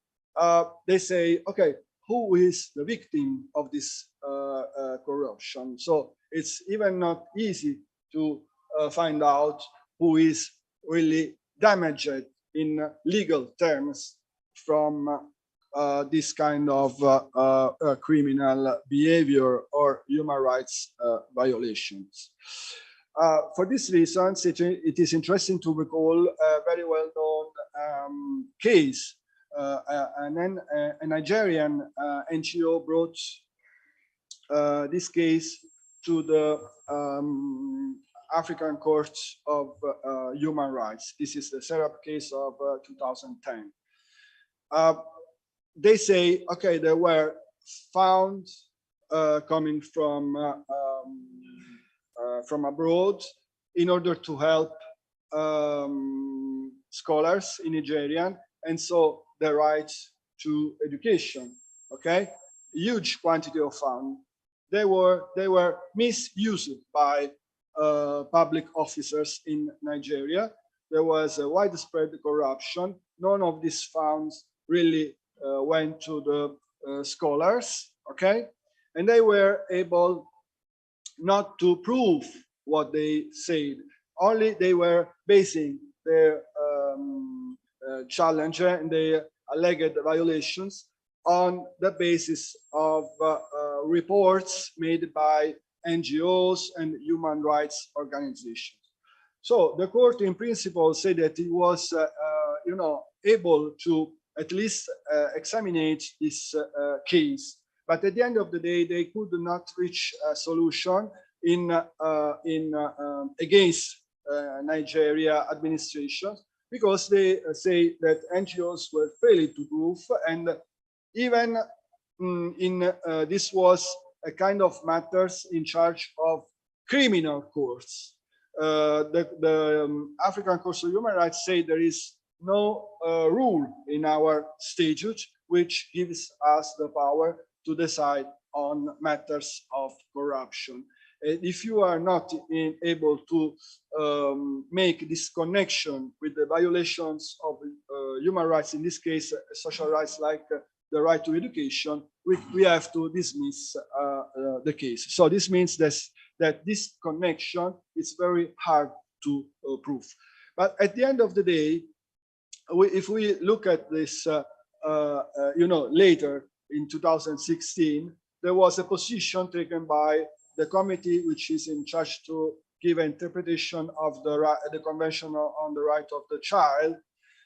they say, okay, who is the victim of this corruption? So it's even not easy to find out who is really damaged in legal terms from this kind of criminal behavior or human rights violations. For these reasons, it is interesting to recall a very well-known case. And then a Nigerian NGO brought this case to the African Court of Human Rights. This is the Serap case of 2010. They say, okay, they were found coming from abroad in order to help scholars in Nigerian, and so the right to education. Okay, huge quantity of funds. They were misused by public officers in Nigeria. There was a widespread corruption. None of these funds really went to the scholars. Okay, and they were able not to prove what they said. Only they were basing their challenge and their alleged violations on the basis of reports made by NGOs and human rights organizations. So the court, in principle, said that it was, able to at least examine this case. But at the end of the day, they could not reach a solution against Nigeria administration, because they say that NGOs were failing to prove, and even this was a kind of matters in charge of criminal courts. The African Court of Human Rights say there is no rule in our statute which gives us the power to decide on matters of corruption. If you are not able to make this connection with the violations of human rights, in this case, social rights like the right to education, we have to dismiss the case. So this means that this connection is very hard to prove. But at the end of the day, if we look at this, later in 2016, there was a position taken by the committee which is in charge to give an interpretation of the Convention on the Right of the Child.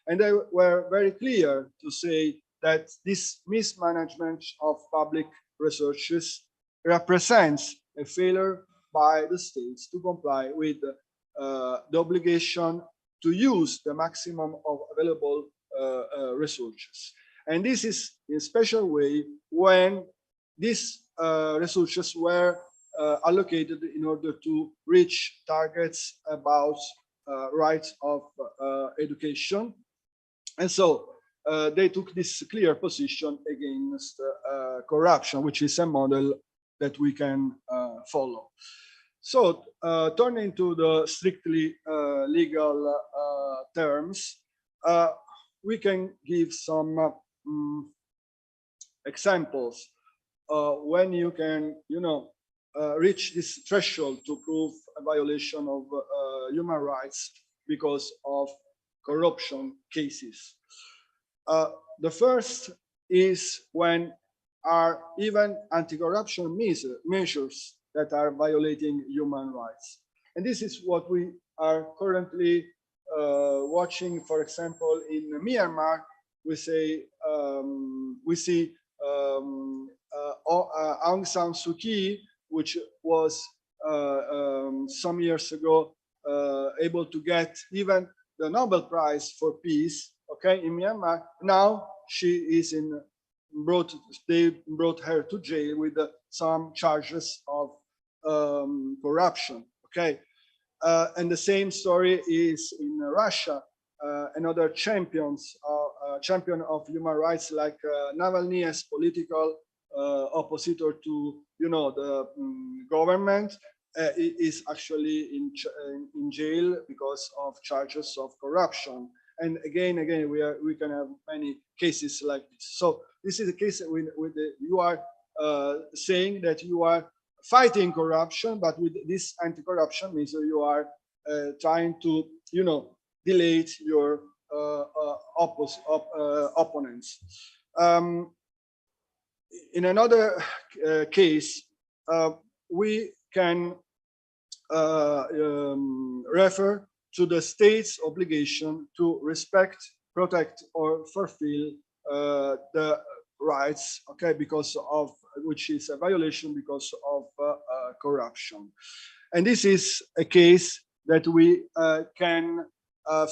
And they were very clear to say that this mismanagement of public resources represents a failure by the states to comply with the obligation to use the maximum of available resources. And this is in a special way when these resources were allocated in order to reach targets about rights of education. And so they took this clear position against corruption, which is a model that we can follow. So turning to the strictly legal terms, we can give some examples when you can, reach this threshold to prove a violation of human rights because of corruption cases. The first is when are even anti-corruption measures that are violating human rights. And this is what we are currently watching, for example, in Myanmar. We see Aung San Suu Kyi, which was some years ago able to get even the Nobel Prize for Peace, okay, in Myanmar. Now she is they brought her to jail with some charges of corruption, okay. And the same story is in Russia. Another champion of human rights like Navalny, as political oppositor to the government, is actually in jail because of charges of corruption. And again, we can have many cases like this. So this is a case you are saying that you are fighting corruption, but with this anti-corruption measure, you are trying to, delete your opponents. In another case, we can refer to the state's obligation to respect, protect, or fulfill the rights, okay, because of which is a violation because of corruption. And this is a case that we can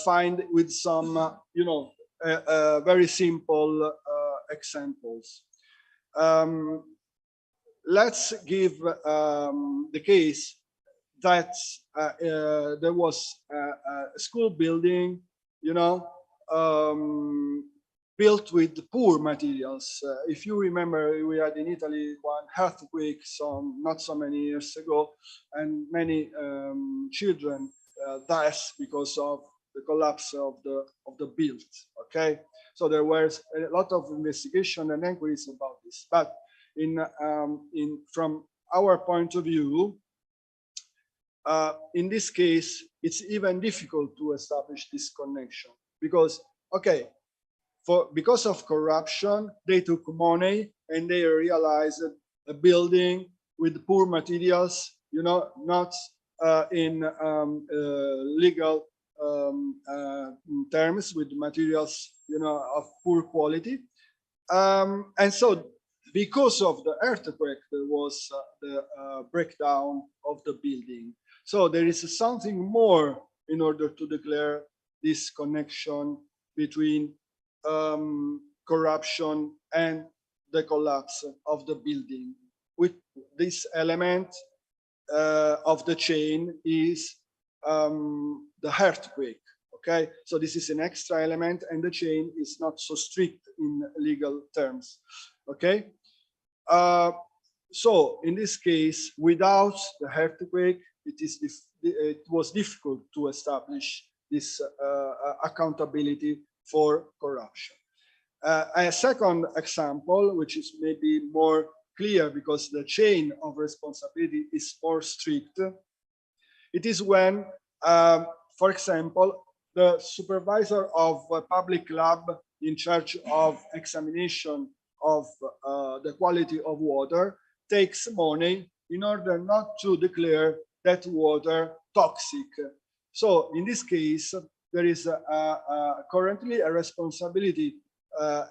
find with some, very simple examples. Let's give the case that there was a school building, built with poor materials. If you remember, we had in Italy one earthquake not so many years ago, and many children died because of the collapse of the build. Okay, so there was a lot of investigation and inquiries about this. But from our point of view, in this case, it's even difficult to establish this connection because, okay, because of corruption, they took money and they realized a building with poor materials, not in legal terms, with materials, of poor quality. And so because of the earthquake, there was the breakdown of the building. So there is something more in order to declare this connection between corruption and the collapse of the building. With this element of the chain is the earthquake. Okay, so this is an extra element, and the chain is not so strict in legal terms. Okay, so in this case, without the earthquake, it was difficult to establish this accountability for corruption. A second example, which is maybe more clear because the chain of responsibility is more strict, it is when, for example, the supervisor of a public lab in charge of examination of the quality of water takes money in order not to declare that water toxic. So in this case, there is currently a responsibility,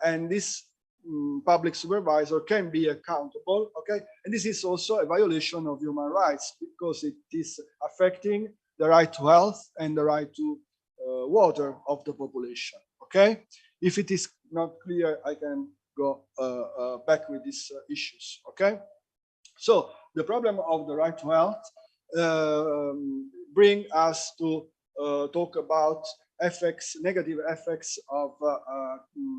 and this public supervisor can be accountable. Okay, and this is also a violation of human rights because it is affecting the right to health and the right to water of the population. Okay, if it is not clear, I can go back with these issues. Okay, so the problem of the right to health bring us to talk about negative effects of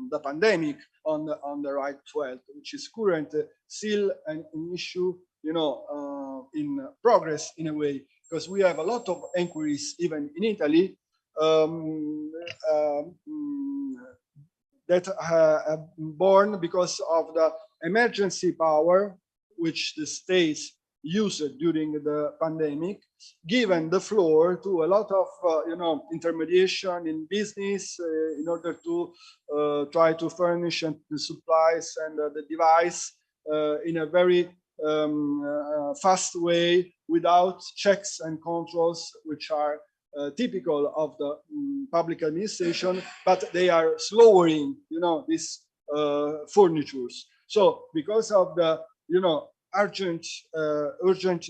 the pandemic on the right to health, which is currently still an issue, in progress in a way, because we have a lot of inquiries, even in Italy, that are born because of the emergency power which the states used during the pandemic, given the floor to a lot of intermediation in business in order to try to furnish the supplies and the device in a very fast way without checks and controls, which are typical of the public administration, but they are slowing, these furnitures. So because of the, urgent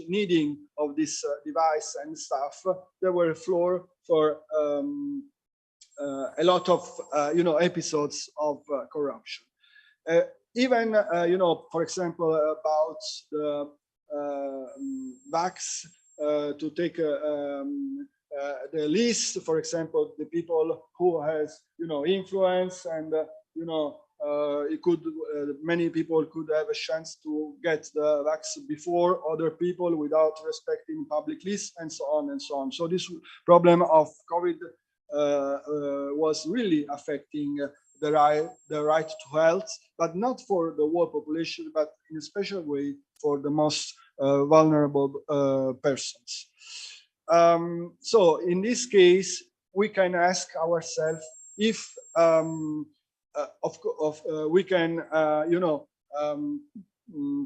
needing of this device and stuff, there were a floor for a lot of episodes of corruption. Even for example, about the vax, to take the list, for example, the people who has influence and many people could have a chance to get the vaccine before other people without respecting public lists, and so on and so on. So this problem of COVID was really affecting the right to health, but not for the whole population, but in a special way for the most vulnerable persons. So in this case, we can ask ourselves if we can,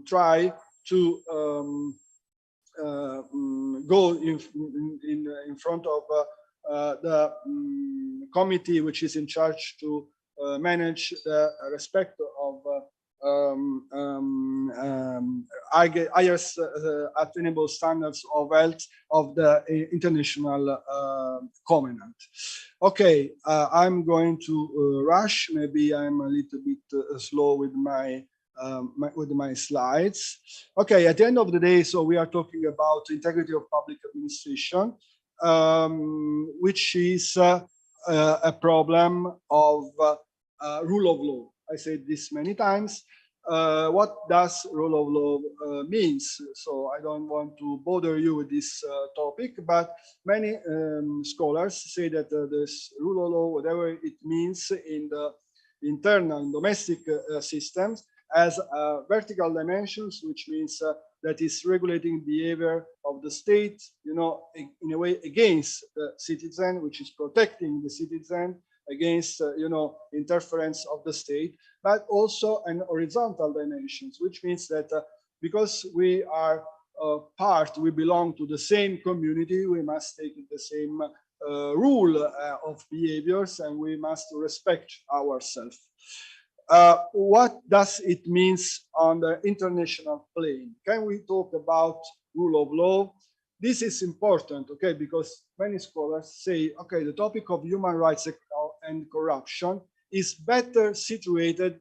try to go in front of the committee which is in charge to manage the respect of highest attainable standards of health of the international covenant. Okay, I'm going to rush. Maybe I'm a little bit slow with my with my slides. Okay, at the end of the day, so we are talking about integrity of public administration, which is a problem of rule of law. I said this many times. What does rule of law means? So I don't want to bother you with this topic, but many scholars say that this rule of law, whatever it means in the internal and domestic systems, has vertical dimensions, which means that is regulating behavior of the state, you know, in a way against the citizen, which is protecting the citizen against, you know, interference of the state, but also an horizontal dimensions, which means that because we are we belong to the same community, we must take the same rule of behaviors, and we must respect ourselves. What does it mean on the international plane? Can we talk about rule of law? This is important, okay, because many scholars say, okay, the topic of human rights and corruption is better situated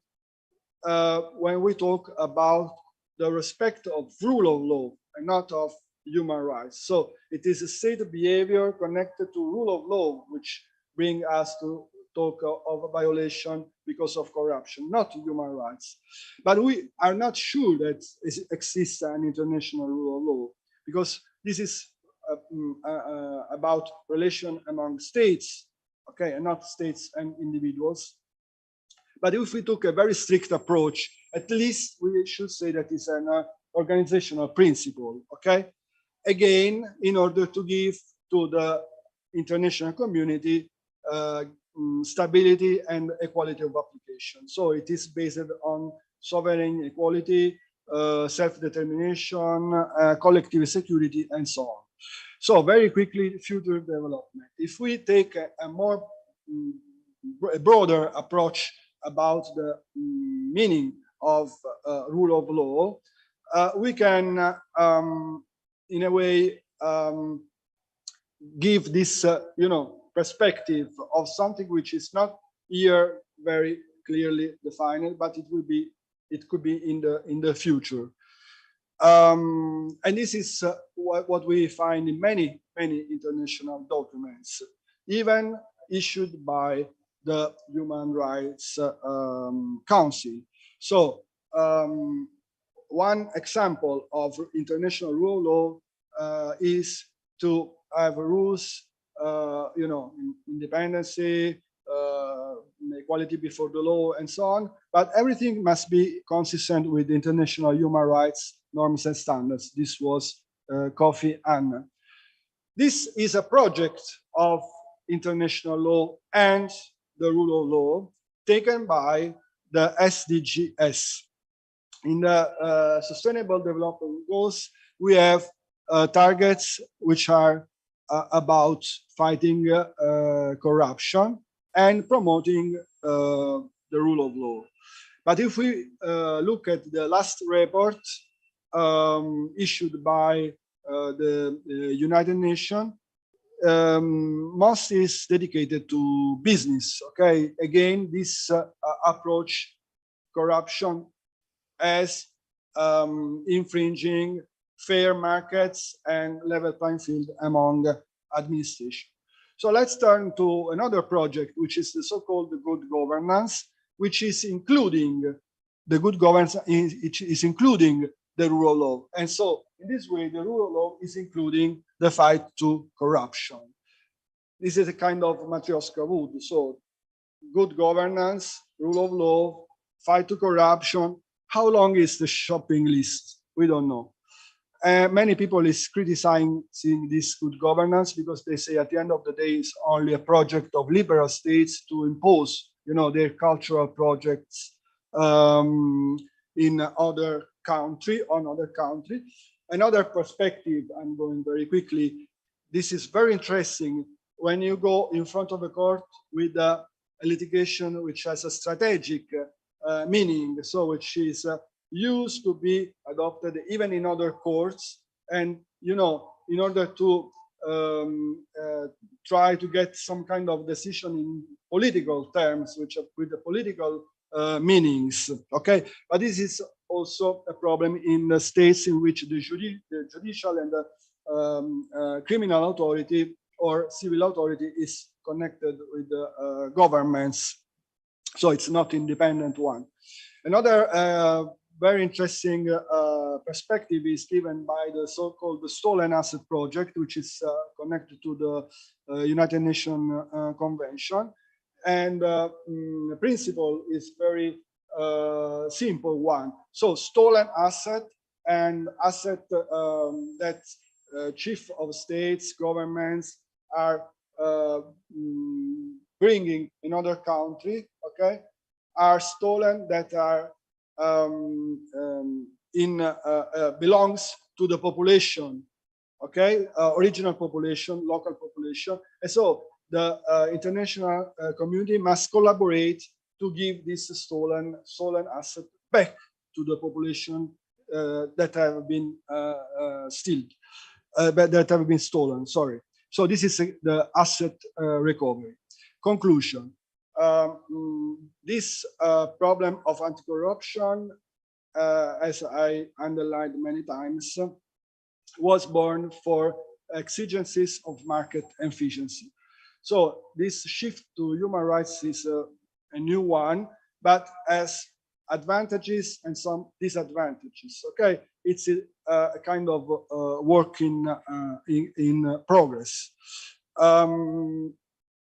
when we talk about the respect of rule of law and not of human rights. So it is a state of behavior connected to rule of law, which bring us to talk of a violation because of corruption, not human rights. But we are not sure that it exists an international rule of law, because this is about relation among states, okay, and not states and individuals. But if we took a very strict approach, at least we should say that it's an organizational principle, okay? Again, in order to give to the international community stability and equality of application. So it is based on sovereign equality, self-determination, collective security, and so on. So very quickly, future development. If we take a more broader approach about the meaning of rule of law, we can, in a way, give this, you know, perspective of something which is not here very clearly defined, but it could be in the future. And this is what we find in many international documents, even issued by the Human Rights Council. So one example of international rule of law is to have rules, you know, independency, equality before the law, and so on. But everything must be consistent with international human rights norms and standards. This was Kofi Annan. This is a project of international law and the rule of law taken by the SDGs. In the Sustainable Development Goals, we have targets which are about fighting corruption and promoting the rule of law. But if we look at the last report issued by the United Nations, most is dedicated to business. Okay, again, this approach corruption as infringing fair markets and level playing field among administration. So let's turn to another project, which is the so-called good governance, which is including the good governance, which is including the rule of law. And so in this way, the rule of law is including the fight to corruption. This is a kind of Matryoshka wood. So good governance, rule of law, fight to corruption. How long is the shopping list? We don't know. Many people is criticizing this good governance because they say at the end of the day it's only a project of liberal states to impose, you know, their cultural projects in other country, on other country. Another perspective, I'm going very quickly. This is very interesting when you go in front of a court with a litigation which has a strategic meaning, so which is used to be adopted even in other courts, and you know, in order to try to get some kind of decision in political terms, which with the political meanings. Okay, but this is also a problem in the states in which the judicial and the criminal authority or civil authority is connected with the governments. So it's not independent one. Another very interesting perspective is given by the so-called Stolen Asset Project, which is connected to the United Nations Convention. And the principle is very simple one. So stolen asset and asset that chief of states, governments are bringing in other country, okay, are stolen that are belongs to the population, okay, original population, local population. And so the international community must collaborate to give this stolen asset back to the population that have been that have been stolen. Sorry. So this is the asset recovery. Conclusion. This problem of anti-corruption, as I underlined many times, was born for exigencies of market efficiency. So this shift to human rights is a new one, but has advantages and some disadvantages. Okay, it's a kind of work in progress.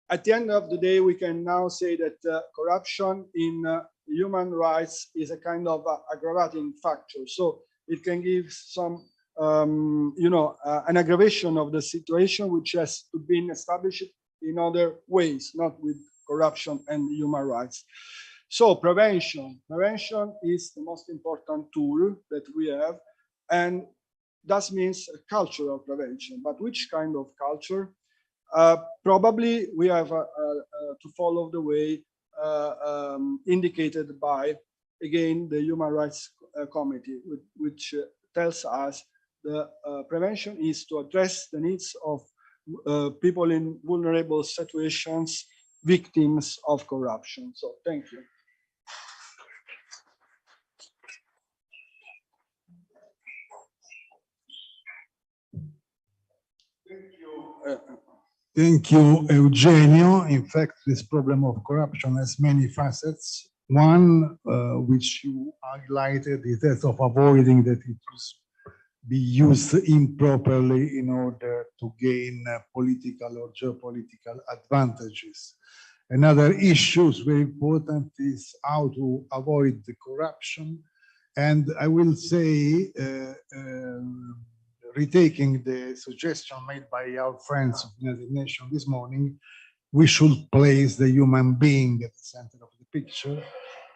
At the end of the day, we can now say that corruption in human rights is a kind of aggravating factor. So it can give some, an aggravation of the situation, which has to be established in other ways, not with corruption and human rights. So prevention is the most important tool that we have, and that means a cultural prevention. But which kind of culture? Probably we have to follow the way indicated by, again, the Human Rights Committee, which tells us the prevention is to address the needs of people in vulnerable situations, victims of corruption. So thank you. Thank you, Eugenio. In fact, this problem of corruption has many facets. One, which you highlighted, is that of avoiding that it be used improperly in order to gain political or geopolitical advantages. Another issue is very important is how to avoid the corruption. And I will say, retaking the suggestion made by our friends of the United Nations this morning, we should place the human being at the center of the picture.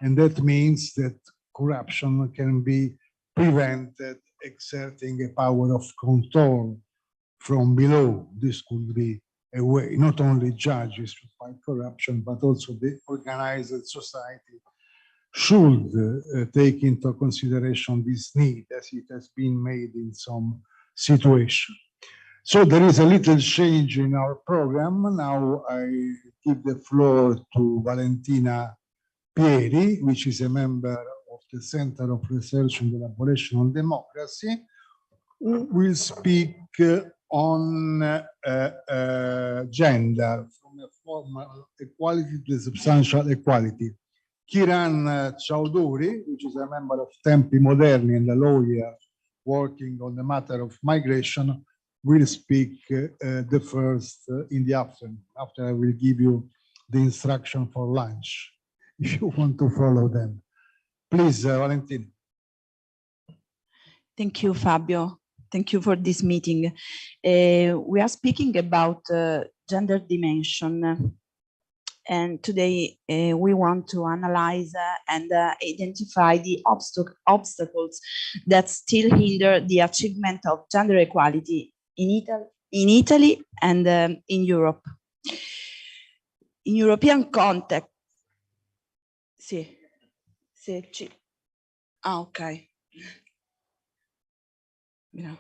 And that means that corruption can be prevented exerting a power of control from below. This could be a way, not only judges to fight corruption, but also the organized society should take into consideration this need as it has been made in some situation. So there is a little change in our program. Now I give the floor to Valentina Pieri, which is a member of the Center of Research and Elaboration on Democracy, who will speak on gender, from a formal equality to a substantial equality. Kiran Chowdhury, which is a member of Tempi Moderni and a lawyer working on the matter of migration, will speak the first in the afternoon. After I will give you the instruction for lunch, if you want to follow them. Please, Valentina. Thank you, Fabio. Thank you for this meeting. We are speaking about gender dimension. And today we want to analyze and identify the obstacles that still hinder the achievement of gender equality in Italy and in Europe. In European context, ok. Grazie.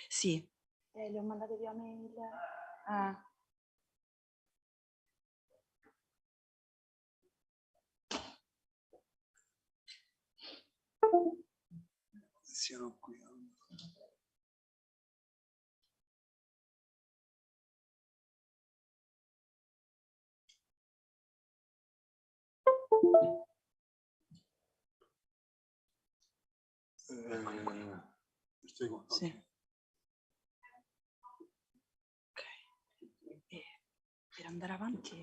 Sì. Le ho mandate via mail. siano qui. Sì. Ok. Per andare avanti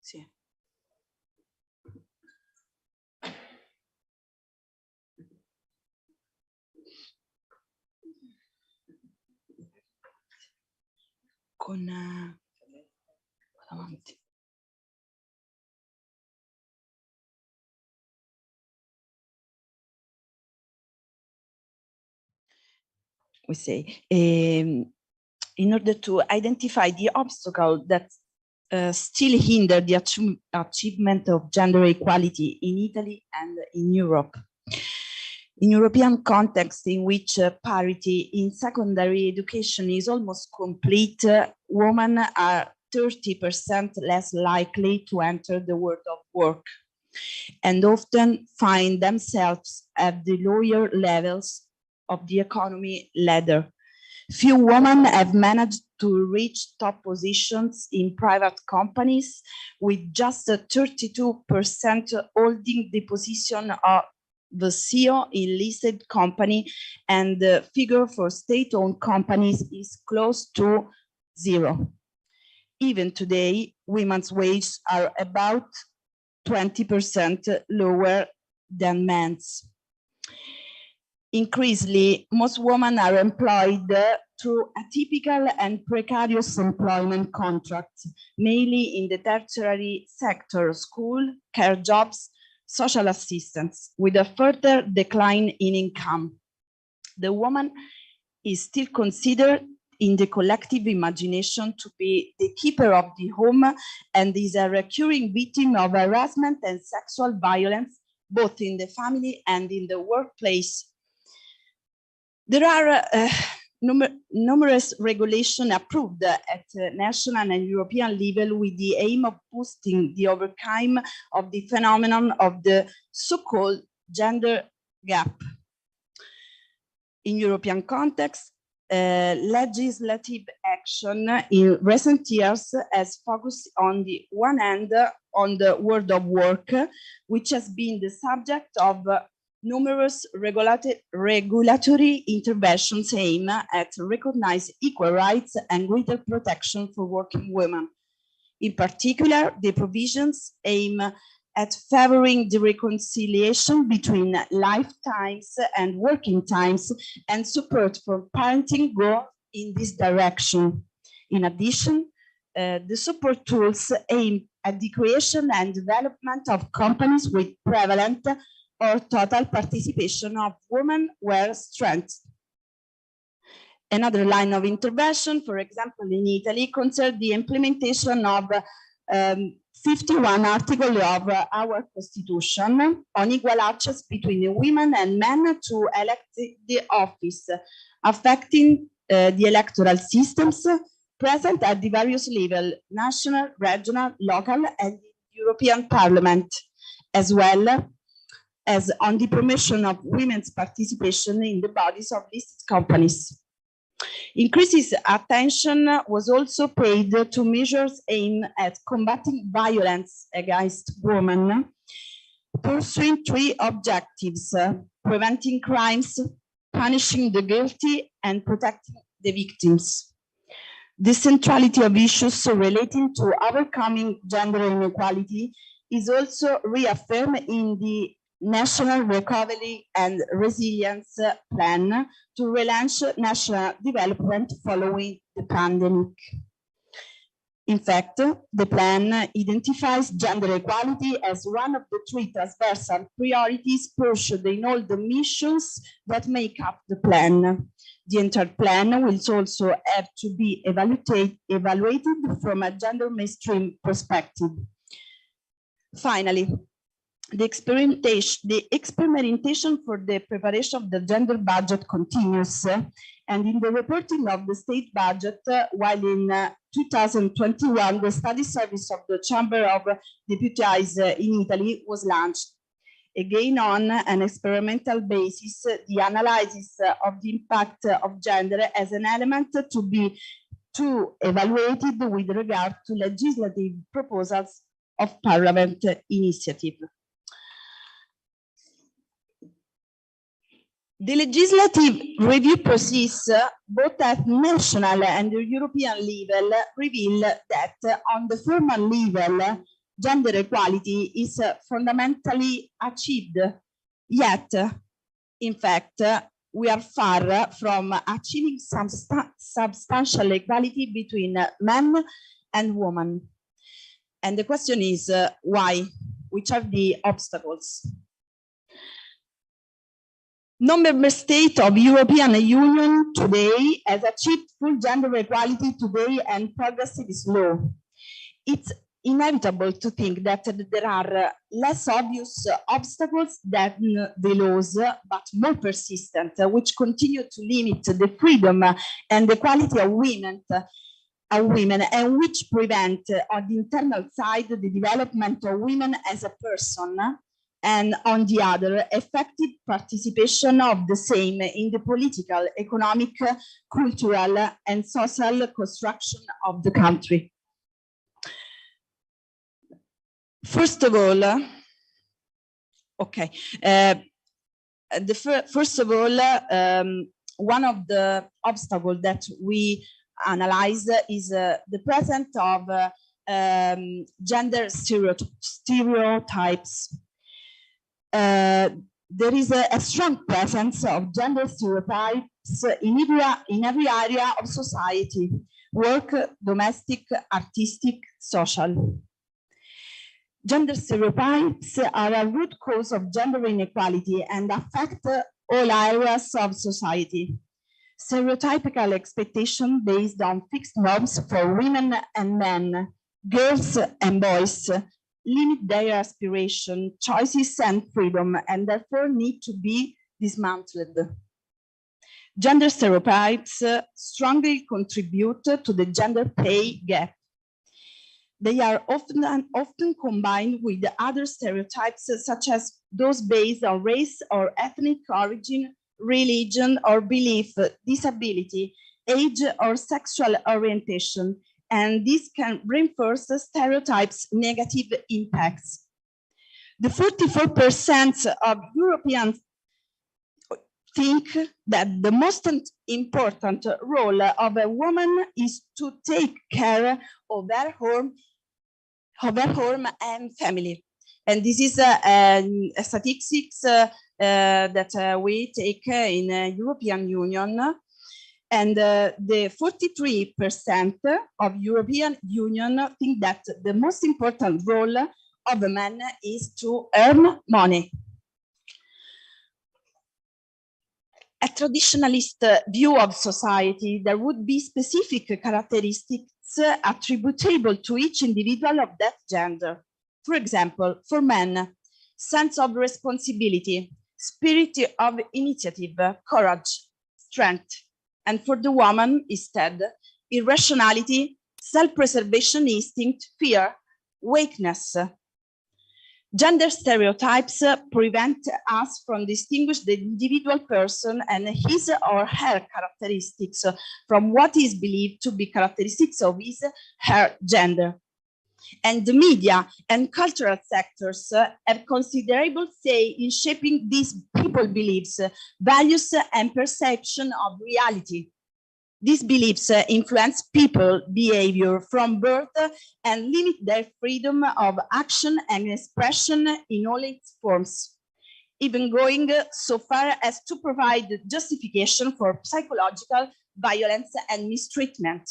sì. Con avanti. We say, in order to identify the obstacle that still hinder the achievement of gender equality in Italy and in Europe. In European context in which parity in secondary education is almost complete, women are 30% less likely to enter the world of work and often find themselves at the lower levels of the economy ladder. Few women have managed to reach top positions in private companies, with just 32% holding the position of the CEO in listed company, and the figure for state-owned companies is close to 0. Even today, women's wages are about 20% lower than men's. Increasingly, most women are employed through atypical and precarious employment contracts, mainly in the tertiary sector, school, care jobs, social assistance, with a further decline in income. The woman is still considered in the collective imagination to be the keeper of the home and is a recurring victim of harassment and sexual violence, both in the family and in the workplace. There are numerous regulations approved at national and European level with the aim of boosting the overcome of the phenomenon of the so-called gender gap. In European context, legislative action in recent years has focused on the one hand on the world of work, which has been the subject of numerous regulatory interventions aimed at recognize equal rights and greater protection for working women. In particular, the provisions aim at favoring the reconciliation between lifetimes and working times, and support for parenting go in this direction. In addition, the support tools aim at the creation and development of companies with prevalent or total participation of women were strengthened. Another line of intervention, for example, in Italy, concerned the implementation of 51 articles of our constitution on equal access between women and men to elect the office, affecting the electoral systems present at the various levels, national, regional, local, and European Parliament, as well as on the promotion of women's participation in the bodies of listed companies. Increased attention was also paid to measures aimed at combating violence against women, pursuing 3 objectives: preventing crimes, punishing the guilty, and protecting the victims. The centrality of issues relating to overcoming gender inequality is also reaffirmed in the National Recovery and Resilience Plan to relaunch national development following the pandemic. In fact, the plan identifies gender equality as one of the 3 transversal priorities pursued in all the missions that make up the plan. The entire plan will also have to be evaluated from a gender mainstream perspective. Finally, The experimentation for the preparation of the gender budget continues, and in the reporting of the state budget, while in 2021, the study service of the Chamber of Deputies in Italy was launched. Again, on an experimental basis, the analysis of the impact of gender as an element to be evaluated with regard to legislative proposals of Parliament initiative. The legislative review process, both at national and European level, reveal that on the formal level, gender equality is fundamentally achieved. Yet, in fact, we are far from achieving some substantial equality between men and women. And the question is why? Which are the obstacles? No member state of European Union today has achieved full gender equality today, and progress is slow. It's inevitable to think that there are less obvious obstacles than the laws, but more persistent, which continue to limit the freedom and equality of women, and which prevent on the internal side the development of women as a person, and on the other, effective participation of the same in the political, economic, cultural, and social construction of the country. First of all, one of the obstacles that we analyze is the presence of gender stereotypes. There is a strong presence of gender stereotypes in every area of society: work, domestic, artistic, social. Gender stereotypes are a root cause of gender inequality and affect all areas of society. Stereotypical expectation based on fixed norms for women and men, girls and boys, limit their aspiration, choices, and freedom, and therefore need to be dismantled. Gender stereotypes strongly contribute to the gender pay gap. They are often combined with other stereotypes, such as those based on race or ethnic origin, religion or belief, disability, age, or sexual orientation, and this can reinforce the stereotypes' negative impacts. The 44% of Europeans think that the most important role of a woman is to take care of their home and family. And this is a statistics that we take in European Union. And the 43% of European Union think that the most important role of a man is to earn money. A traditionalist view of society, there would be specific characteristics attributable to each individual of that gender. For example, for men, sense of responsibility, spirit of initiative, courage, strength. And for the woman, instead, irrationality, self-preservation instinct, fear, weakness. Gender stereotypes prevent us from distinguishing the individual person and his or her characteristics from what is believed to be characteristics of his or her gender. And the media and cultural sectors have considerable say in shaping these people beliefs, values, and perception of reality. These beliefs influence people behavior from birth and limit their freedom of action and expression in all its forms, even going so far as to provide justification for psychological violence and mistreatment.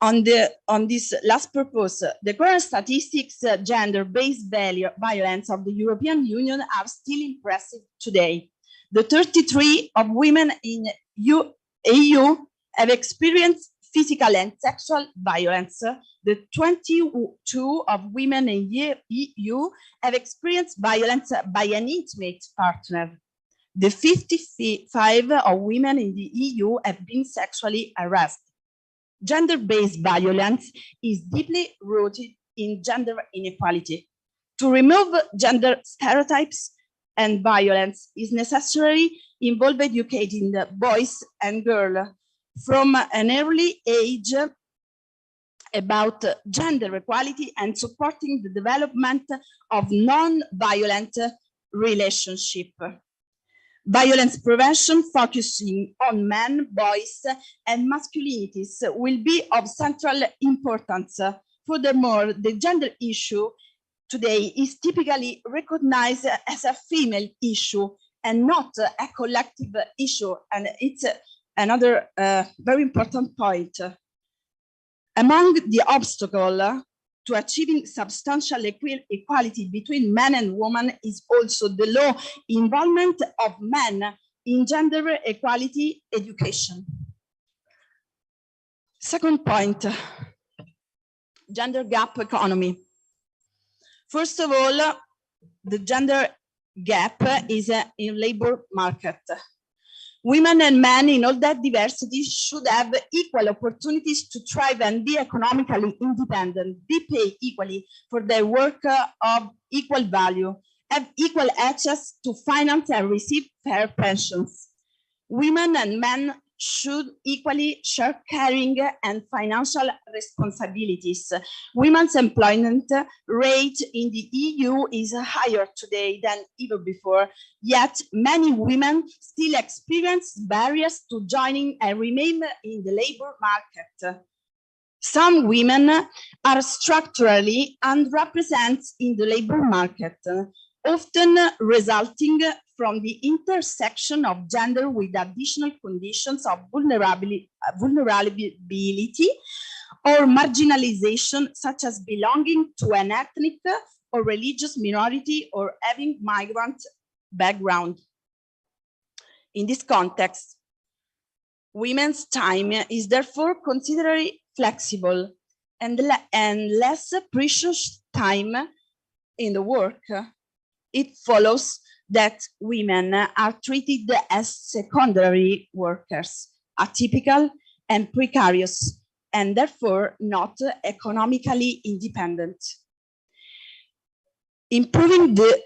On this last purpose, the current statistics gender-based violence of the European Union are still impressive today. The 33 of women in EU have experienced physical and sexual violence. The 22 of women in the EU have experienced violence by an intimate partner. The 55 of women in the EU have been sexually harassed. Gender-based violence is deeply rooted in gender inequality. To remove gender stereotypes and violence is necessary involve educating the boys and girls from an early age about gender equality and supporting the development of non-violent relationship. Violence prevention focusing on men, boys, and masculinities will be of central importance. Furthermore, the gender issue today is typically recognized as a female issue and not a collective issue, and it's another very important point. Among the obstacles to achieving substantial equality between men and women is also the low involvement of men in gender equality education. Second point, gender gap economy. First of all, the gender gap is in labor market. Women and men in all that diversity should have equal opportunities to thrive and be economically independent, be paid equally for their work of equal value, have equal access to finance and receive fair pensions. Women and men should equally share caring and financial responsibilities. Women's employment rate in the EU is higher today than ever before, yet many women still experience barriers to joining and remain in the labor market. Some women are structurally underrepresented in the labor market, often resulting from the intersection of gender with additional conditions of vulnerability or marginalization, such as belonging to an ethnic or religious minority or having migrant background. In this context, women's time is therefore considerably flexible and less precious time in the work. It follows that women are treated as secondary workers, atypical and precarious, and therefore not economically independent. Improving the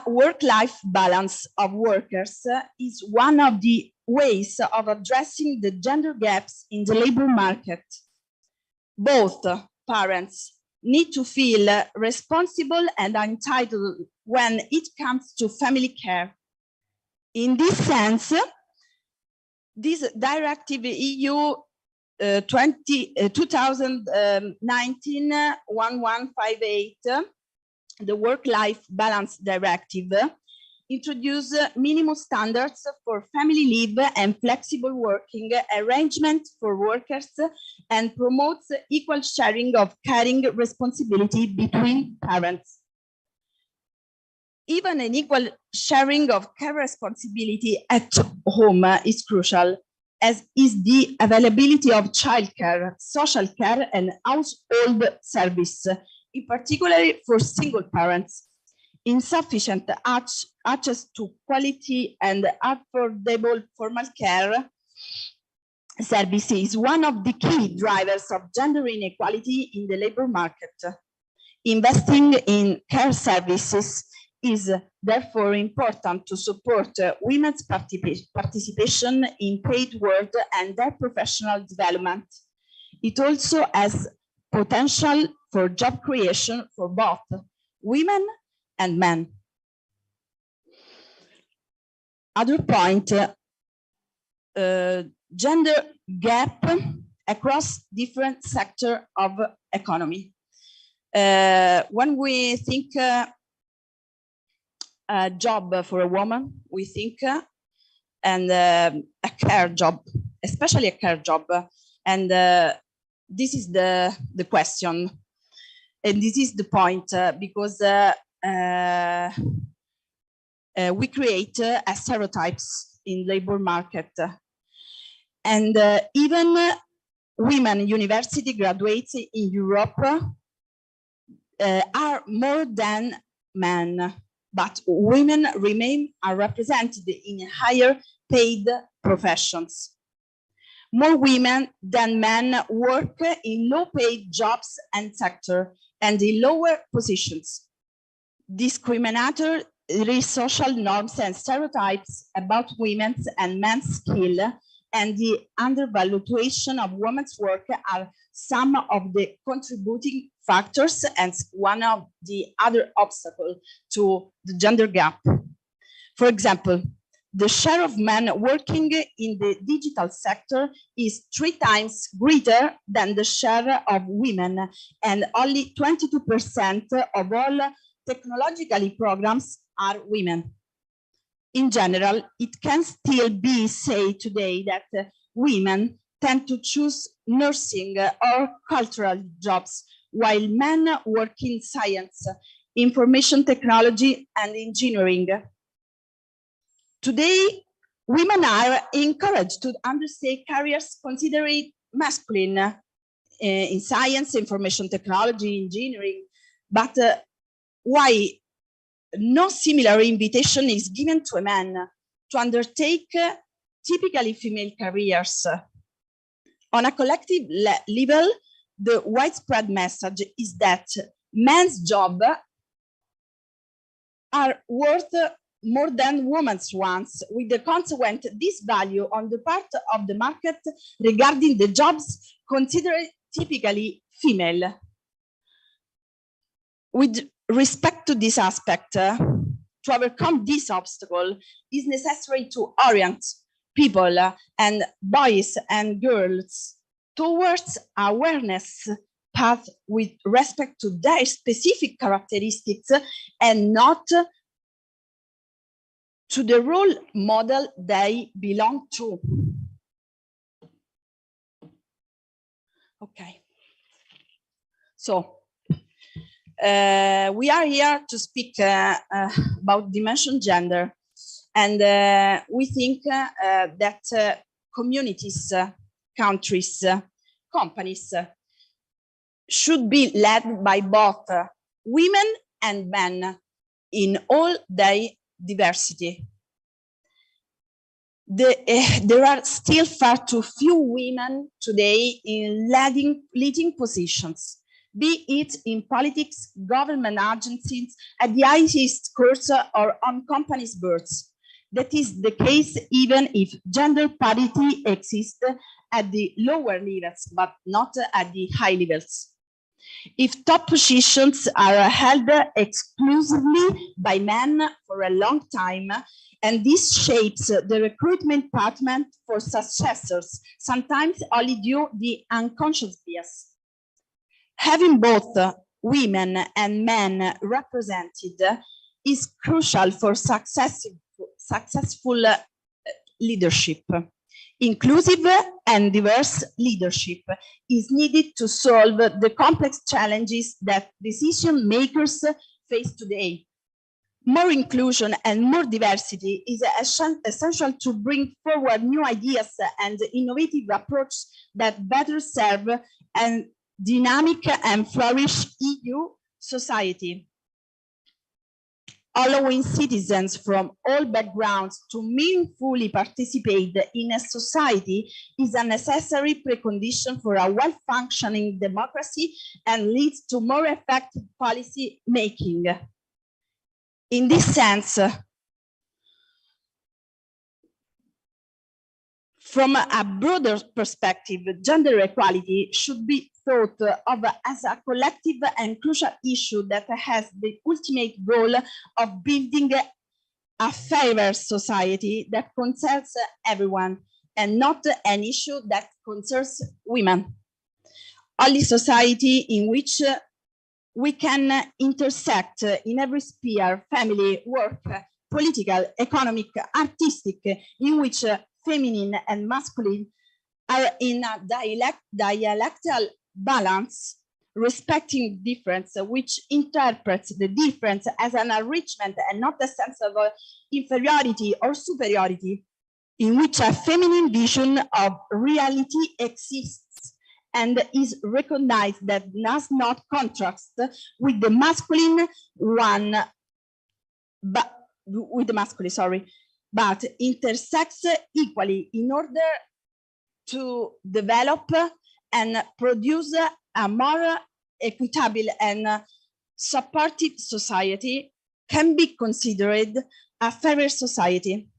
work-life balance of workers is one of the ways of addressing the gender gaps in the labor market. Both parents need to feel responsible and entitled when it comes to family care. In this sense, this directive EU 2019-1158, the Work-Life Balance Directive, introduce minimum standards for family leave and flexible working arrangements for workers and promotes equal sharing of caring responsibility between parents. Even an equal sharing of care responsibility at home is crucial, as is the availability of childcare, social care, and household service, in particular for single parents. Insufficient access to quality and affordable formal care services is one of the key drivers of gender inequality in the labor market. Investing in care services is therefore important to support women's participation in paid work and their professional development. It also has potential for job creation for both women and men. Other point, gender gap across different sectors of economy. When we think a job for a woman, we think and a care job, especially a care job. And this is the question. And this is the point, because we create stereotypes in labor market. And even women university graduates in Europe are more than men, but women remain unrepresented in higher paid professions. More women than men work in low-paid jobs and sector and in lower positions. Discriminatory social norms and stereotypes about women's and men's skill and the undervaluation of women's work are some of the contributing factors and one of the other obstacles to the gender gap. For example, the share of men working in the digital sector is 3 times greater than the share of women, and only 22% of all technologically programs are women. In general, it can still be said today that women tend to choose nursing or cultural jobs, while men work in science, information technology, and engineering. Today, women are encouraged to undertake careers considered masculine in science, information technology, engineering, but why no similar invitation is given to a man to undertake typically female careers? On a collective level, the widespread message is that men's jobs are worth more than women's ones, with the consequent disvalue on the part of the market regarding the jobs considered typically female. With respect to this aspect, to overcome this obstacle, it is necessary to orient people and boys and girls towards awareness path with respect to their specific characteristics and not to the role model they belong to. Okay. So we are here to speak about dimension gender, and we think that communities, countries, companies should be led by both women and men in all their diversity. There are still far too few women today in leading positions, be it in politics, government agencies, at the highest courts, or on companies' boards. That is the case even if gender parity exists at the lower levels, but not at the high levels. If top positions are held exclusively by men for a long time, and this shapes the recruitment pattern for successors, sometimes only due to the unconscious bias. Having both women and men represented is crucial for successful leadership. Inclusive and diverse leadership is needed to solve the complex challenges that decision makers face today. More inclusion and more diversity is essential to bring forward new ideas and innovative approaches that better serve a dynamic and flourish EU society. Allowing citizens from all backgrounds to meaningfully participate in a society is a necessary precondition for a well-functioning democracy and leads to more effective policy making. In this sense, from a broader perspective, gender equality should be thought of as a collective and crucial issue that has the ultimate goal of building a fairer society that concerns everyone and not an issue that concerns women. Only society in which we can intersect in every sphere, family, work, political, economic, artistic, in which feminine and masculine are in a dialectical balance, respecting difference, which interprets the difference as an enrichment and not a sense of inferiority or superiority, in which a feminine vision of reality exists and is recognized that does not contrast with the masculine one, but with the masculine, sorry, but intersects equally in order to develop and produce a more equitable and supportive society, can be considered a fairer society.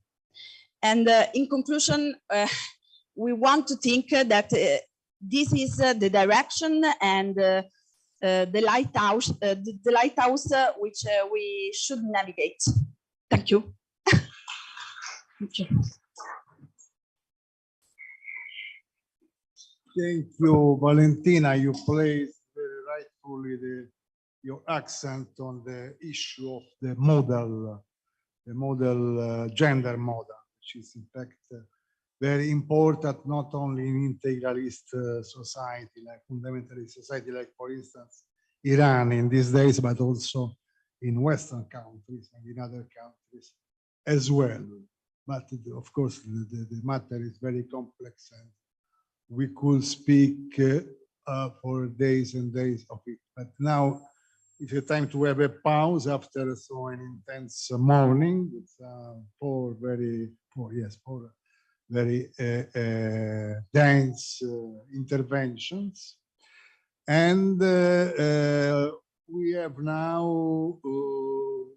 And in conclusion, we want to think that this is the direction and the lighthouse which we should navigate. Thank you. Thank you. Thank you, Valentina. You placed very rightfully your accent on the issue of the model gender model, which is in fact very important not only in integralist society, like fundamentalist society, like for instance Iran in these days, but also in Western countries and in other countries as well. But of course, the matter is very complex, and we could speak for days and days of it. But now it's a time to have a pause after so an intense morning. It's four very dense interventions. And we have now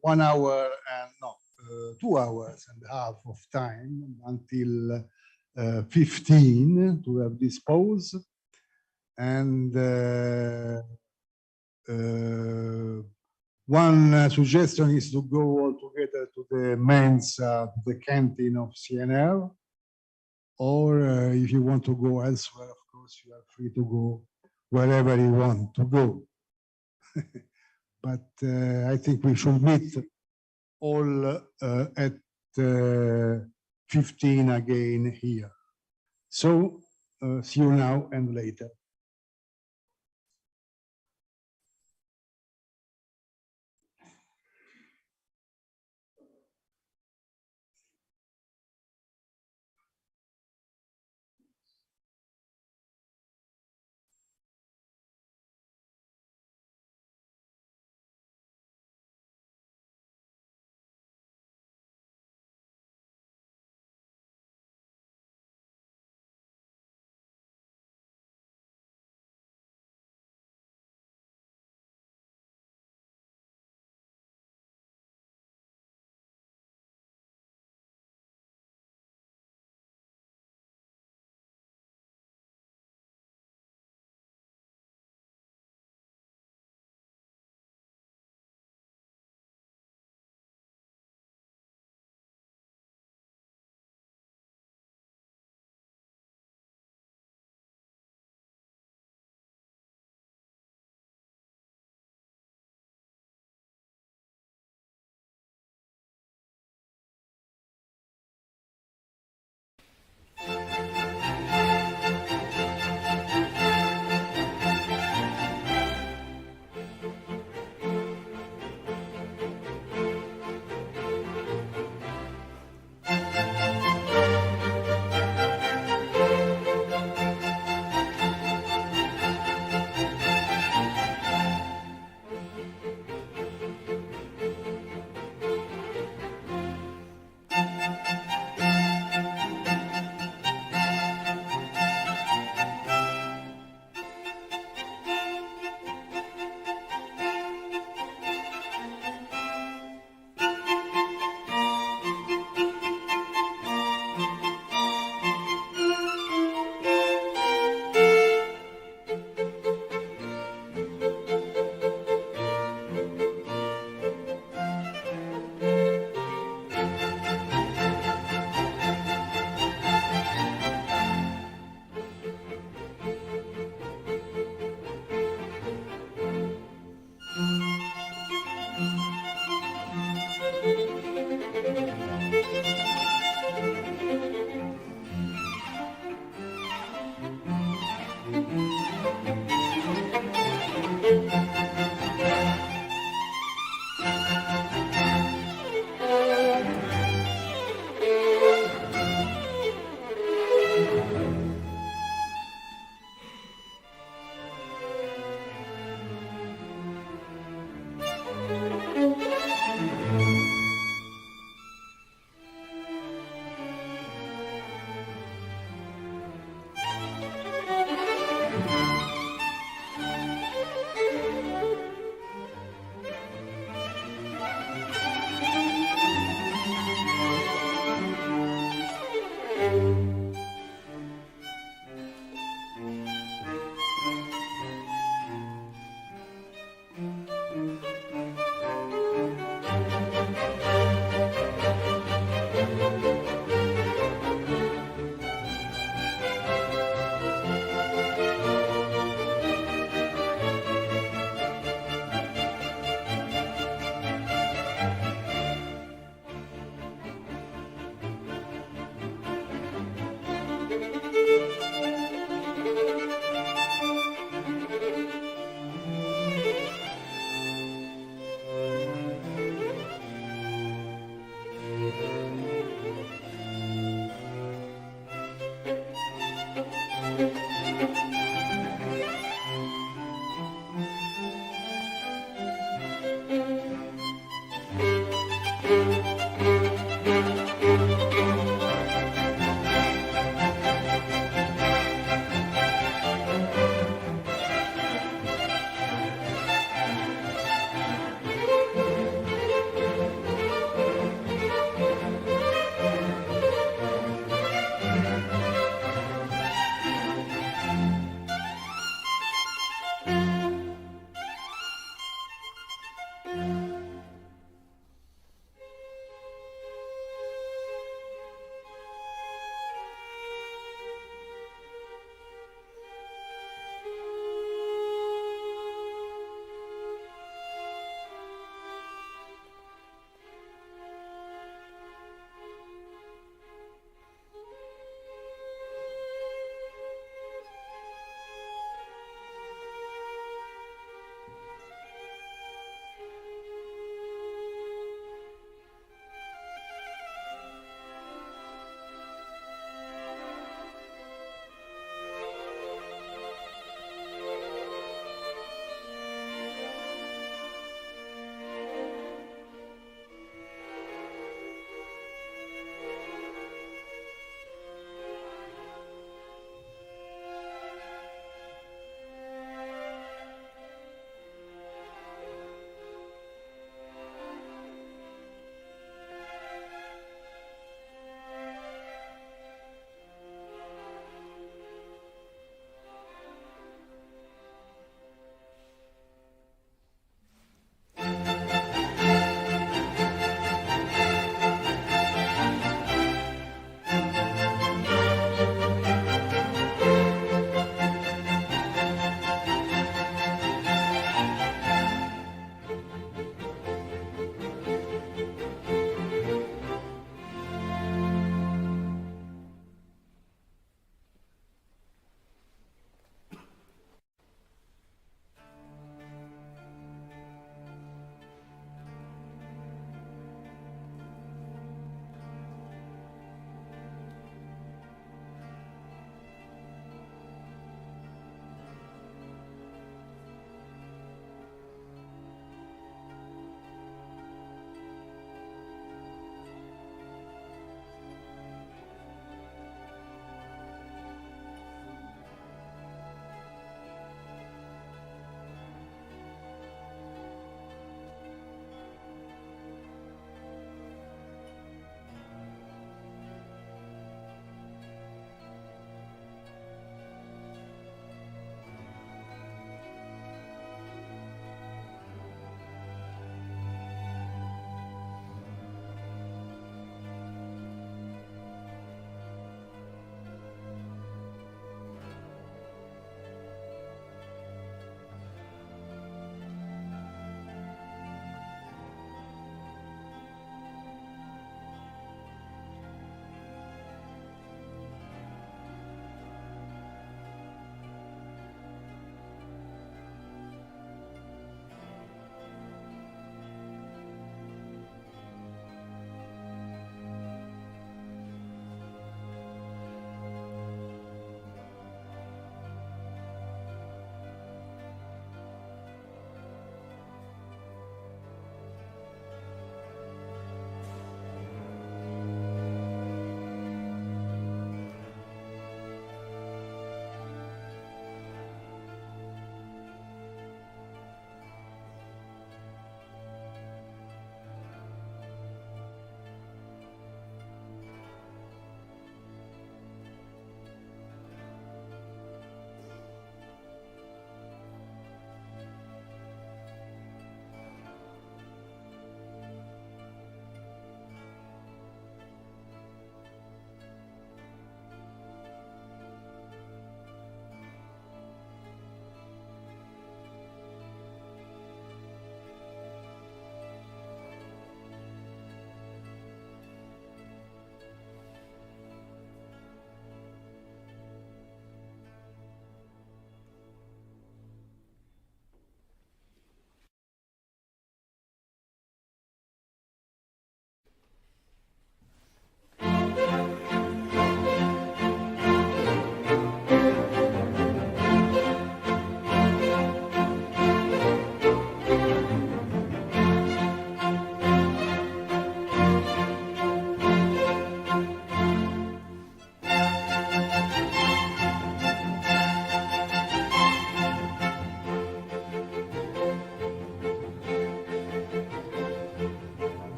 1 hour and 2 hours and a half of time until 15 to have this pause. And one suggestion is to go all together to the mensa, the canteen of CNL, or if you want to go elsewhere, of course, you are free to go wherever you want to go. But I think we should meet all at 15 again here. So see you now and later.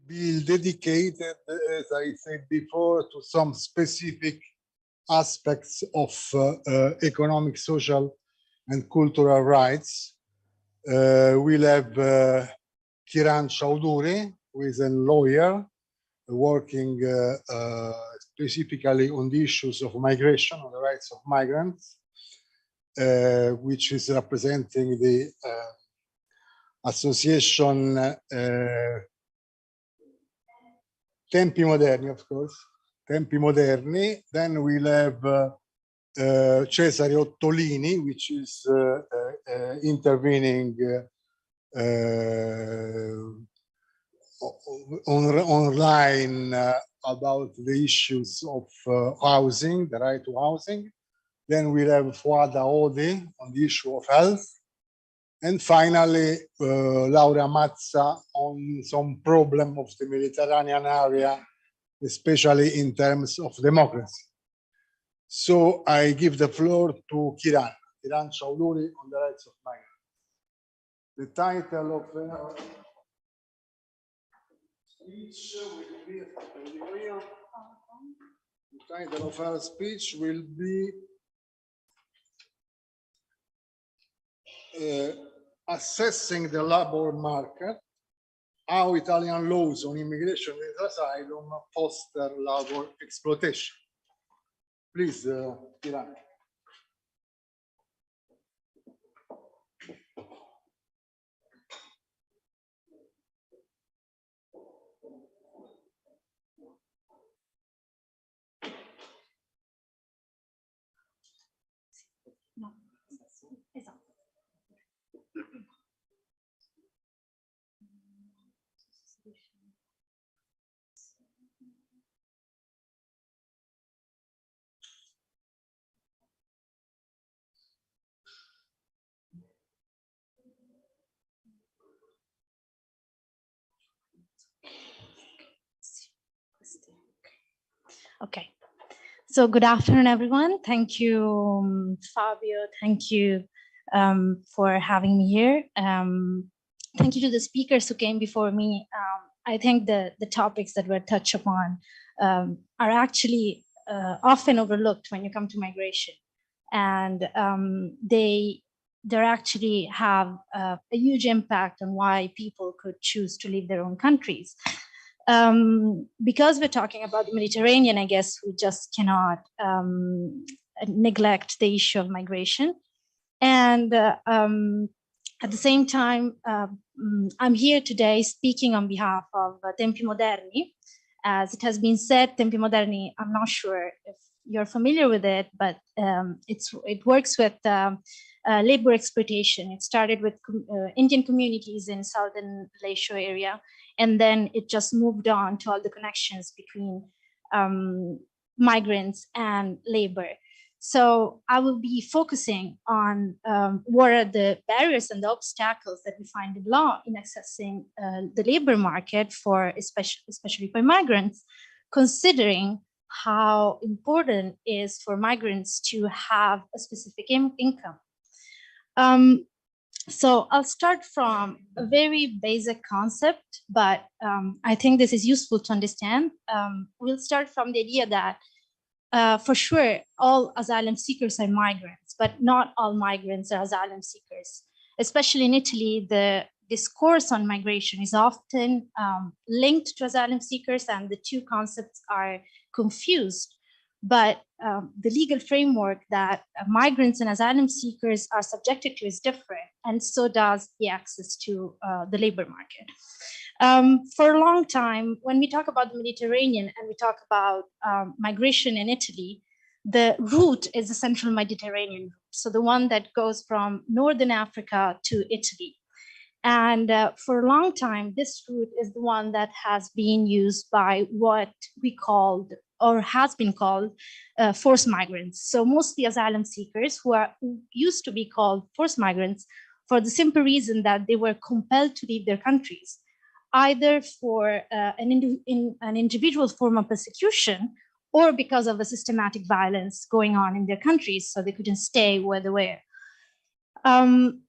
Be dedicated, as I said before, to some specific aspects of economic, social, and cultural rights. We'll have Kiran Chowdhury, who is a lawyer working specifically on the issues of migration, on the rights of migrants, which is representing the association Tempi Moderni, of course, Tempi Moderni. Then we'll have Cesare Ottolini, which is intervening online about the issues of housing, the right to housing. Then we'll have Fuada Odi on the issue of health. And finally, Laura Mazza on some problem of the Mediterranean area, especially in terms of democracy. So I give the floor to Kiran Chowdhury on the rights of migrants. The title of speech will be, the title of our speech will be assessing the labor market, how Italian laws on immigration and asylum foster labor exploitation. Please, Kiran. No, esatto. Okay, so good afternoon, everyone. Thank you, Fabio. Thank you for having me here. Thank you to the speakers who came before me. I think the topics that were touched upon are actually often overlooked when you come to migration. And they actually have a huge impact on why people could choose to leave their own countries. Because we're talking about the Mediterranean, I guess we just cannot neglect the issue of migration. And at the same time, I'm here today speaking on behalf of Tempi Moderni. As it has been said, Tempi Moderni, I'm not sure if you're familiar with it, but it works with labor exploitation. It started with Indian communities in southern Malaysia area, and then it just moved on to all the connections between migrants and labor. So I will be focusing on what are the barriers and the obstacles that we find in law in accessing the labor market for especially for migrants, considering how important it is for migrants to have a specific income. So I'll start from a very basic concept, but I think this is useful to understand. We'll start from the idea that for sure, all asylum seekers are migrants, but not all migrants are asylum seekers. Especially in Italy, the discourse on migration is often linked to asylum seekers, and the two concepts are confused. But the legal framework that migrants and asylum seekers are subjected to is different, and so does the access to the labor market. For a long time, when we talk about the Mediterranean and we talk about migration in Italy, the route is the central Mediterranean route, so the one that goes from Northern Africa to Italy. And for a long time, this route is the one that has been used by what we called, or has been called, forced migrants. So mostly asylum seekers who used to be called forced migrants for the simple reason that they were compelled to leave their countries, either for an individual form of persecution or because of a systematic violence going on in their countries, so they couldn't stay where they were.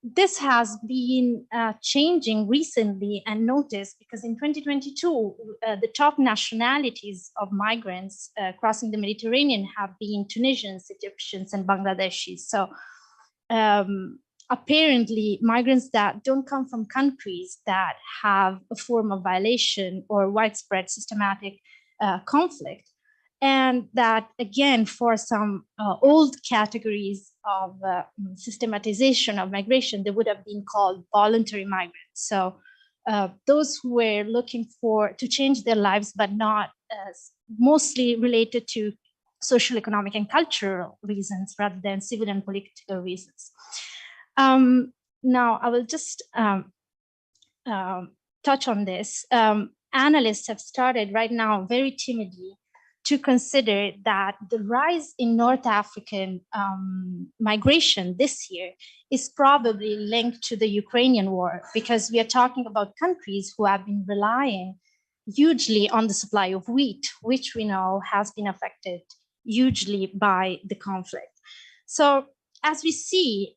This has been changing recently and noticed because in 2022, the top nationalities of migrants crossing the Mediterranean have been Tunisians, Egyptians, and Bangladeshis. So apparently, migrants that don't come from countries that have a form of violation or widespread systematic conflict, and that, again, for some old categories of systematization of migration, they would have been called voluntary migrants. So those who were looking to change their lives, but not mostly related to social, economic, and cultural reasons rather than civil and political reasons. Now, I will just touch on this. Analysts have started right now very timidly to consider that the rise in North African migration this year is probably linked to the Ukrainian war, because we are talking about countries who have been relying hugely on the supply of wheat, which we know has been affected hugely by the conflict. So as we see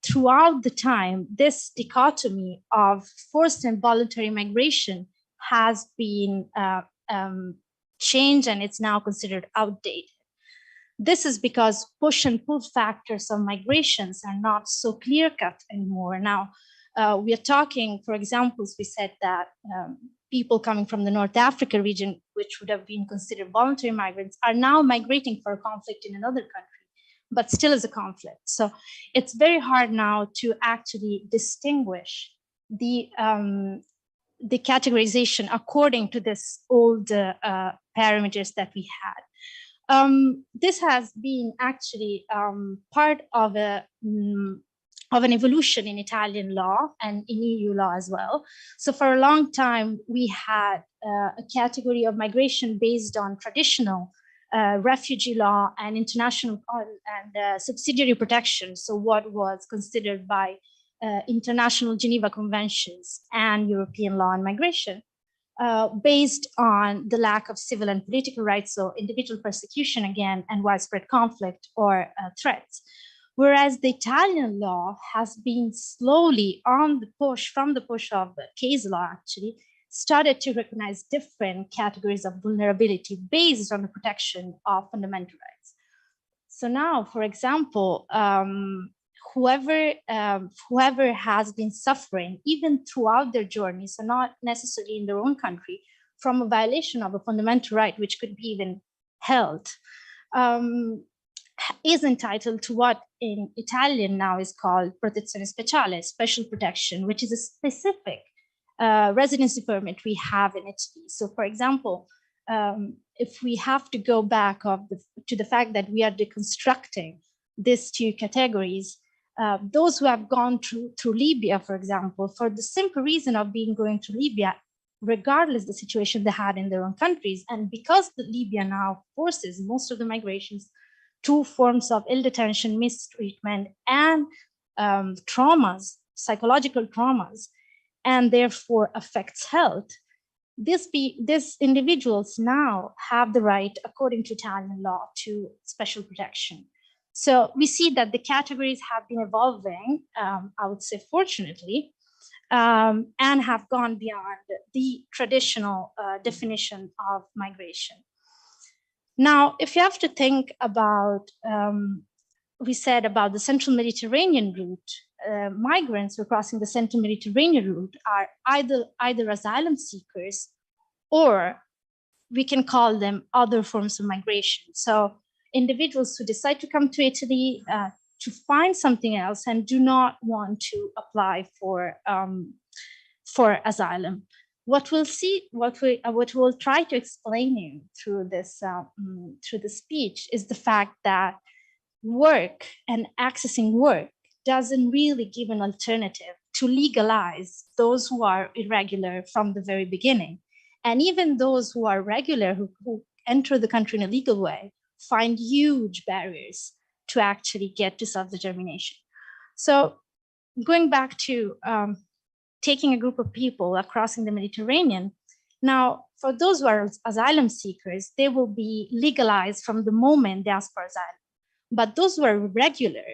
throughout the time, this dichotomy of forced and voluntary migration has been changed, and it's now considered outdated. This is because push and pull factors of migrations are not so clear-cut anymore. Now, we are talking, for example, we said that people coming from the North Africa region, which would have been considered voluntary migrants, are now migrating for a conflict in another country, but still is a conflict. So it's very hard now to actually distinguish the categorization according to this old parameters that we had. This has been actually part of an evolution in Italian law and in EU law as well. So for a long time, we had a category of migration based on traditional refugee law and international and subsidiary protection. So what was considered by international Geneva Conventions and European law on migration, based on the lack of civil and political rights, so individual persecution again, and widespread conflict or threats. Whereas the Italian law has been slowly on the push, from the push of the case law actually, started to recognize different categories of vulnerability based on the protection of fundamental rights. So now, for example, whoever has been suffering, even throughout their journey, so not necessarily in their own country, from a violation of a fundamental right, which could be even held, is entitled to what in Italian now is called protezione speciale, special protection, which is a specific residency permit we have in Italy. So for example, if we have to go back to the fact that we are deconstructing these two categories, those who have gone through Libya, for example, for the simple reason of going to Libya, regardless the situation they had in their own countries, and because the Libya now forces most of the migrations two forms of ill detention, mistreatment, and traumas, psychological traumas, and therefore affects health, these individuals now have the right, according to Italian law, to special protection. So we see that the categories have been evolving, I would say fortunately, and have gone beyond the traditional definition of migration. Now, if you have to think about, we said about the Central Mediterranean route, migrants who are crossing the Central Mediterranean route are either asylum seekers, or we can call them other forms of migration. So individuals who decide to come to Italy to find something else and do not want to apply for asylum. What we'll see, what we'll try to explain you through this speech is the fact that work and accessing work doesn't really give an alternative to legalize those who are irregular from the very beginning. And even those who are regular, who enter the country in a legal way, find huge barriers to actually get to self-determination. So going back to taking a group of people crossing the Mediterranean, now for those who are asylum seekers, they will be legalized from the moment they ask for asylum. But those who are irregular,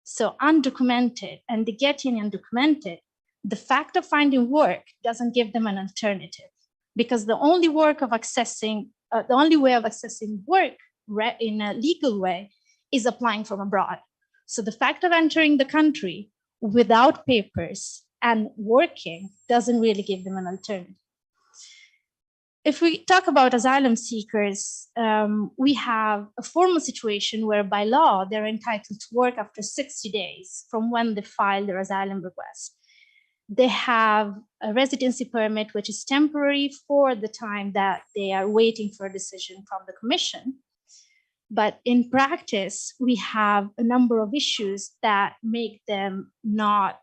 so undocumented, and they get in undocumented, the fact of finding work doesn't give them an alternative, because the only way of accessing work in a legal way is applying from abroad. So the fact of entering the country without papers and working doesn't really give them an alternative. If we talk about asylum seekers, we have a formal situation where by law, they're entitled to work after 60 days from when they file their asylum request. They have a residency permit, which is temporary for the time that they are waiting for a decision from the Commission. But in practice, we have a number of issues that make them not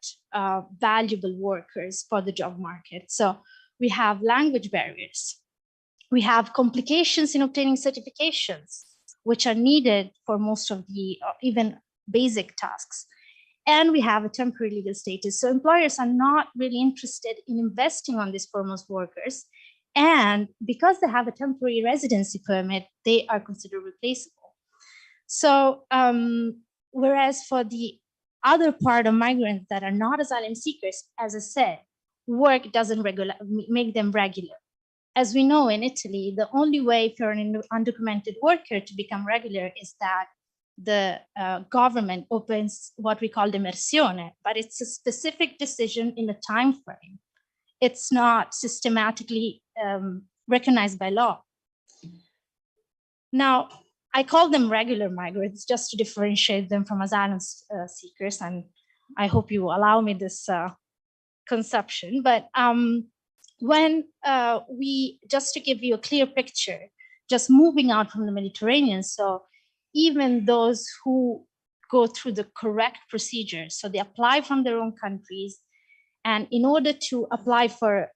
valuable workers for the job market. So we have language barriers. We have complications in obtaining certifications, which are needed for most of the even basic tasks. And we have a temporary legal status. So employers are not really interested in investing on these foremost workers. And because they have a temporary residency permit, they are considered replaceable. So whereas for the other part of migrants that are not asylum seekers, as I said, work doesn't make them regular. As we know in Italy, the only way if you're an undocumented worker to become regular is that the government opens what we call immersione, but it's a specific decision in a time frame. It's not systematically recognized by law. Now, I call them regular migrants just to differentiate them from asylum seekers, and I hope you will allow me this conception. But when just to give you a clear picture, just moving out from the Mediterranean, so even those who go through the correct procedures, so they apply from their own countries, and in order to apply for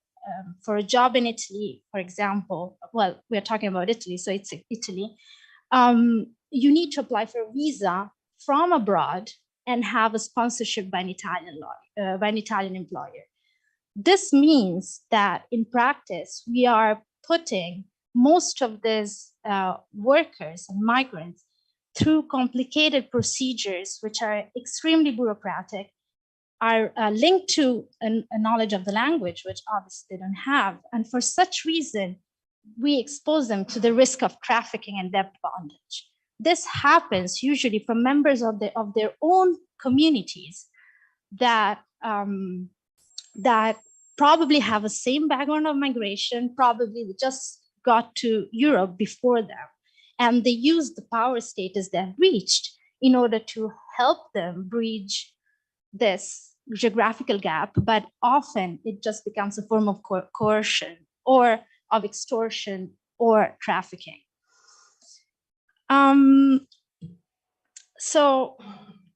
a job in Italy, for example, well, we're talking about Italy, so it's Italy, you need to apply for a visa from abroad and have a sponsorship by an Italian employer. This means that in practice, we are putting most of these workers and migrants through complicated procedures, which are extremely bureaucratic, are linked to a knowledge of the language, which obviously they don't have. And for such reason, we expose them to the risk of trafficking and debt bondage. This happens usually from members of their own communities that probably have the same background of migration, probably just got to Europe before them. And they use the power status they've reached in order to help them bridge this geographical gap, but often it just becomes a form of coercion or of extortion or trafficking. So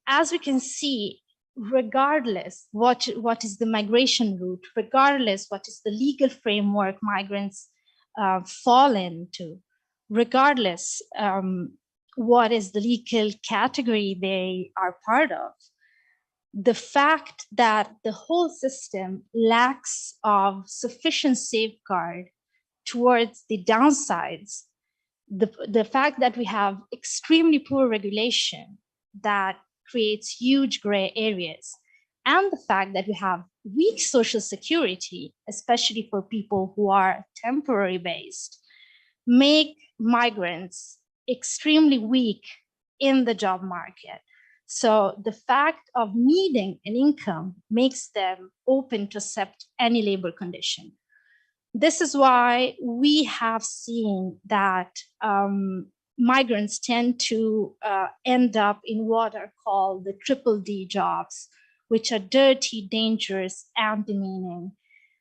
as we can see, regardless what is the migration route, regardless what is the legal framework migrants fall into, regardless what is the legal category they are part of, the fact that the whole system lacks of sufficient safeguard towards the downsides, the fact that we have extremely poor regulation that creates huge gray areas, and the fact that we have weak social security, especially for people who are temporary based, make migrants extremely weak in the job market. So the fact of needing an income makes them open to accept any labor condition. This is why we have seen that migrants tend to end up in what are called the triple D jobs, which are dirty, dangerous, and demeaning,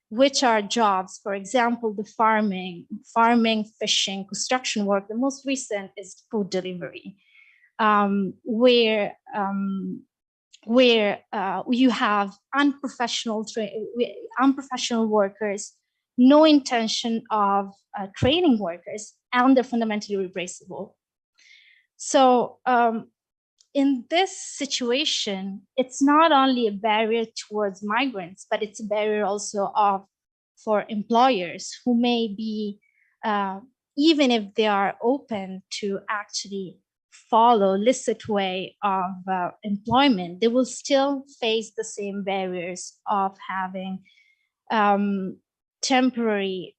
which are jobs, for example, the farming, fishing, construction work. The most recent is food delivery, where you have unprofessional workers, no intention of training workers, and they're fundamentally replaceable. So in this situation, it's not only a barrier towards migrants, but it's a barrier also for employers who may be, even if they are open to actually follow illicit way of employment, they will still face the same barriers of having temporary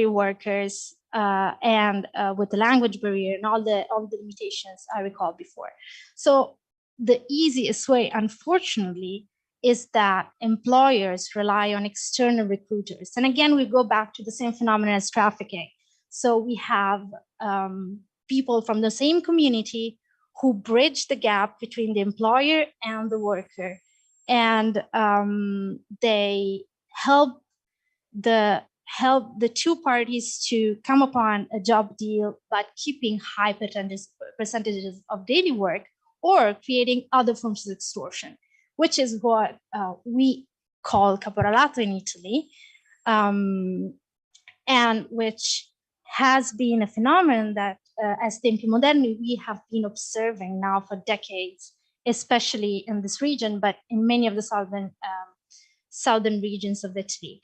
workers and with the language barrier and all the limitations I recalled before. So the easiest way, unfortunately, is that employers rely on external recruiters. And again, we go back to the same phenomenon as trafficking. So we have people from the same community who bridge the gap between the employer and the worker. And they help the two parties to come upon a job deal, but keeping high percentages of daily work or creating other forms of extortion, which is what we call caporalato in Italy, and which has been a phenomenon that as Tempi Moderni we have been observing now for decades, especially in this region, but in many of the southern regions of Italy.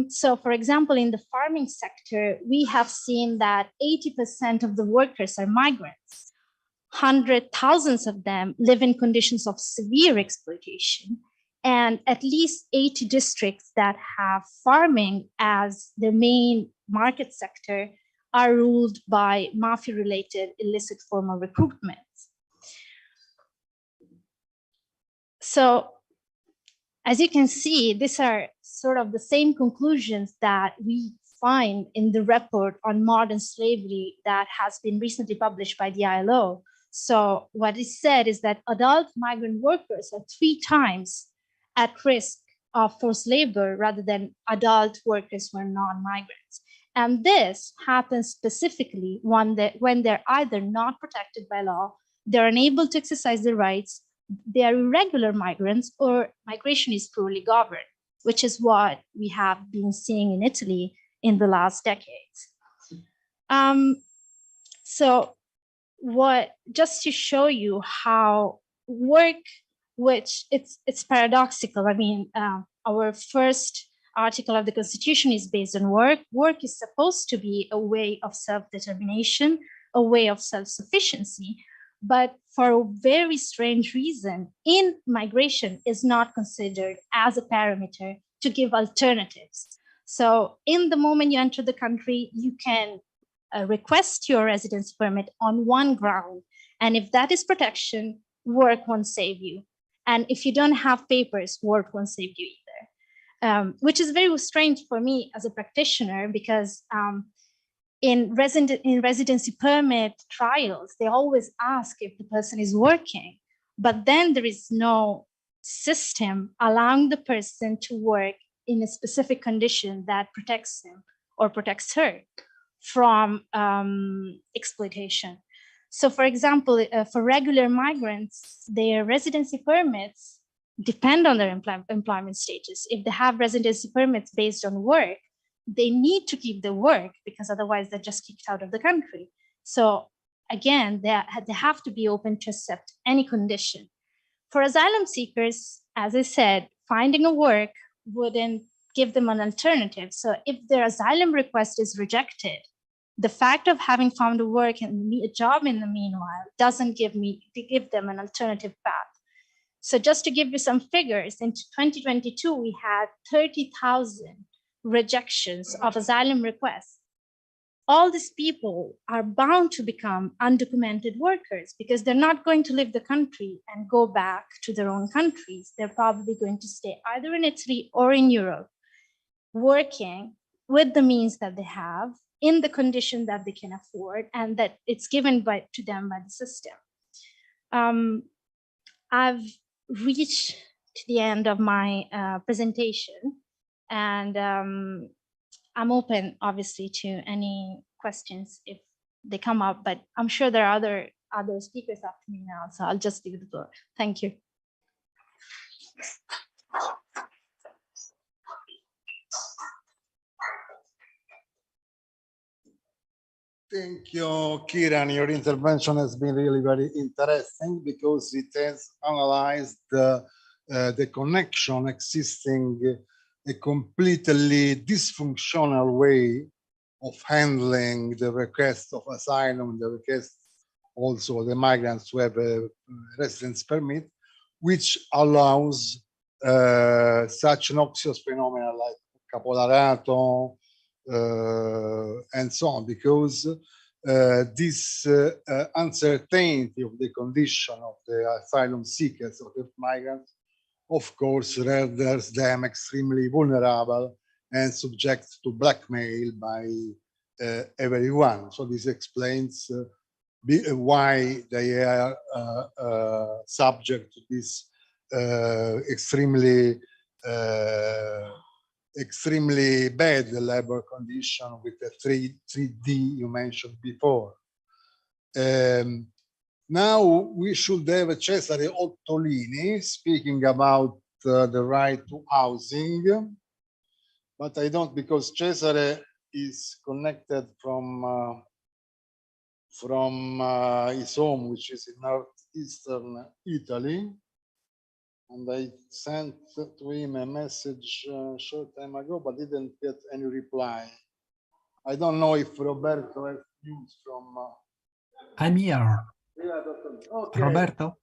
So for example, in the farming sector, we have seen that 80% of the workers are migrants. 100,000 of them live in conditions of severe exploitation, and at least 80 districts that have farming as the main market sector are ruled by mafia-related illicit formal recruitment. So as you can see, these are sort of the same conclusions that we find in the report on modern slavery that has been recently published by the ILO. So what is said is that adult migrant workers are 3 times at risk of forced labor rather than adult workers who are non-migrants. And this happens specifically when they're either not protected by law, they're unable to exercise their rights, they are irregular migrants, or migration is poorly governed, which is what we have been seeing in Italy in the last decades. So just to show you how work, which it's paradoxical. I mean, our first article of the Constitution is based on work. Work is supposed to be a way of self-determination, a way of self-sufficiency, but for a very strange reason, in migration is not considered as a parameter to give alternatives. So in the moment you enter the country, you can request your residence permit on one ground. And if that is protection, work won't save you. And if you don't have papers, work won't save you either, which is very strange for me as a practitioner, because in residency permit trials, they always ask if the person is working, but then there is no system allowing the person to work in a specific condition that protects him or protects her from exploitation. So for example, for regular migrants, their residency permits depend on their employment status. If they have residency permits based on work, they need to keep the work because otherwise they're just kicked out of the country. So again, they have to be open to accept any condition. For asylum seekers, as I said, finding a work wouldn't give them an alternative. So if their asylum request is rejected, the fact of having found a work and a job in the meanwhile doesn't give them an alternative path. So just to give you some figures, in 2022, we had 30,000 rejections of asylum requests. All these people are bound to become undocumented workers because they're not going to leave the country and go back to their own countries. They're probably going to stay either in Italy or in Europe, working with the means that they have in the condition that they can afford and that it's given to them by the system. I've reached to the end of my presentation, and I'm open, obviously, to any questions if they come up, but I'm sure there are other speakers after me now, so I'll just leave the floor. Thank you. Thank you, Kiran. Your intervention has been really very interesting because it has analyzed the connection existing a completely dysfunctional way of handling the request of asylum, the request also the migrants to have a residence permit, which allows such noxious phenomena like capolarato and so on, because this uncertainty of the condition of the asylum seekers, of the migrants, of course, renders them extremely vulnerable and subject to blackmail by everyone. So this explains why they are subject to this extremely bad labor condition with the 3D you mentioned before. Now we should have Cesare Ottolini speaking about the right to housing, but I don't, because Cesare is connected from his home, which is in northeastern Italy, and I sent to him a message a short time ago, but didn't get any reply. I don't know if Roberto has news from. I'm here. Okay. Roberto?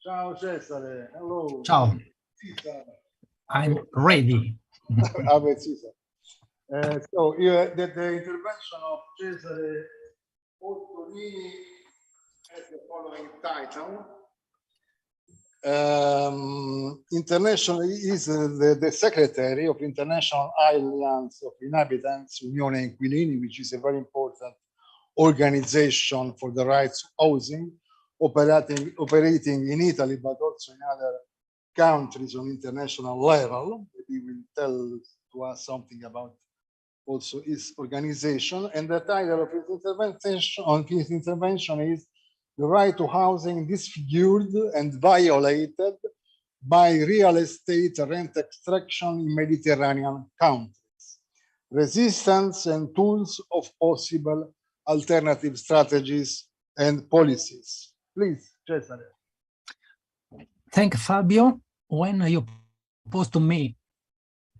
Ciao Cesare, hello. Ciao. Cesare. I'm ready. So the intervention of Cesare Ottolini has the following title. International is the secretary of International Alliance of Inhabitants, Unione Inquilini, which is a very important organization for the rights of housing, operating in Italy, but also in other countries on international level. Maybe will tell to us something about also his organization. And the title of his intervention is "The Right to Housing Disfigured and Violated by Real Estate Rent Extraction in Mediterranean Countries. Resistance and Tools of Possible Alternative Strategies and Policies." Please, Cesare. Thank you, Fabio. When you proposed to me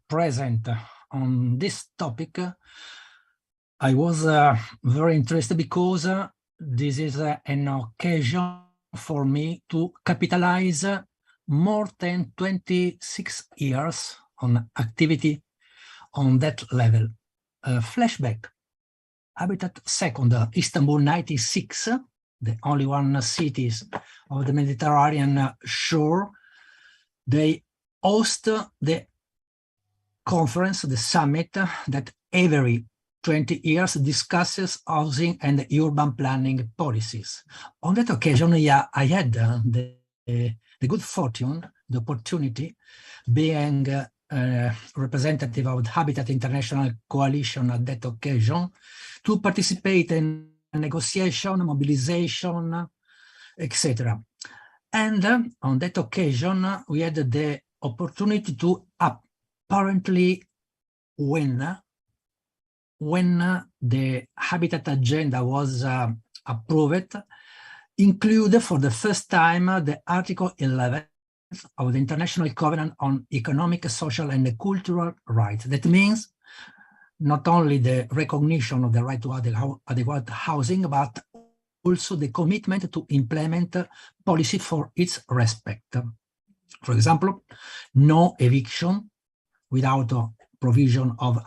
present on this topic, I was very interested because this is an occasion for me to capitalize more than 26 years on activity on that level. Flashback. Habitat Second, Istanbul 96, the only one cities of the Mediterranean shore. They host the conference, the summit that every 20 years discusses housing and urban planning policies. On that occasion, I had the good fortune, the opportunity, being representative of the Habitat International Coalition at that occasion, to participate in negotiation, mobilization, etc. And on that occasion, we had the opportunity to apparently win when the Habitat Agenda was approved, included for the first time the Article 11 of the International Covenant on Economic, Social, and Cultural Rights. That means not only the recognition of the right to adequate housing, but also the commitment to implement policy for its respect. For example, no eviction without a provision of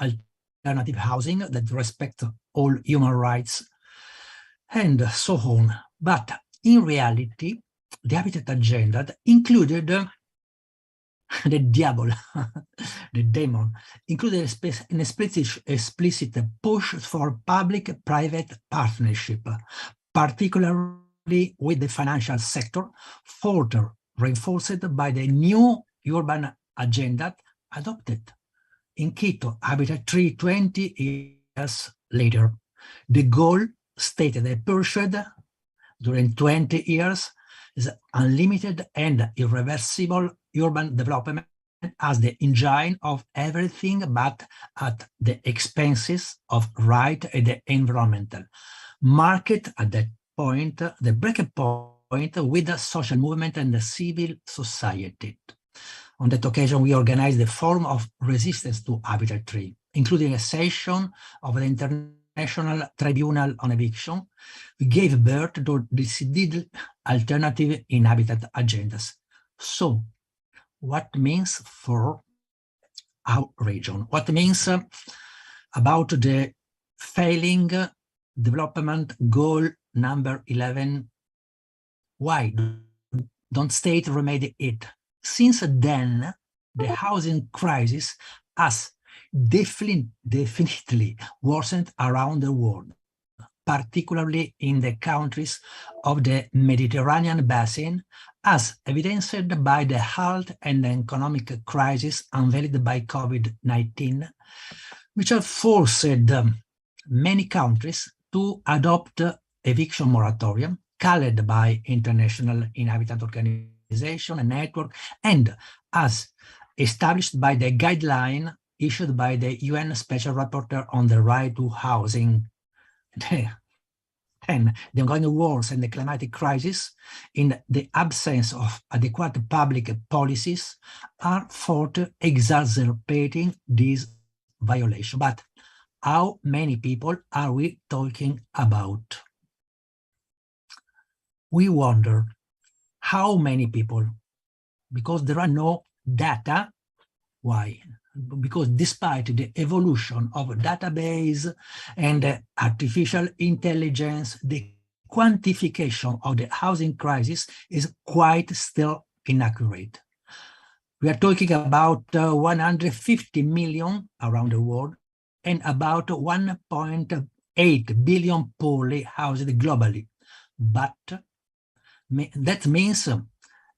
alternative housing that respect all human rights, and so on. But in reality, the Habitat Agenda included the devil, the demon, included an explicit push for public-private partnership, particularly with the financial sector, further reinforced by the new urban agenda adopted in Quito, Habitat 3 20 years later. The goal stated and pursued during 20 years is unlimited and irreversible urban development as the engine of everything, but at the expenses of right and the environmental. Market at that point, the breaking point with the social movement and the civil society. On that occasion, we organized the Forum of Resistance to Habitat 3, including a session of the International Tribunal on Eviction. We gave birth to decided alternative in habitat agendas. So, what means for our region? What means about the failing development goal number 11? Why don't state remedy it? Since then, the housing crisis has definitely worsened around the world, particularly in the countries of the Mediterranean basin, as evidenced by the health and economic crisis unveiled by COVID-19, which have forced many countries to adopt eviction moratorium, called by International Inhabitant Organization and Network, and as established by the guideline issued by the UN Special Rapporteur on the right to housing. And the ongoing wars and the climatic crisis, in the absence of adequate public policies, are further exacerbating this violation. But how many people are we talking about? We wonder how many people, because there are no data. Why? Because despite the evolution of database and artificial intelligence, the quantification of the housing crisis is quite still inaccurate. We are talking about 150 million around the world and about 1.8 billion poorly housed globally. But that means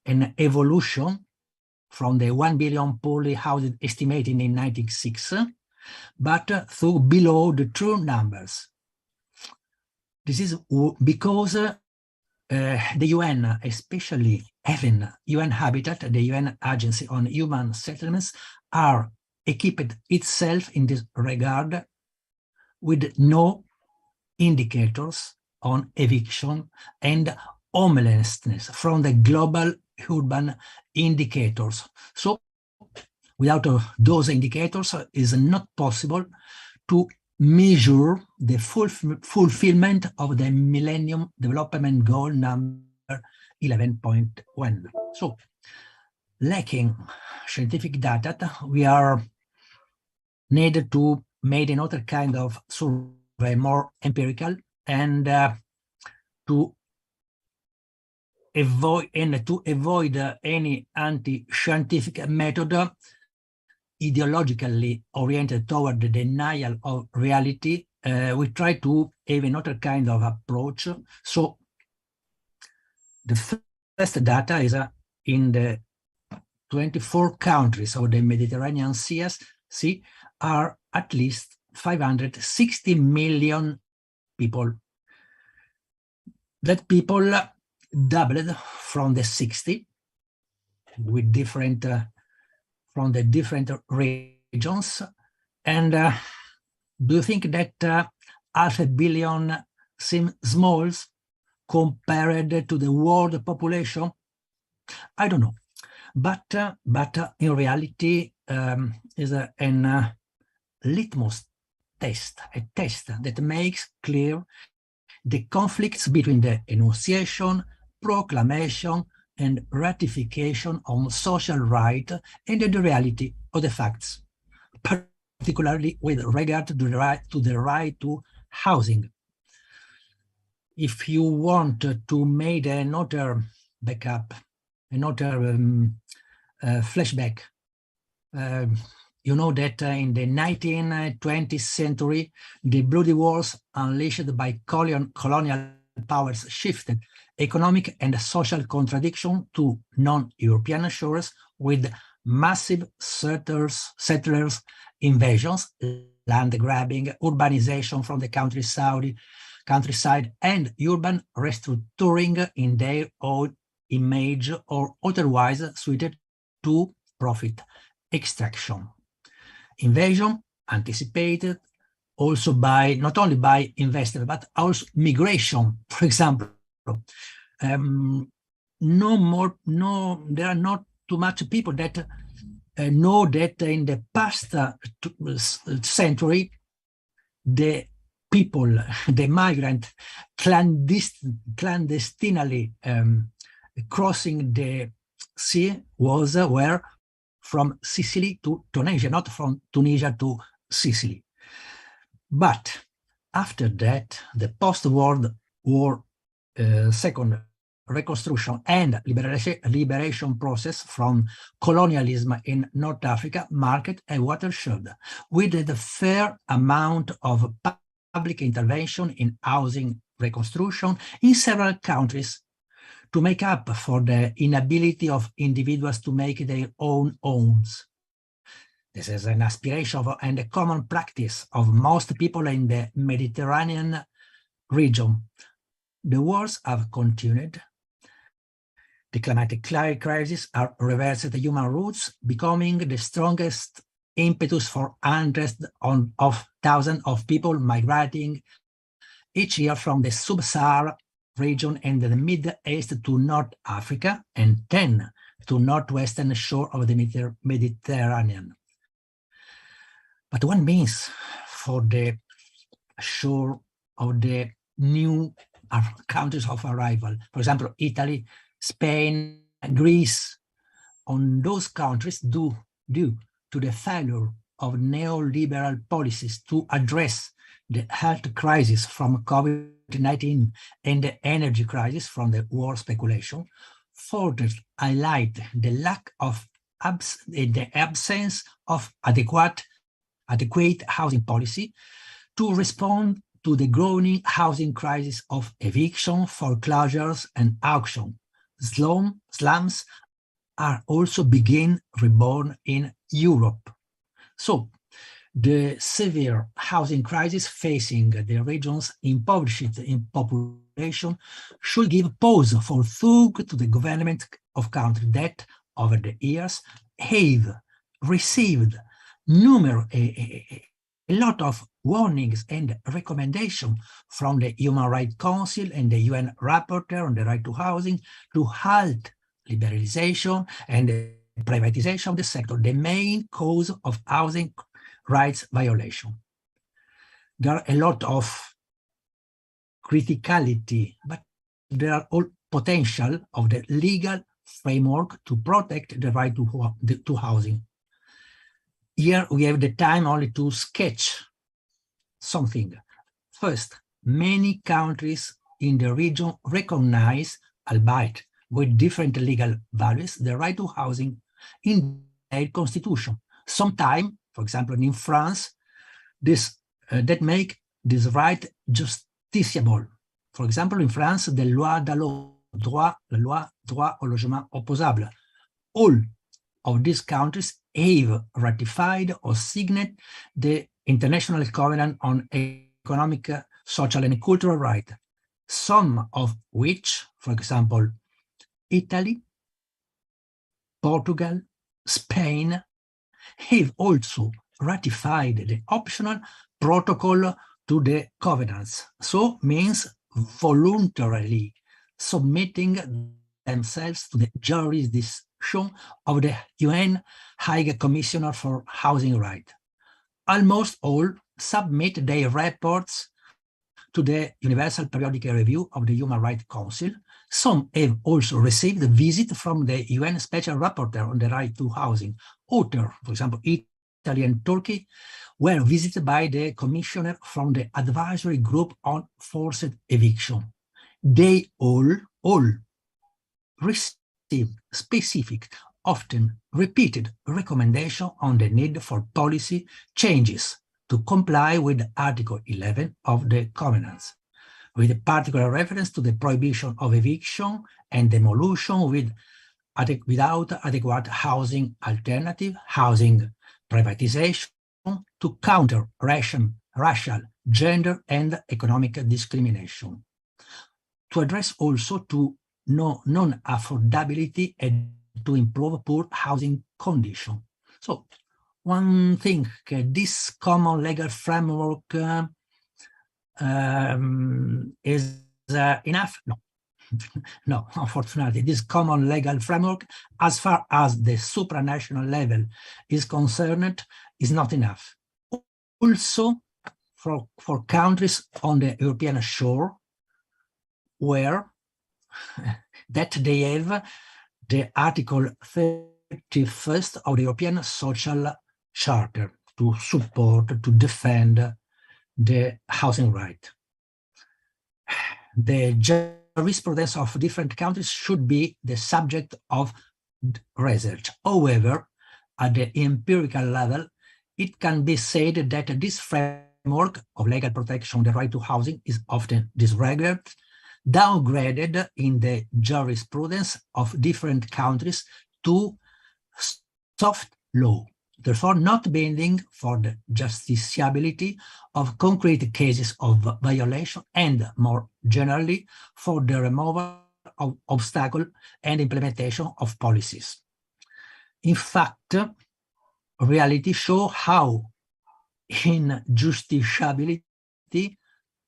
an evolution from the 1 billion poorly housed estimated in 1996, but through below the true numbers. This is because the UN, especially even UN Habitat, the UN Agency on Human Settlements, are equipped itself in this regard with no indicators on eviction and homelessness from the global urban indicators. So without those indicators, it is not possible to measure the fulfillment of the Millennium Development Goal number 11.1. So lacking scientific data, we are needed to make another kind of survey, more empirical, and to avoid any anti-scientific method ideologically oriented toward the denial of reality. We try to have another kind of approach. So the first data is in the 24 countries of the Mediterranean Sea are at least 560 million people. That people doubled from the 60 with different from the different regions, and Do you think that $500 million seems small compared to the world population? I don't know, but in reality is a litmus test, a test that makes clear the conflicts between the enunciation, proclamation, and ratification of social rights and the reality of the facts, particularly with regard to the right to housing. If you want to make another backup, another flashback, you know that in the 19th, 20th century, the bloody wars unleashed by colonial powers shifted economic and social contradiction to non-European shores with massive settlers invasions, land grabbing, urbanization from the countryside, and urban restructuring in their own image or otherwise suited to profit extraction. Invasion anticipated also by not only by investors but also migration. For example, there are not too much people that know that in the past century, the people, the migrant, clandestinely crossing the sea were from Sicily to Tunisia, not from Tunisia to Sicily. But after that, the post-World War second reconstruction and liberation process from colonialism in North Africa marked a watershed with a fair amount of public intervention in housing reconstruction in several countries to make up for the inability of individuals to make their own homes. This is an aspiration and a common practice of most people in the Mediterranean region. The wars have continued. The climatic crisis are reversed the human roots, becoming the strongest impetus for hundreds of thousands of people migrating each year from the sub-Saharan region and the Middle East to North Africa and then to northwestern shore of the Mediterranean. But what means for the shore of the new countries of arrival? For example, Italy, Spain, Greece. On those countries due to the failure of neoliberal policies to address the health crisis from COVID-19 and the energy crisis from the war speculation, further highlight the lack of the absence of adequate housing policy to respond to the growing housing crisis of eviction, foreclosures, and auction. Slums are also being reborn in Europe. So, the severe housing crisis facing the regions impoverished in population should give pause for thought to the government of countries that, over the years, have received a lot of warnings and recommendations from the Human Rights Council and the UN Rapporteur on the right to housing to halt liberalization and the privatization of the sector, the main cause of housing rights violation. There are a lot of criticality, but there are all potential of the legal framework to protect the right to housing. Here we have the time only to sketch something. First, many countries in the region recognize, albeit with different legal values, the right to housing in their constitution. Sometimes, for example, in France, that make this right justiciable. For example, in France, the loi droit au logement opposable. All of these countries have ratified or signed the International Covenant on Economic, Social, and Cultural Rights, some of which, for example, Italy, Portugal, Spain, have also ratified the optional protocol to the covenants. So means voluntarily submitting themselves to the jurisdiction of the UN High Commissioner for Housing Rights. Almost all submit their reports to the Universal Periodic Review of the Human Rights Council. Some have also received a visit from the UN Special Rapporteur on the right to housing. Others, for example, Italy and Turkey, were visited by the Commissioner from the Advisory Group on Forced Eviction. They all received specific, often repeated recommendations on the need for policy changes to comply with Article 11 of the Covenants, with a particular reference to the prohibition of eviction and demolition without adequate housing alternative, housing privatization, to counter racial, gender, and economic discrimination. To address also to non-affordability and to improve poor housing conditions. So, one thing, this common legal framework is enough? No. No, unfortunately, this common legal framework, as far as the supranational level is concerned, is not enough. Also, for countries on the European shore, where that they have the Article 31st of the European Social Charter to support, to defend the housing right. The jurisprudence of different countries should be the subject of research. However, at the empirical level, it can be said that this framework of legal protection, the right to housing, is often disregarded, downgraded in the jurisprudence of different countries to soft law, therefore not binding for the justiciability of concrete cases of violation and, more generally, for the removal of obstacles and implementation of policies. In fact, reality shows how in justiciability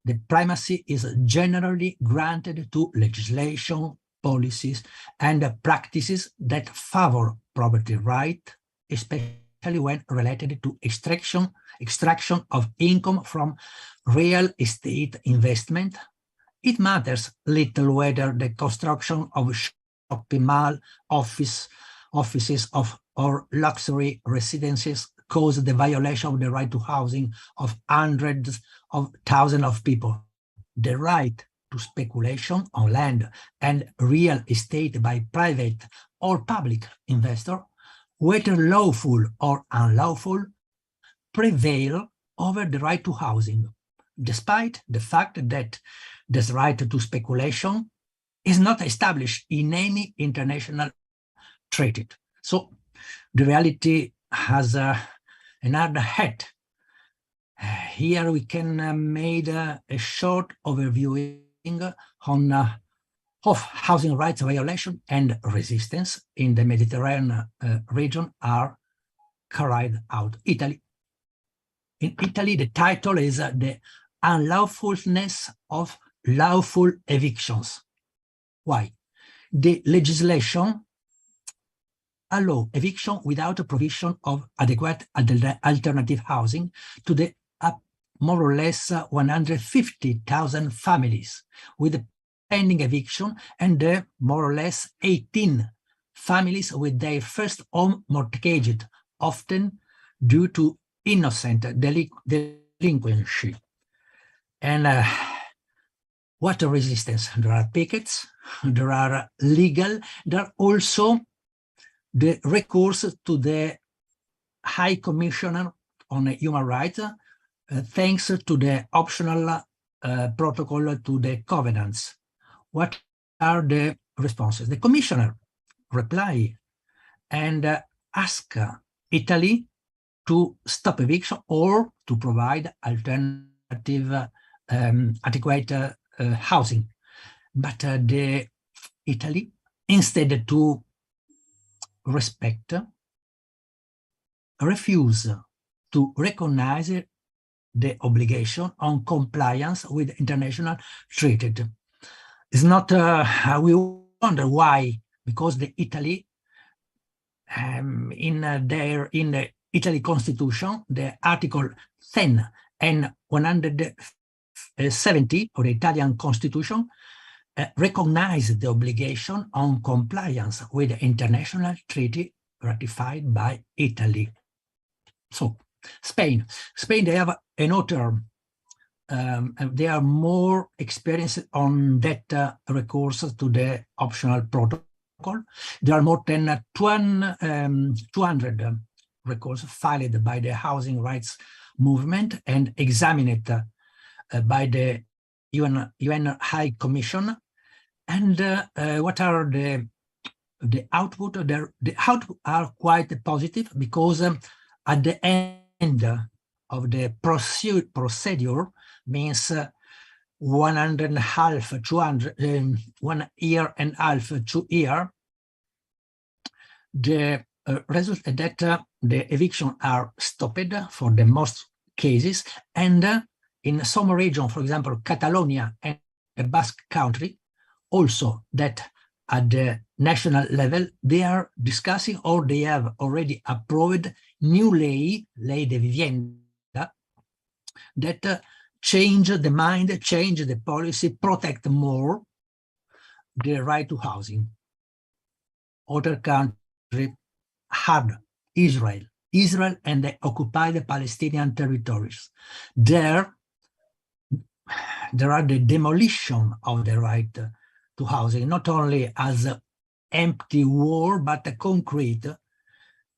the primacy is generally granted to legislation, policies, and practices that favor property right, especially when related to extraction of income from real estate investment. It matters little whether the construction of shopping mall, offices or luxury residences cause the violation of the right to housing of hundreds of thousands of people. The right to speculation on land and real estate by private or public investor, whether lawful or unlawful, prevail over the right to housing, despite the fact that this right to speculation is not established in any international treaty. So the reality has another head. Here we can make a short overview on of housing rights violation and resistance in the Mediterranean region are carried out. Italy. In Italy, the title is The Unlawfulness of Lawful Evictions. Why? The legislation allows eviction without a provision of adequate alternative housing to the more or less 150,000 families with pending eviction and more or less 18 families with their first home mortgaged, often due to innocent delinquency. And what a resistance. There are pickets, there are legal, there are also the recourse to the High Commissioner on Human Rights, thanks to the optional protocol to the covenants. What are the responses? The Commissioner reply and ask Italy to stop eviction or to provide alternative adequate housing. But Italy, instead to respect, refuse to recognize the obligation on compliance with international treaties. It's not, we wonder why, because the Italy, in the Italy Constitution, the Article 10 and 170 of the Italian Constitution recognize the obligation on compliance with the international treaty ratified by Italy. So Spain, they have another, they are more experienced on that recourse to the optional protocol. There are more than 200 records filed by the housing rights movement and examined by the UN High Commission. And what are the output? The output are quite positive, because at the end of the procedure, means 1 year and a half, 2 years, the result is that the eviction are stopped for the most cases, and in some region, for example, Catalonia and the Basque Country, also that at the national level, they are discussing, or they have already approved, new ley de vivienda, that change the mind, change the policy, protect more the right to housing. Other countries had Israel and the occupied Palestinian territories. There are the demolition of the right to housing, not only as an empty wall, but a concrete.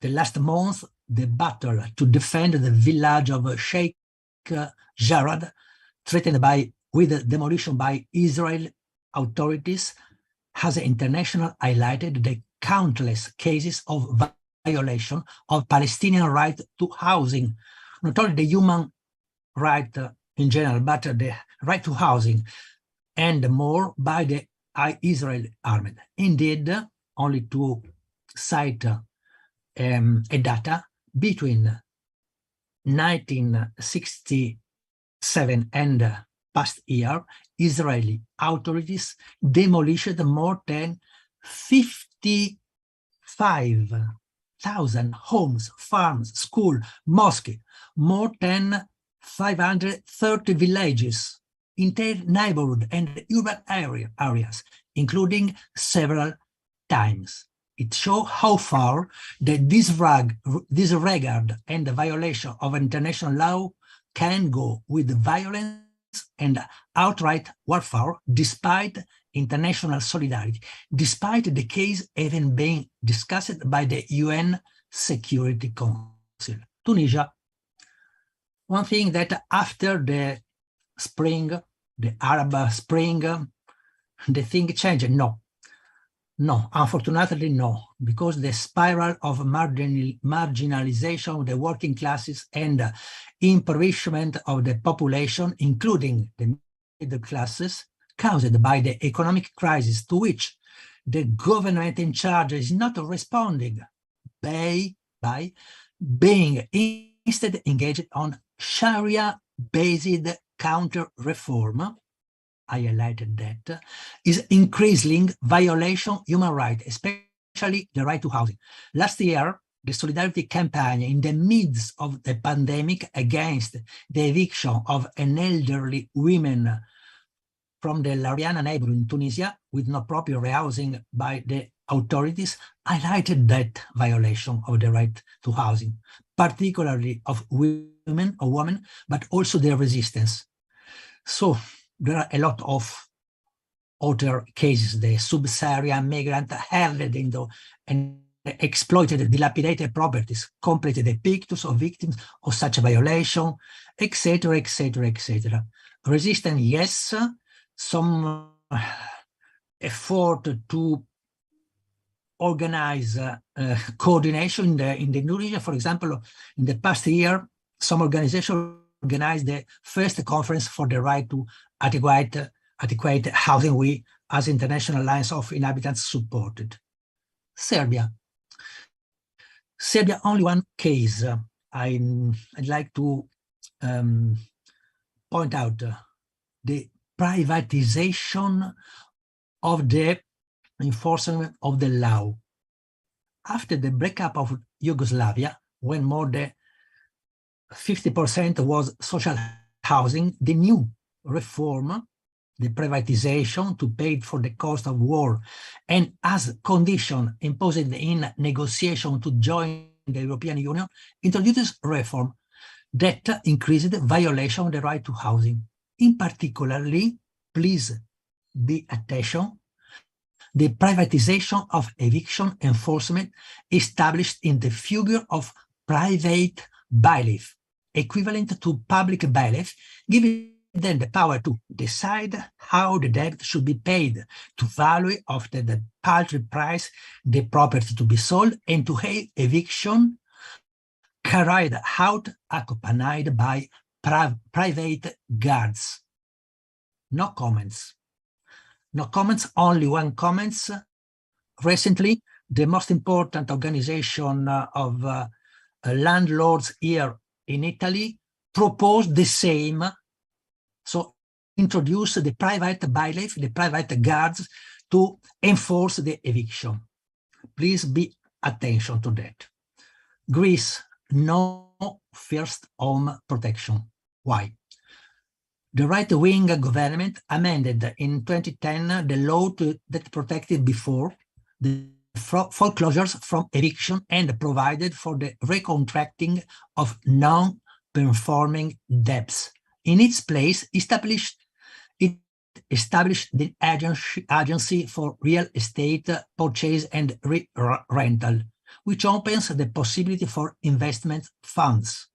The last month, the battle to defend the village of Sheikh Jarrah, threatened with demolition by Israel authorities, has international highlighted the countless cases of violation of Palestinian right to housing, not only the human right in general, but the right to housing, and more by the Israel army. Indeed, only to cite a data, between 1967 and past year, Israeli authorities demolished more than 55,000 homes, farms, schools, mosques, more than 530 villages, entire neighborhood and urban areas, including several times. It shows how far the disregard and the violation of international law can go with violence and outright warfare, despite international solidarity, despite the case even being discussed by the UN Security Council. Tunisia, one thing that after the spring, the Arab Spring, the thing changed. No, unfortunately, no, because the spiral of marginalization of the working classes and impoverishment of the population, including the middle classes, caused by the economic crisis, to which the government in charge is not responding by being instead engaged on Sharia-based counter-reform, I highlighted that, is increasing violation of human rights, especially the right to housing. Last year, the solidarity campaign in the midst of the pandemic against the eviction of an elderly woman from the Lariana neighborhood in Tunisia with no proper rehousing by the authorities highlighted that violation of the right to housing, particularly of women, but also their resistance. So there are a lot of other cases. The sub-Saharan migrant held into and exploited dilapidated properties, completed the pictures of victims of such a violation, etc., etc., etc. Resistance, yes, some effort to organize coordination in the new region. For example, in the past year, some organizations organized the first conference for the right to adequate housing we, as International Alliance of Inhabitants, supported. Serbia, only one case I'd like to point out the privatization of the enforcement of the law. After the breakup of Yugoslavia, when more than 50% was social housing, the new reform, the privatization to pay for the cost of war, and as condition imposed in negotiation to join the European Union, introduces reform that increased violation of the right to housing. In particularly, please be attention, the privatization of eviction enforcement established in the figure of private bailiff, equivalent to public bailiff, giving them the power to decide how the debt should be paid, to value after the paltry price the property to be sold, and to have eviction carried out accompanied by private guards. No comments. No comments, only one comment. Recently, the most important organization of landlords here in Italy proposed the same. So introduce the private bailiff, the private guards to enforce the eviction. Please be attention to that. Greece, no first home protection. Why? The right-wing government amended in 2010 the law that protected before the foreclosures from eviction and provided for the recontracting of non-performing debts. In its place, it established the agency for real estate purchase and rental, which opens the possibility for investment funds.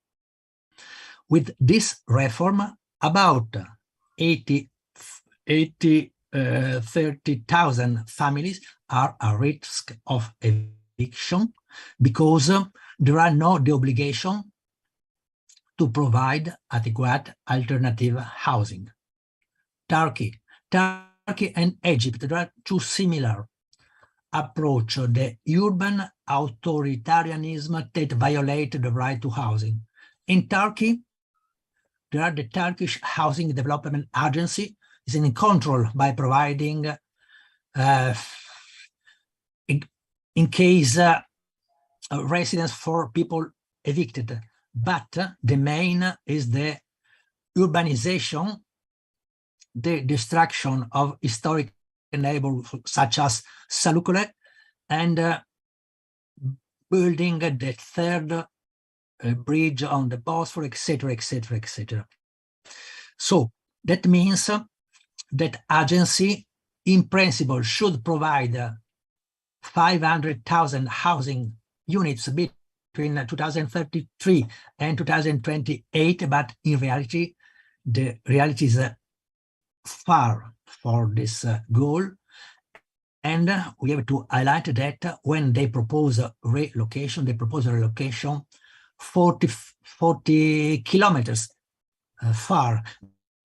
With this reform, about 30,000 families are at risk of eviction because there are no the obligation to provide adequate alternative housing. Turkey and Egypt, there are two similar approaches, the urban authoritarianism that violate the right to housing. In Turkey, there are the Turkish Housing Development Agency is in control by providing, in case residence for people evicted. But the main is the urbanization, the destruction of historic neighborhoods such as Salucole, and building the third bridge on the Bosphorus, etc., etc., etc. So that means that agency, in principle, should provide 500,000 housing units between 2033 and 2028, but in reality, the reality is far for this goal. And we have to highlight that when they propose relocation, they propose relocation 40 kilometers far,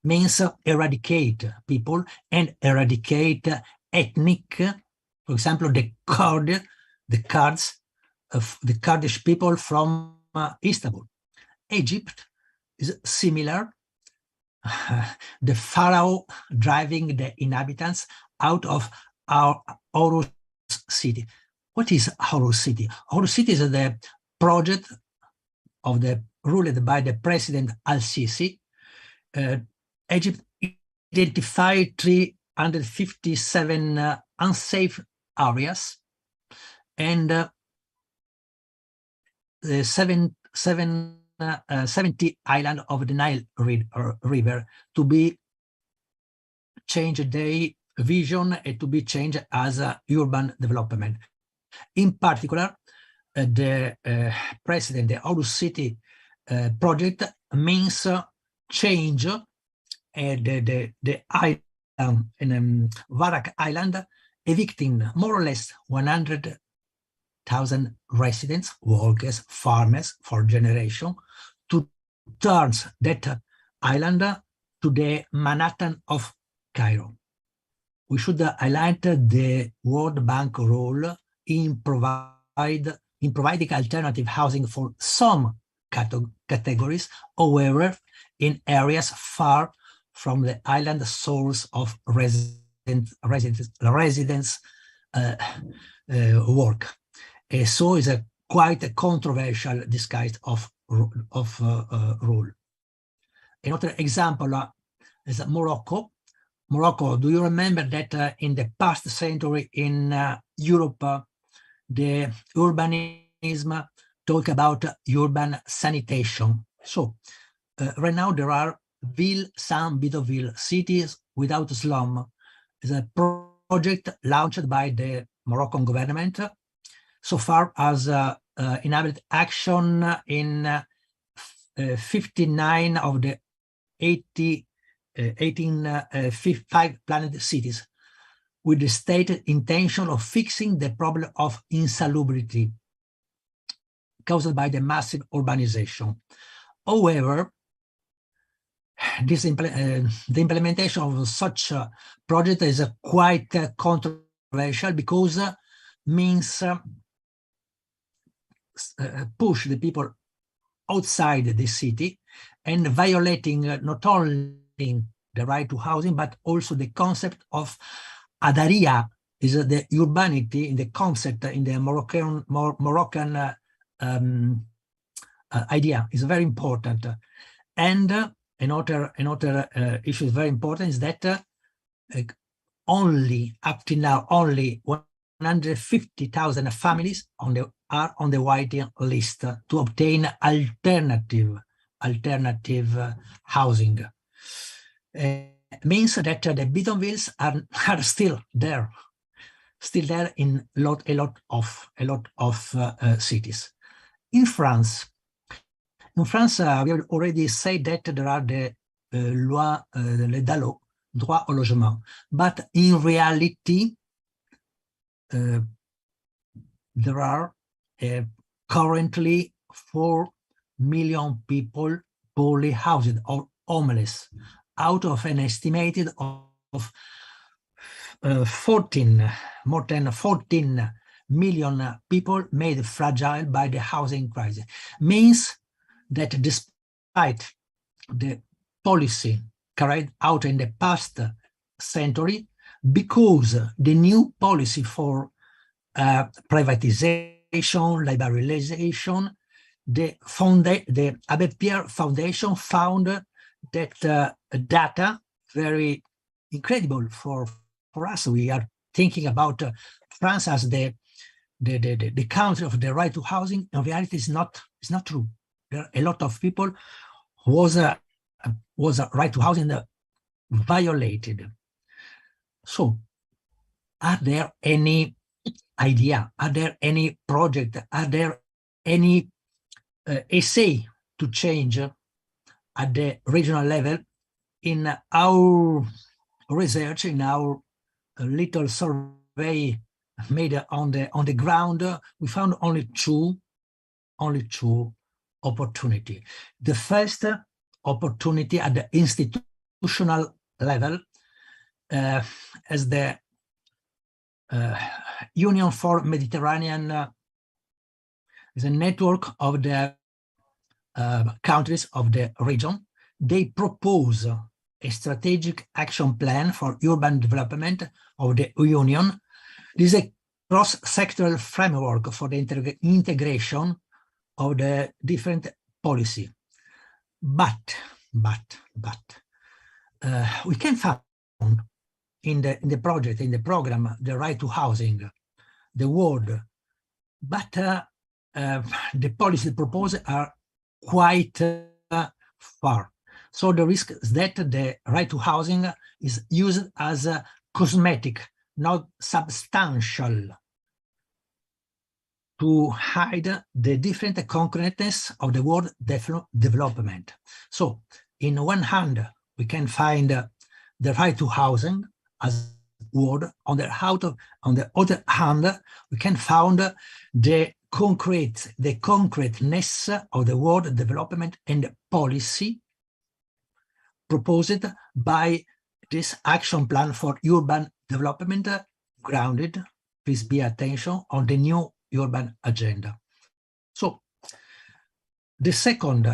means eradicate people and eradicate ethnic, for example, the Kurdish people from Istanbul. Egypt is similar. The pharaoh driving the inhabitants out of our Horus city. What is Horus city? Horus city is the project of the ruled by the President Al-Sisi. Egypt identified 357 unsafe areas and 70 islands of the Nile River to be changed their vision and to be changed as urban development. In particular, the president, the Horus City project means change the island in Varak Island, evicting more or less 100,000 residents, workers, farmers for generation, to turn that island to the Manhattan of Cairo. We should highlight the World Bank role in providing alternative housing for some categories, however, in areas far from the island source of residents' work. So it's a quite a controversial disguise of rule. Another example is Morocco. Morocco, do you remember that in the past century in Europe, the urbanism talk about urban sanitation? So right now there are some bidonville cities without slum. It's a project launched by the Moroccan government. So far as enabled action in 59 of the 1855 planned cities, with the stated intention of fixing the problem of insalubrity caused by the massive urbanization. However, the implementation of such a project is quite controversial because means push the people outside the city and violating not only the right to housing, but also the concept of adaria, is the urbanity in the concept in the Moroccan idea is very important. And another issue is very important is that only up to now, only 150,000 families are on the waiting list to obtain alternative housing. Means that the bidonvilles are still there in a lot of cities. In France, we have already said that there are the loi, le DALO, droit au logement, but in reality, there are currently 4 million people poorly housed or homeless, out of an estimated of more than 14 million people made fragile by the housing crisis. Means that despite the policy carried out in the past century, because the new policy for privatization, liberalization, the Abbé Pierre Foundation found that data very incredible for us. We are thinking about France as the country of the right to housing. In reality, it's not true. There are a lot of people who was a right to housing violated. So, are there any idea? Are there any project? Are there any essay to change at the regional level? In our research, in our little survey made on the ground, we found only two opportunities. The first opportunity at the institutional level, as the Union for Mediterranean is a network of the countries of the region. They propose a strategic action plan for urban development of the Union. This is a cross-sectoral framework for the integration of the different policy. But we can find in the project, in the program, the right to housing, the word, but the policy proposed are quite far. So the risk is that the right to housing is used as a cosmetic, not substantial, to hide the different concreteness of the word development. So in one hand, we can find the right to housing as word. On the other hand, we can find the concreteness of the word development and policy proposed by this action plan for urban development, grounded, please pay attention, on the new urban agenda. So The second,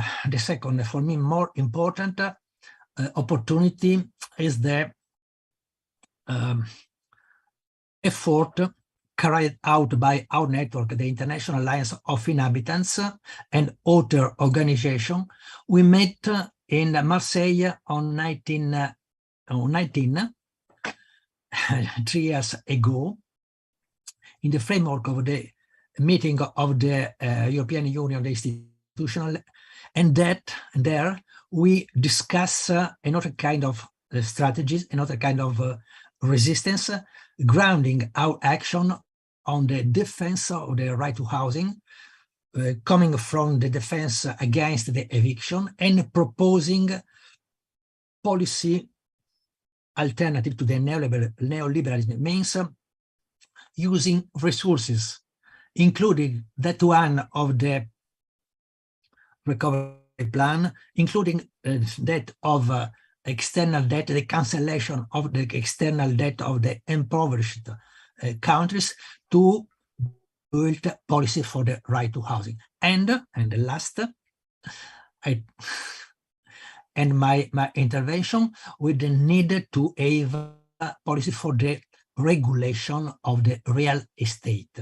for me, more important opportunity is the effort carried out by our network, the International Alliance of Inhabitants and Other Organization. We met in Marseille on 19 3 years ago, in the framework of the meeting of the European Union, the institutional, and there we discuss another kind of strategies, another kind of resistance, grounding our action on the defense of the right to housing, coming from the defense against the eviction, and proposing policy alternative to the neoliberalism, means using resources, including that one of the recovery plan, including that of external debt, the cancellation of the external debt of the impoverished countries, to build policy for the right to housing. And the last, my intervention with the need to have a policy for the regulation of the real estate.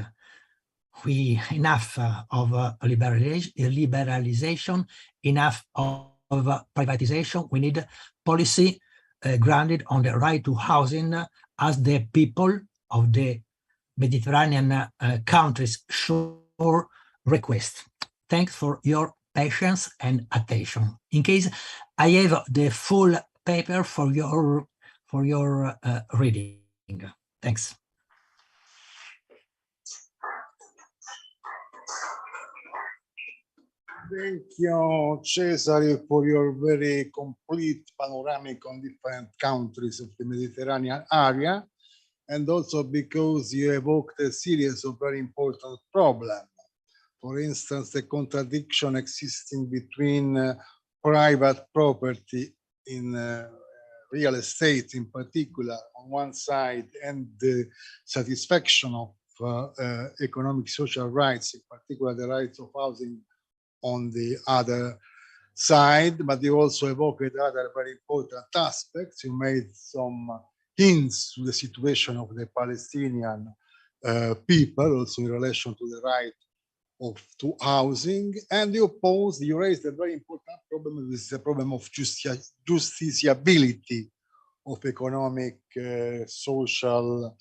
We enough of liberalization, enough of privatization. We need policy grounded on the right to housing, as the people of the Mediterranean countries should request. Thanks for your patience and attention. In case I have the full paper for your reading. Thanks. Thank you, Cesare, for your very complete panoramic on different countries of the Mediterranean area, and also because you evoked a series of very important problems. For instance, the contradiction existing between private property in real estate in particular on one side, and the satisfaction of economic social rights, in particular the rights of housing, on the other side. But you also evoked other very important aspects. You made some hints to the situation of the Palestinian people, also in relation to the right to housing, and you raised a very important problem. This is the problem of justiciability of economic, social,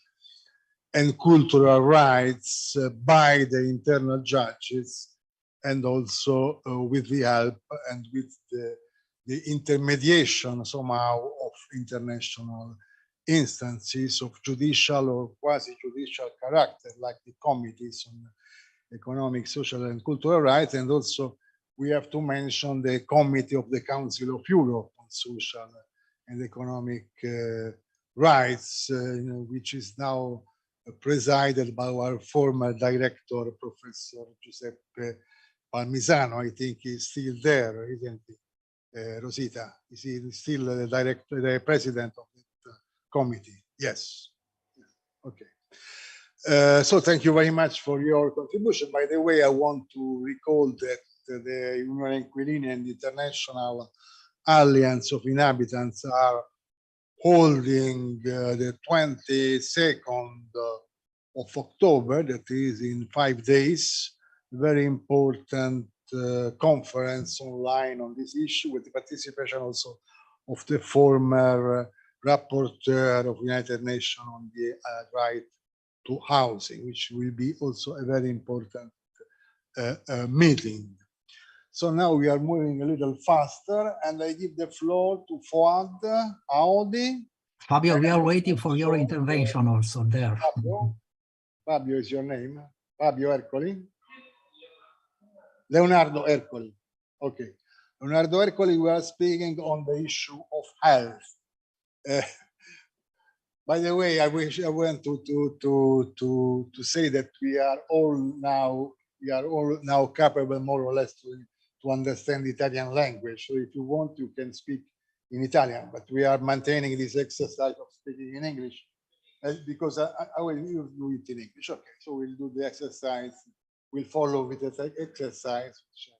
and cultural rights by the internal judges, and also with the help and with the intermediation somehow of international instances of judicial or quasi-judicial character, like the committees on economic, social, and cultural rights. And also we have to mention the Committee of the Council of Europe on Social and Economic Rights, which is now presided by our former director, Professor Giuseppe Palmisano. I think he's still there, isn't he? Rosita, is he still the president of the committee? Yes. Okay. So thank you very much for your contribution. By the way, I want to recall that the Unione Inquilini and the International Alliance of Inhabitants are holding the 22nd of October, that is in 5 days, very important conference online on this issue, with the participation also of the former rapporteur of United Nations on the right to housing, which will be also a very important meeting. So now we are moving a little faster, and I give the floor to Fuad Audi. Fabio, we are waiting for your intervention also there. Fabio is your name? Fabio Ercoli? Leonardo Ercoli. Okay. Leonardo Ercoli, we are speaking on the issue of health. By the way, I want to say that we are all now capable, more or less, to understand the Italian language. So if you want, you can speak in Italian, but we are maintaining this exercise of speaking in English, because I will do it in English. Okay, so we'll do the exercise. We'll follow with the exercise, which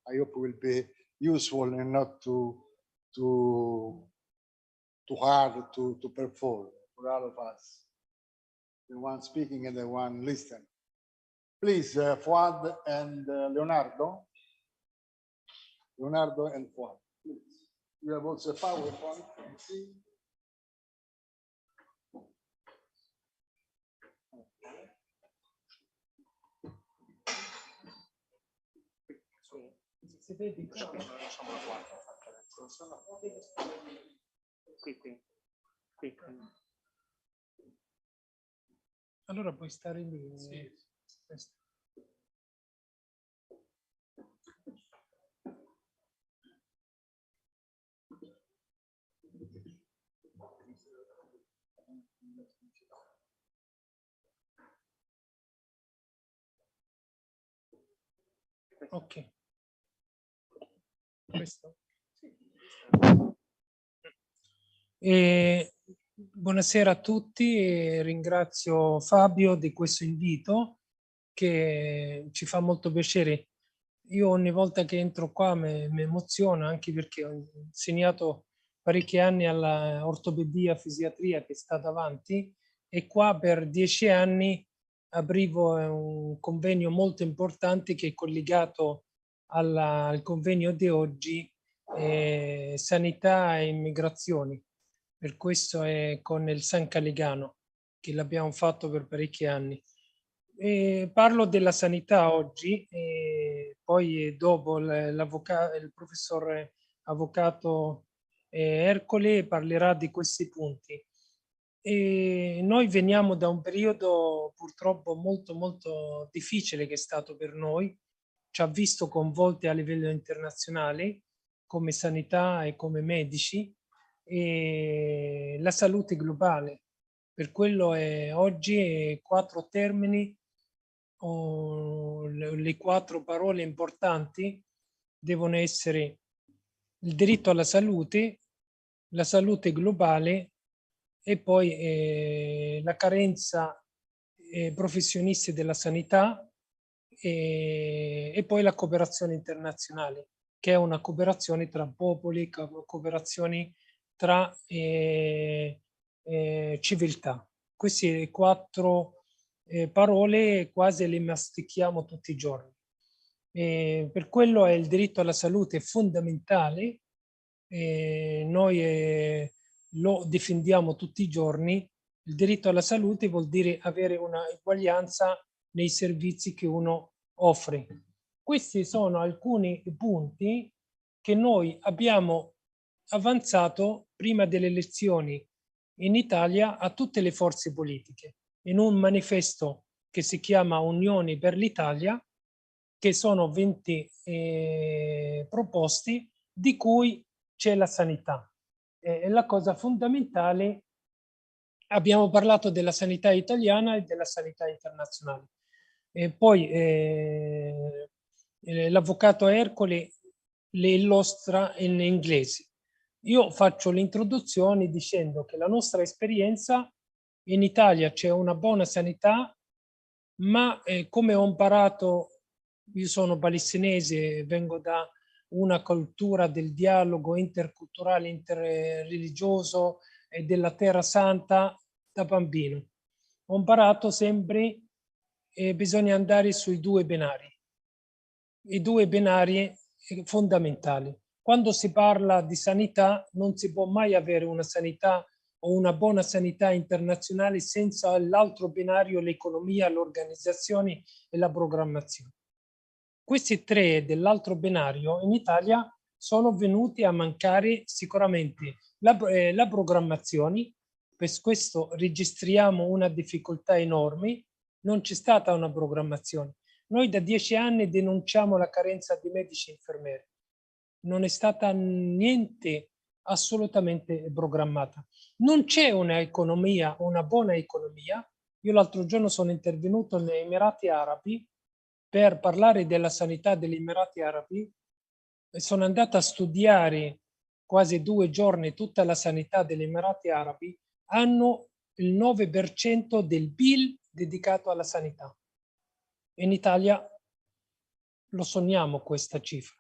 I hope will be useful and not too hard to perform for all of us, the one speaking and the one listening. Please, Fuad and Leonardo. Leonardo and Fuad, please. You have also a PowerPoint. Se vedi qui. Allora puoi stare lì. Sì. Ok. Questo. Buonasera a tutti e ringrazio Fabio di questo invito che ci fa molto piacere. Io ogni volta che entro qua mi emoziono, anche perché ho insegnato parecchi anni alla ortopedia fisiatria che sta davanti, e qua per 10 anni aprivo un convegno molto importante che è collegato al convegno di oggi, sanità e immigrazioni. Per questo è con il San Calegano che l'abbiamo fatto per parecchi anni. Parlo della sanità oggi e poi dopo il professor avvocato Ercole parlerà di questi punti. E noi veniamo da un periodo purtroppo molto difficile che è stato per noi, ci ha visto coinvolti a livello internazionale come sanità e come medici, e la salute globale. Per quello oggi 4 termini, le 4 parole importanti devono essere il diritto alla salute, la salute globale e poi la carenza professionisti della sanità e poi la cooperazione internazionale, che è una cooperazione tra popoli, cooperazioni tra civiltà. Queste 4 parole quasi le mastichiamo tutti i giorni. Per quello è il diritto alla salute fondamentale. Noi lo difendiamo tutti i giorni. Il diritto alla salute vuol dire avere una eguaglianza nei servizi che uno offre. Questi sono alcuni punti che noi abbiamo avanzato prima delle elezioni in Italia a tutte le forze politiche, in un manifesto che si chiama Unioni per l'Italia, che sono 20 proposte, di cui c'è la sanità. È la cosa fondamentale. Abbiamo parlato della sanità italiana e della sanità internazionale. E poi l'avvocato Ercole le illustra in inglese. Io faccio l'introduzione dicendo che la nostra esperienza in Italia c'è una buona sanità, ma come ho imparato, io sono palestinese, vengo da una cultura del dialogo interculturale, interreligioso e della Terra Santa da bambino. Ho imparato sempre che bisogna andare sui 2 binari, i 2 binari fondamentali. Quando si parla di sanità non si può mai avere una sanità o una buona sanità internazionale senza l'altro binario, l'economia, l'organizzazione e la programmazione. Questi 3 dell'altro binario in Italia sono venuti a mancare sicuramente la programmazione. Per questo registriamo una difficoltà enorme. Non c'è stata una programmazione. Noi da 10 anni denunciamo la carenza di medici e infermieri. Non è stata niente assolutamente programmata. Non c'è un'economia, una buona economia. Io l'altro giorno sono intervenuto negli Emirati Arabi per parlare della sanità degli Emirati Arabi e sono andato a studiare quasi 2 giorni tutta la sanità degli Emirati Arabi. Hanno il 9% del PIL dedicato alla sanità. In Italia lo sogniamo questa cifra.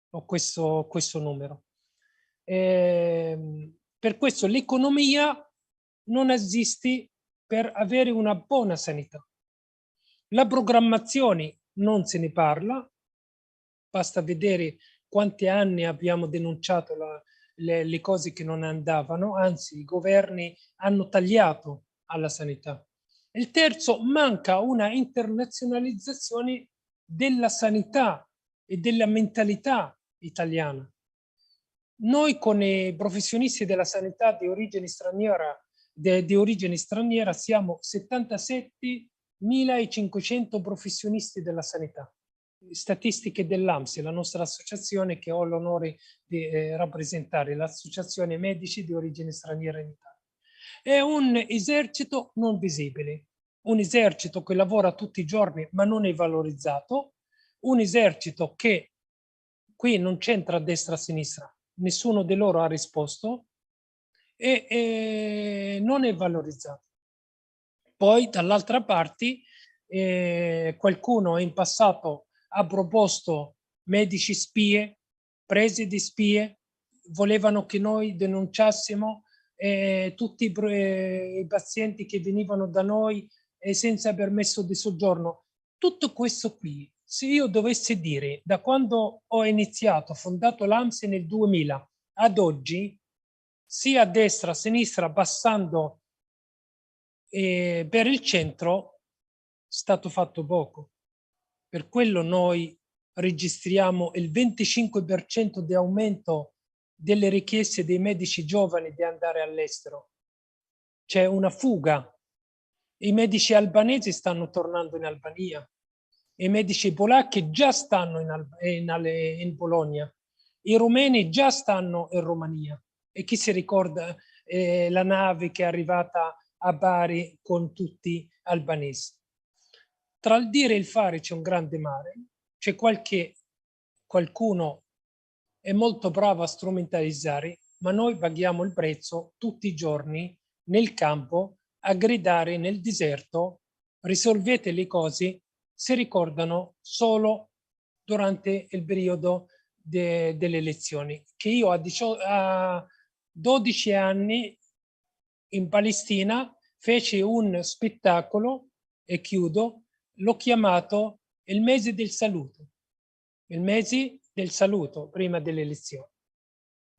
ho questo numero. Per questo l'economia non esiste per avere una buona sanità. La programmazione non se ne parla, basta vedere quanti anni abbiamo denunciato le cose che non andavano, anzi i governi hanno tagliato alla sanità. Il terzo, manca una internazionalizzazione della sanità e della mentalità italiana. Noi con i professionisti della sanità di origine straniera, siamo 77.500 professionisti della sanità. Statistiche dell'AMSI, la nostra associazione che ho l'onore di rappresentare, l'Associazione Medici di Origine Straniera in Italia. È un esercito non visibile, un esercito che lavora tutti i giorni ma non è valorizzato, un esercito che qui non c'entra a destra a sinistra, nessuno di loro ha risposto e non è valorizzato. Poi dall'altra parte qualcuno in passato ha proposto medici spie, presidi spie, volevano che noi denunciassimo tutti i pazienti che venivano da noi senza permesso di soggiorno. Tutto questo qui, se io dovessi dire da quando ho iniziato, fondato l'AMSI nel 2000 ad oggi, sia a destra, a sinistra, passando per il centro, è stato fatto poco. Per quello noi registriamo il 25% di aumento delle richieste dei medici giovani di andare all'estero. C'è una fuga. I medici albanesi stanno tornando in Albania. I medici polacchi già stanno in Polonia. I rumeni già stanno in Romania. E chi si ricorda la nave che è arrivata a Bari con tutti albanesi? Tra il dire e il fare c'è un grande mare. C'è qualcuno è molto bravo a strumentalizzare, ma noi paghiamo il prezzo tutti i giorni nel campo a gridare nel deserto: risolvete le cose. Si ricordano solo durante il periodo delle elezioni. Che io a 12 anni in Palestina feci un spettacolo, e chiudo, l'ho chiamato il mese del saluto. Il mese del saluto prima delle elezioni,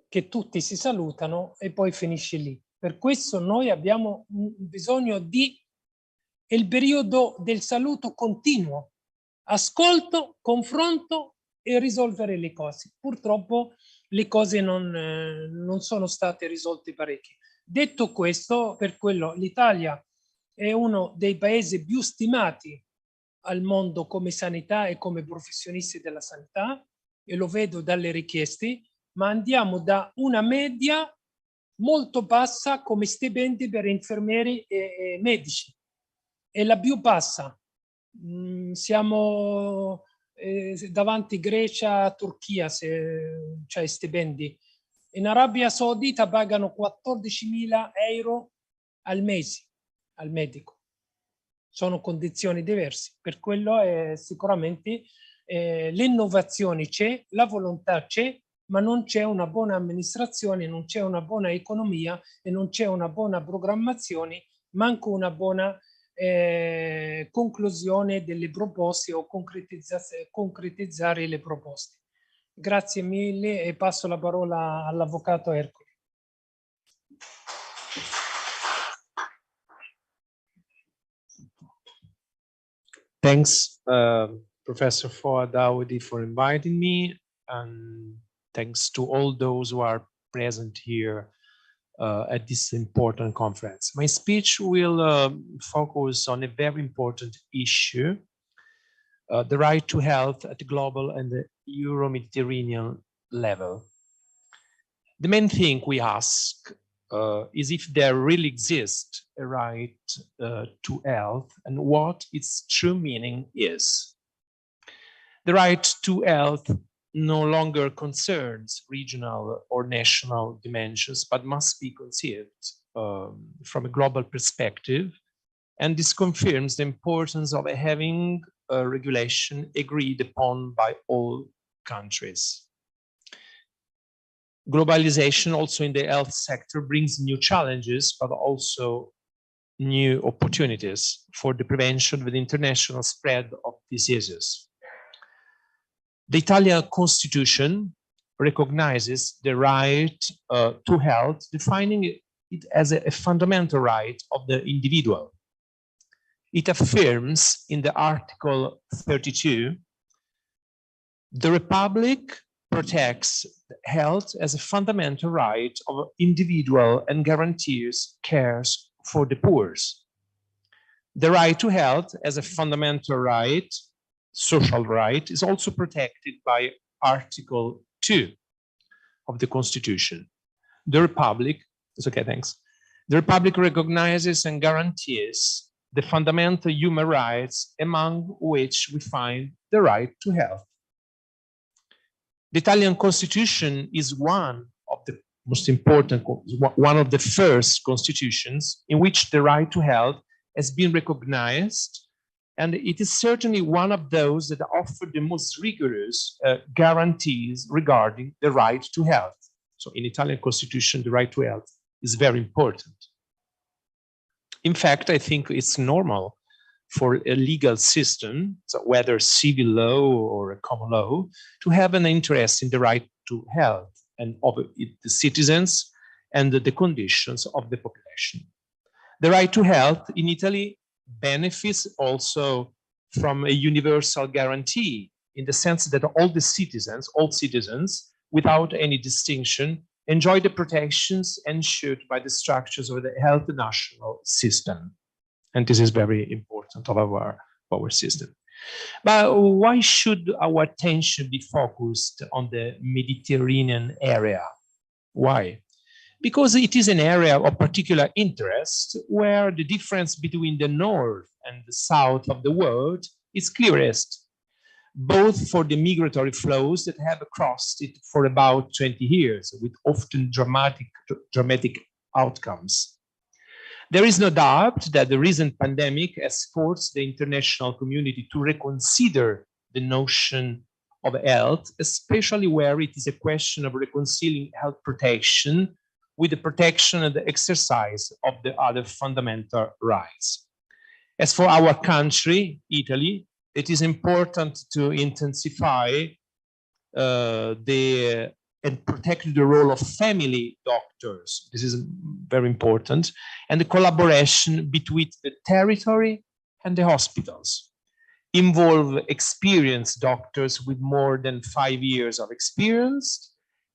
che tutti si salutano e poi finisce lì. Per questo noi abbiamo bisogno di il periodo del saluto continuo, ascolto, confronto e risolvere le cose. Purtroppo le cose non sono state risolte parecchie. Detto questo, per quello l'Italia è uno dei paesi più stimati al mondo come sanità e come professionisti della sanità, e lo vedo dalle richieste, ma andiamo da una media molto bassa come stipendi per infermieri e medici. È la più bassa. Siamo davanti Grecia, Turchia, se c'è stipendi. In Arabia Saudita pagano 14.000 euro al mese al medico. Sono condizioni diverse. Per quello sicuramente l'innovazione c'è, la volontà c'è, ma non c'è una buona amministrazione, non c'è una buona economia e non c'è una buona programmazione, manco una buona conclusione delle proposte o concretizzare le proposte. Grazie mille e passo la parola all'avvocato Ercole. Thanks, Professor Foad Daoudi, for inviting me, and thanks to all those who are present here at this important conference. My speech will focus on a very important issue, the right to health at the global and the Euro-Mediterranean level. The main thing we ask is if there really exists a right to health and what its true meaning is. The right to health no longer concerns regional or national dimensions, but must be conceived from a global perspective. And this confirms the importance of having a regulation agreed upon by all countries. Globalization also in the health sector brings new challenges, but also new opportunities for the prevention of the international spread of diseases. The Italian Constitution recognizes the right to health, defining it as a fundamental right of the individual. It affirms in the Article 32, the Republic protects health as a fundamental right of individual and guarantees cares for the poor. The right to health as a fundamental right, social right, is also protected by Article 2 of the Constitution. The Republic, it's okay, thanks. The Republic recognizes and guarantees the fundamental human rights, among which we find the right to health. The Italian Constitution is one of the most important, one of the first constitutions in which the right to health has been recognized, and it is certainly one of those that offer the most rigorous guarantees regarding the right to health. So in Italian Constitution, the right to health is very important. In fact, I think it's normal for a legal system, so whether civil law or a common law, to have an interest in the right to health and of the citizens and the conditions of the population. The right to health in Italy benefits also from a universal guarantee in the sense that all citizens, without any distinction, enjoy the protections ensured by the structures of the health national system. And this is very important of our system. But why should our attention be focused on the Mediterranean area? Why? Because it is an area of particular interest where the difference between the north and the south of the world is clearest, both for the migratory flows that have crossed it for about 20 years, with often dramatic outcomes. There is no doubt that the recent pandemic has forced the international community to reconsider the notion of health, especially where it is a question of reconciling health protection with the protection and the exercise of the other fundamental rights. As for our country, Italy, it is important to intensify and protect the role of family doctors. This is very important. And the collaboration between the territory and the hospitals. Involve experienced doctors with more than 5 years of experience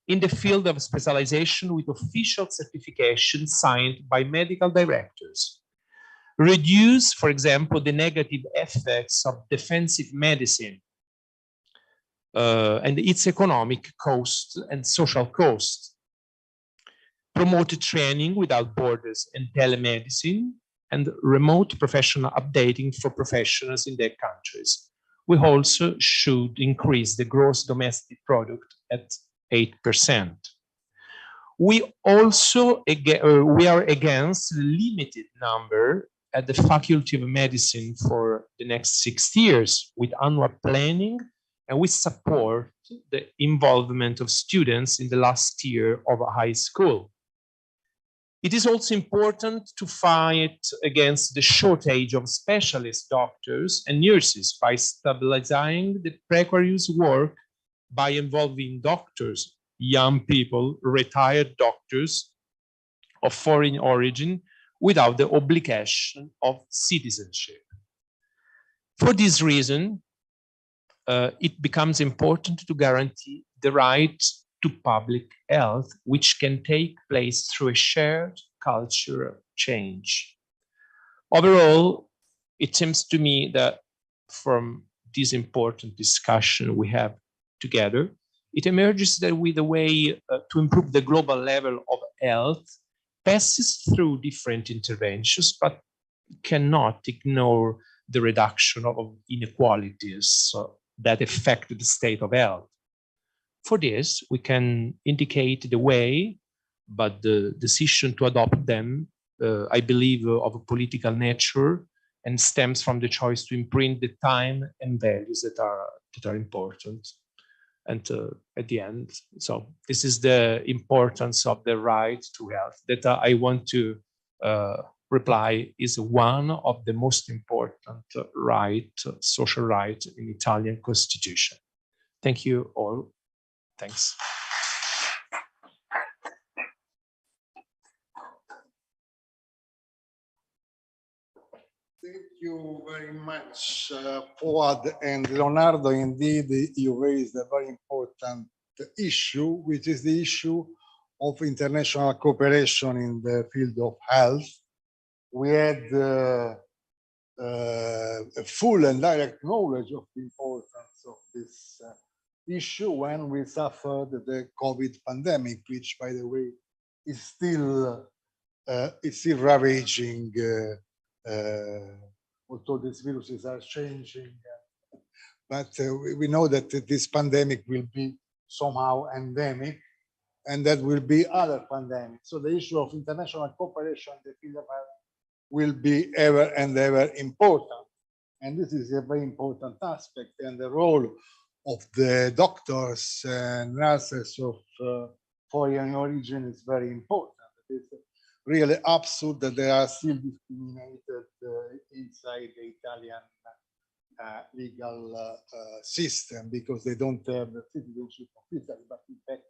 in the field of specialization with official certification signed by medical directors. Reduce, for example, the negative effects of defensive medicine and its economic cost and social cost. Promote training without borders and telemedicine and remote professional updating for professionals in their countries. We also should increase the gross domestic product at 8%. We also we are against the limited number at the Faculty of Medicine for the next 6 years with annual planning, and we support the involvement of students in the last year of a high school. It is also important to fight against the shortage of specialist doctors and nurses by stabilizing the precarious work by involving doctors, young people, retired doctors of foreign origin without the obligation of citizenship. For this reason, it becomes important to guarantee the right to public health, which can take place through a shared cultural change. Overall, it seems to me that from this important discussion we have together, it emerges that with a way to improve the global level of health passes through different interventions, but cannot ignore the reduction of inequalities that affect the state of health. For this, we can indicate the way, but the decision to adopt them, I believe, of a political nature and stems from the choice to imprint the time and values that are important. And at the end, so this is the importance of the right to health that I want to reply is one of the most important social rights in Italian Constitution. Thank you all. Thanks. Thank you very much, Fuad and Leonardo. Indeed, you raised a very important issue, which is the issue of international cooperation in the field of health. We had a full and direct knowledge of the importance of this issue when we suffered the COVID pandemic, which, by the way, is still ravaging. Although these viruses are changing, but we know that this pandemic will be somehow endemic, and that will be other pandemics. So the issue of international cooperation in the field of health will be ever and ever important. And this is a very important aspect, and the role of the doctors and nurses of foreign origin is very important. It's really absurd that they are still discriminated inside the Italian legal system because they don't have the citizenship of Italy, but in fact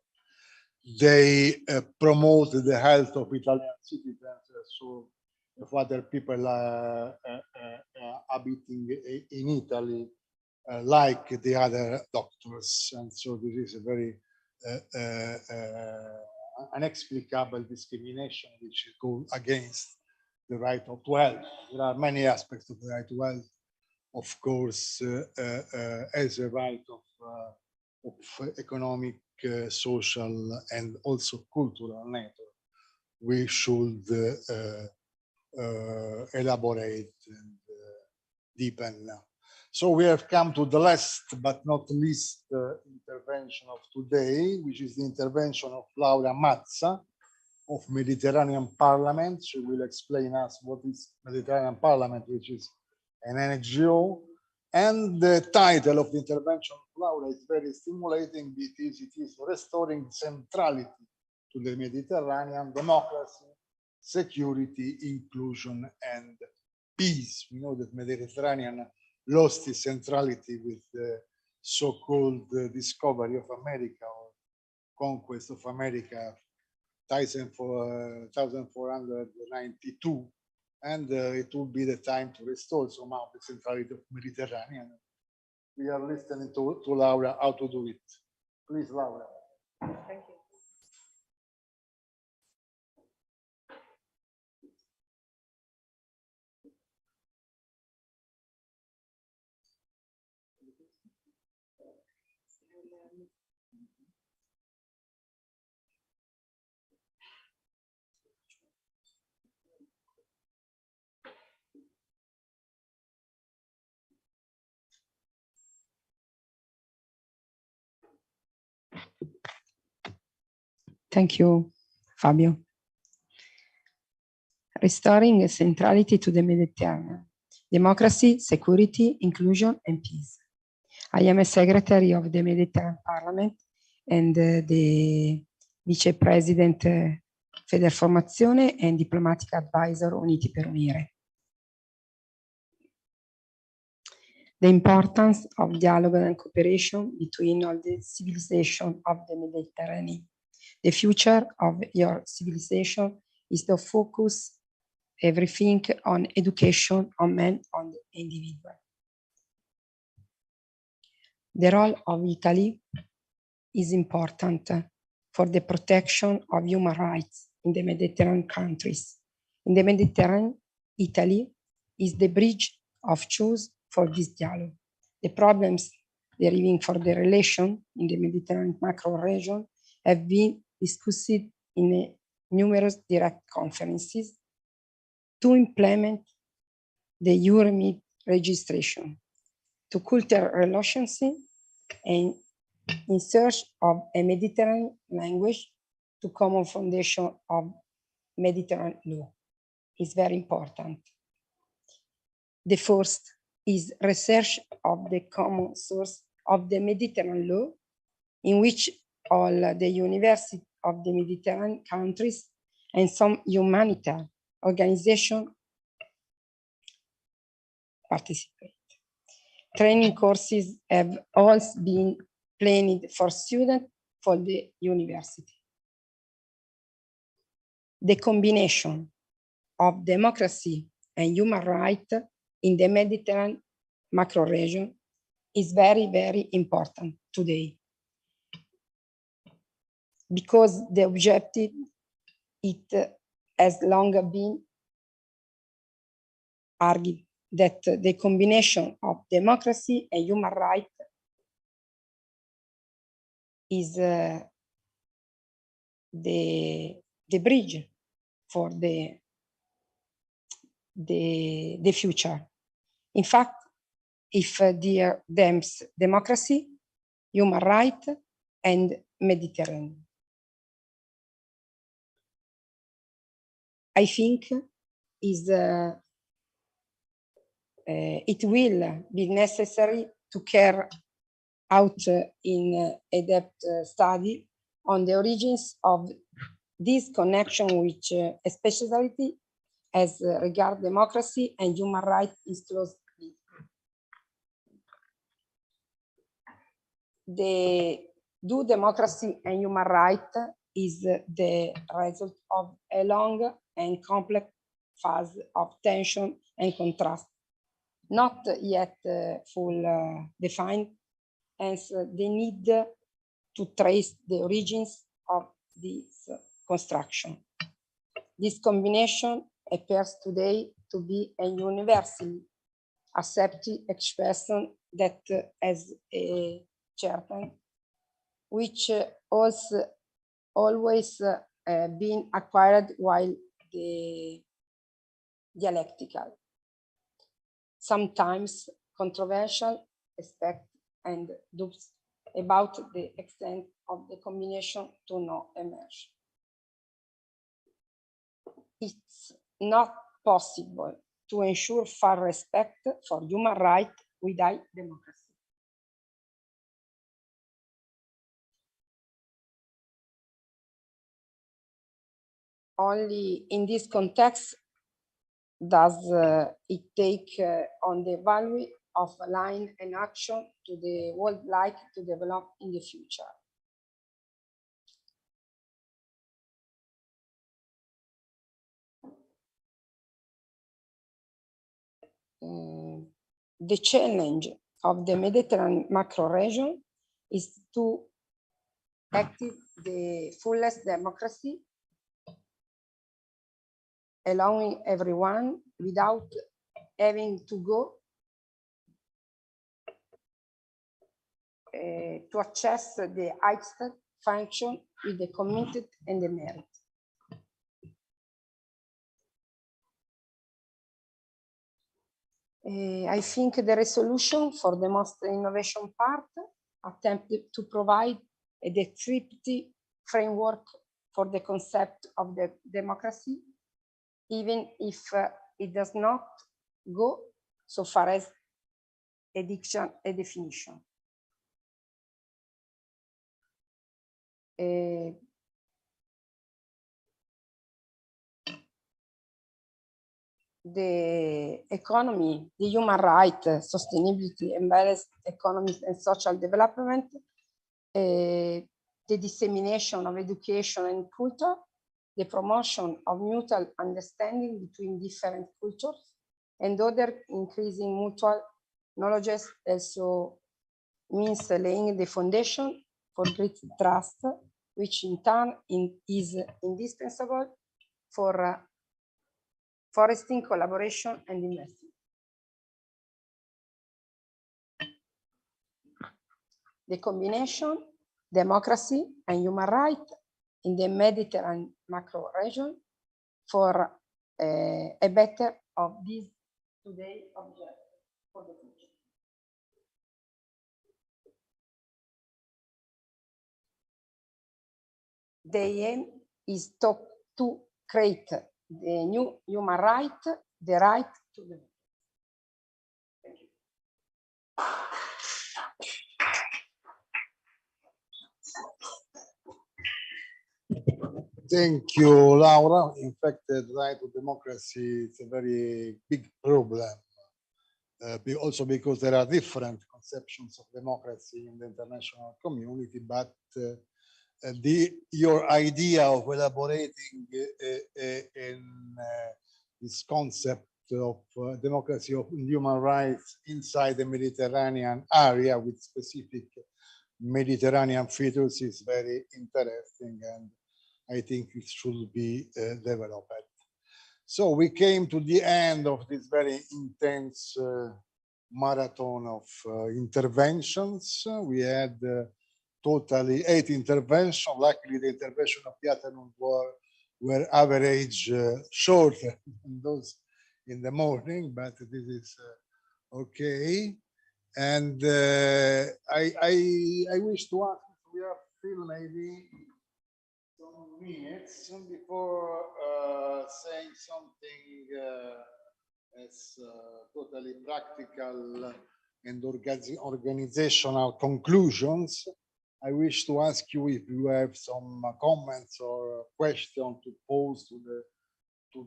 they promote the health of Italian citizens. So if other people habiting in Italy like the other doctors, and so this is a very inexplicable discrimination which goes against the right to health. There are many aspects of the right to health, of course, as a right of economic, social, and also cultural nature. We should elaborate and deepen now. So we have come to the last but not least intervention of today, which is the intervention of Laura Mazza of Mediterranean Parliament. She will explain us what is Mediterranean Parliament, which is an NGO. And the title of the intervention of Laura is very stimulating because it is restoring centrality to the Mediterranean: democracy, security, inclusion, and peace. We know that Mediterranean lost its centrality with the so-called discovery of America or conquest of America, 1492, and it will be the time to restore somehow the centrality of Mediterranean. We are listening to Laura how to do it. Please, Laura. Thank you. Thank you, Fabio. Restoring centrality to the Mediterranean: democracy, security, inclusion, and peace. I am a secretary of the Mediterranean Parliament and the Vice President Federformazione and Diplomatic Advisor Uniti per Unire. The importance of dialogue and cooperation between all the civilizations of the Mediterranean. The future of your civilization is to focus everything on education, on man, on the individual. The role of Italy is important for the protection of human rights in the Mediterranean countries. In the Mediterranean, Italy is the bridge of choice for this dialogue. The problems deriving from the relation in the Mediterranean macro region have been discussed in numerous direct conferences to implement the Euromed registration, to culture relations, and in search of a Mediterranean language to common foundation of Mediterranean law is very important. The first is research of the common source of the Mediterranean law in which all the universities of the Mediterranean countries and some humanitarian organizations participate. Training courses have also been planned for students for the university. The combination of democracy and human rights in the Mediterranean macro region is very, very important today, because the objective, it has long been argued that the combination of democracy and human rights is the bridge for the future. In fact, if there is democracy, human rights, and Mediterranean, I think it will be necessary to carry out in a depth study on the origins of this connection, which especially as regard democracy and human rights is closely. The democracy and human rights is the result of a long and complex phase of tension and contrast, not yet full defined, hence the need to trace the origins of this construction. This combination appears today to be a universally accepted expression that has a certain, which also always been acquired while the dialectical, sometimes controversial aspect and doubts about the extent of the combination to now emerge. It's not possible to ensure full respect for human rights without democracy. Only in this context does it take on the value of line and action to the world like to develop in the future. The challenge of the Mediterranean macro region is to active the fullest democracy, allowing everyone without having to go to access the highest function with the committed and the merit. I think the resolution for the most innovation part attempted to provide a descriptive framework for the concept of the democracy, even if it does not go so far as a definition. The economy, the human rights, sustainability, and balanced economic and social development, the dissemination of education and culture, the promotion of mutual understanding between different cultures, and other increasing mutual knowledge also means laying the foundation for great trust, which in turn is indispensable for fostering collaboration and investment. The combination, democracy and human rights in the Mediterranean macro region for a better of this today objective for the future. The aim is to create the new human right, the right to the. Thank you. Thank you, Laura. In fact, the right to democracy is a very big problem. Also because there are different conceptions of democracy in the international community, but your idea of elaborating in this concept of democracy of human rights inside the Mediterranean area with specific Mediterranean features is very interesting, and I think it should be developed. So we came to the end of this very intense marathon of interventions. We had totally 8 interventions. Luckily, the intervention of the afternoon were average shorter than those in the morning, but this is okay. And I wish to ask if we have still maybe some minutes before saying something as totally practical and organizational conclusions. I wish to ask you if you have some comments or questions to pose to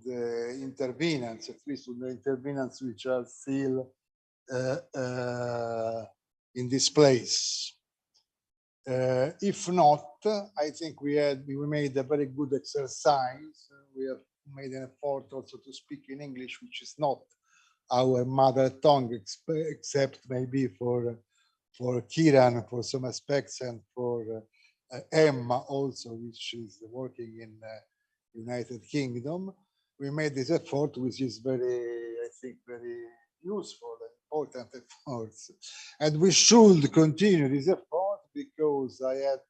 the intervenants, at least to the intervenants which are still in this place. If not, I think we made a very good exercise. We have made an effort also to speak in English, which is not our mother tongue, except maybe for Kiran for some aspects, and for Emma also, which is working in United Kingdom. We made this effort, which is very, I think, very useful and important efforts. And we should continue this effort, because I had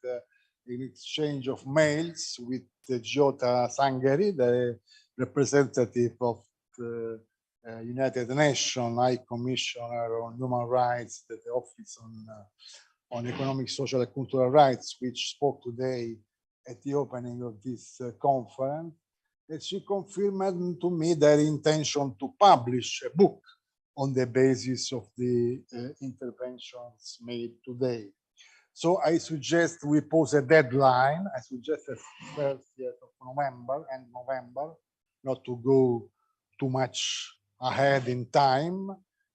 an exchange of mails with Giota Sangari, the representative of the United Nations High Commissioner on Human Rights, the Office on Economic, Social and Cultural Rights, which spoke today at the opening of this conference. And she confirmed to me their intention to publish a book on the basis of the interventions made today. So I suggest we pose a deadline. I suggest the 30th of November, end November, not to go too much ahead in time.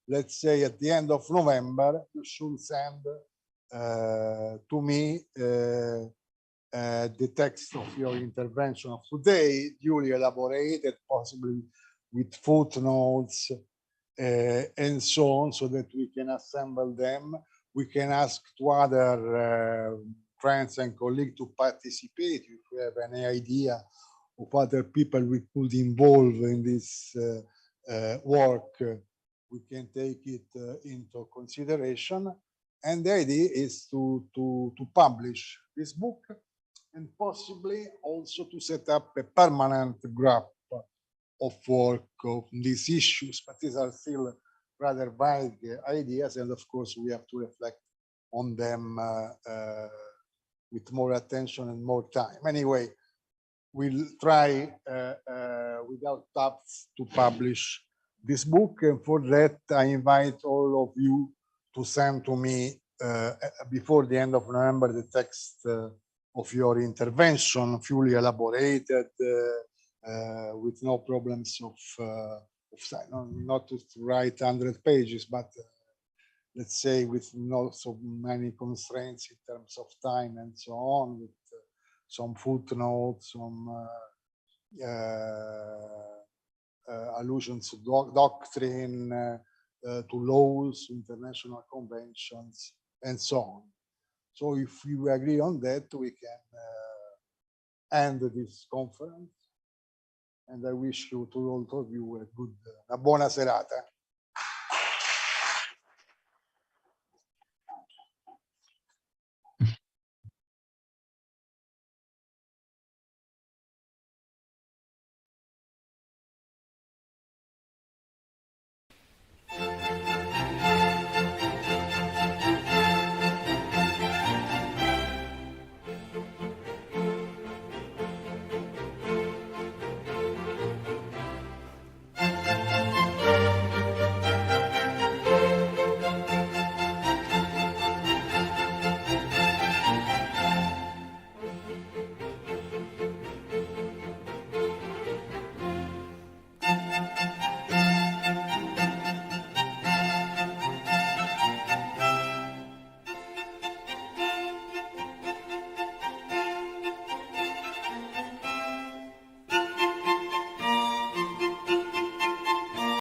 Let's say at the end of November, you should send to me the text of your intervention of today, duly elaborated, possibly with footnotes and so on, so that we can assemble them. We can ask to other friends and colleagues to participate. If we have any idea of other people we could involve in this work, we can take it into consideration. And the idea is to publish this book, and possibly also to set up a permanent group of work of these issues, but these are still rather vague ideas, and of course we have to reflect on them with more attention and more time. Anyway, we'll try without doubts to publish this book, and for that I invite all of you to send to me before the end of November the text of your intervention, fully elaborated, with no problems of not to write 100 pages, but let's say with not so many constraints in terms of time and so on, with some footnotes, some allusions to doctrine, to laws, international conventions, and so on. So if you agree on that, we can end this conference. And I wish you to all of you a buona serata.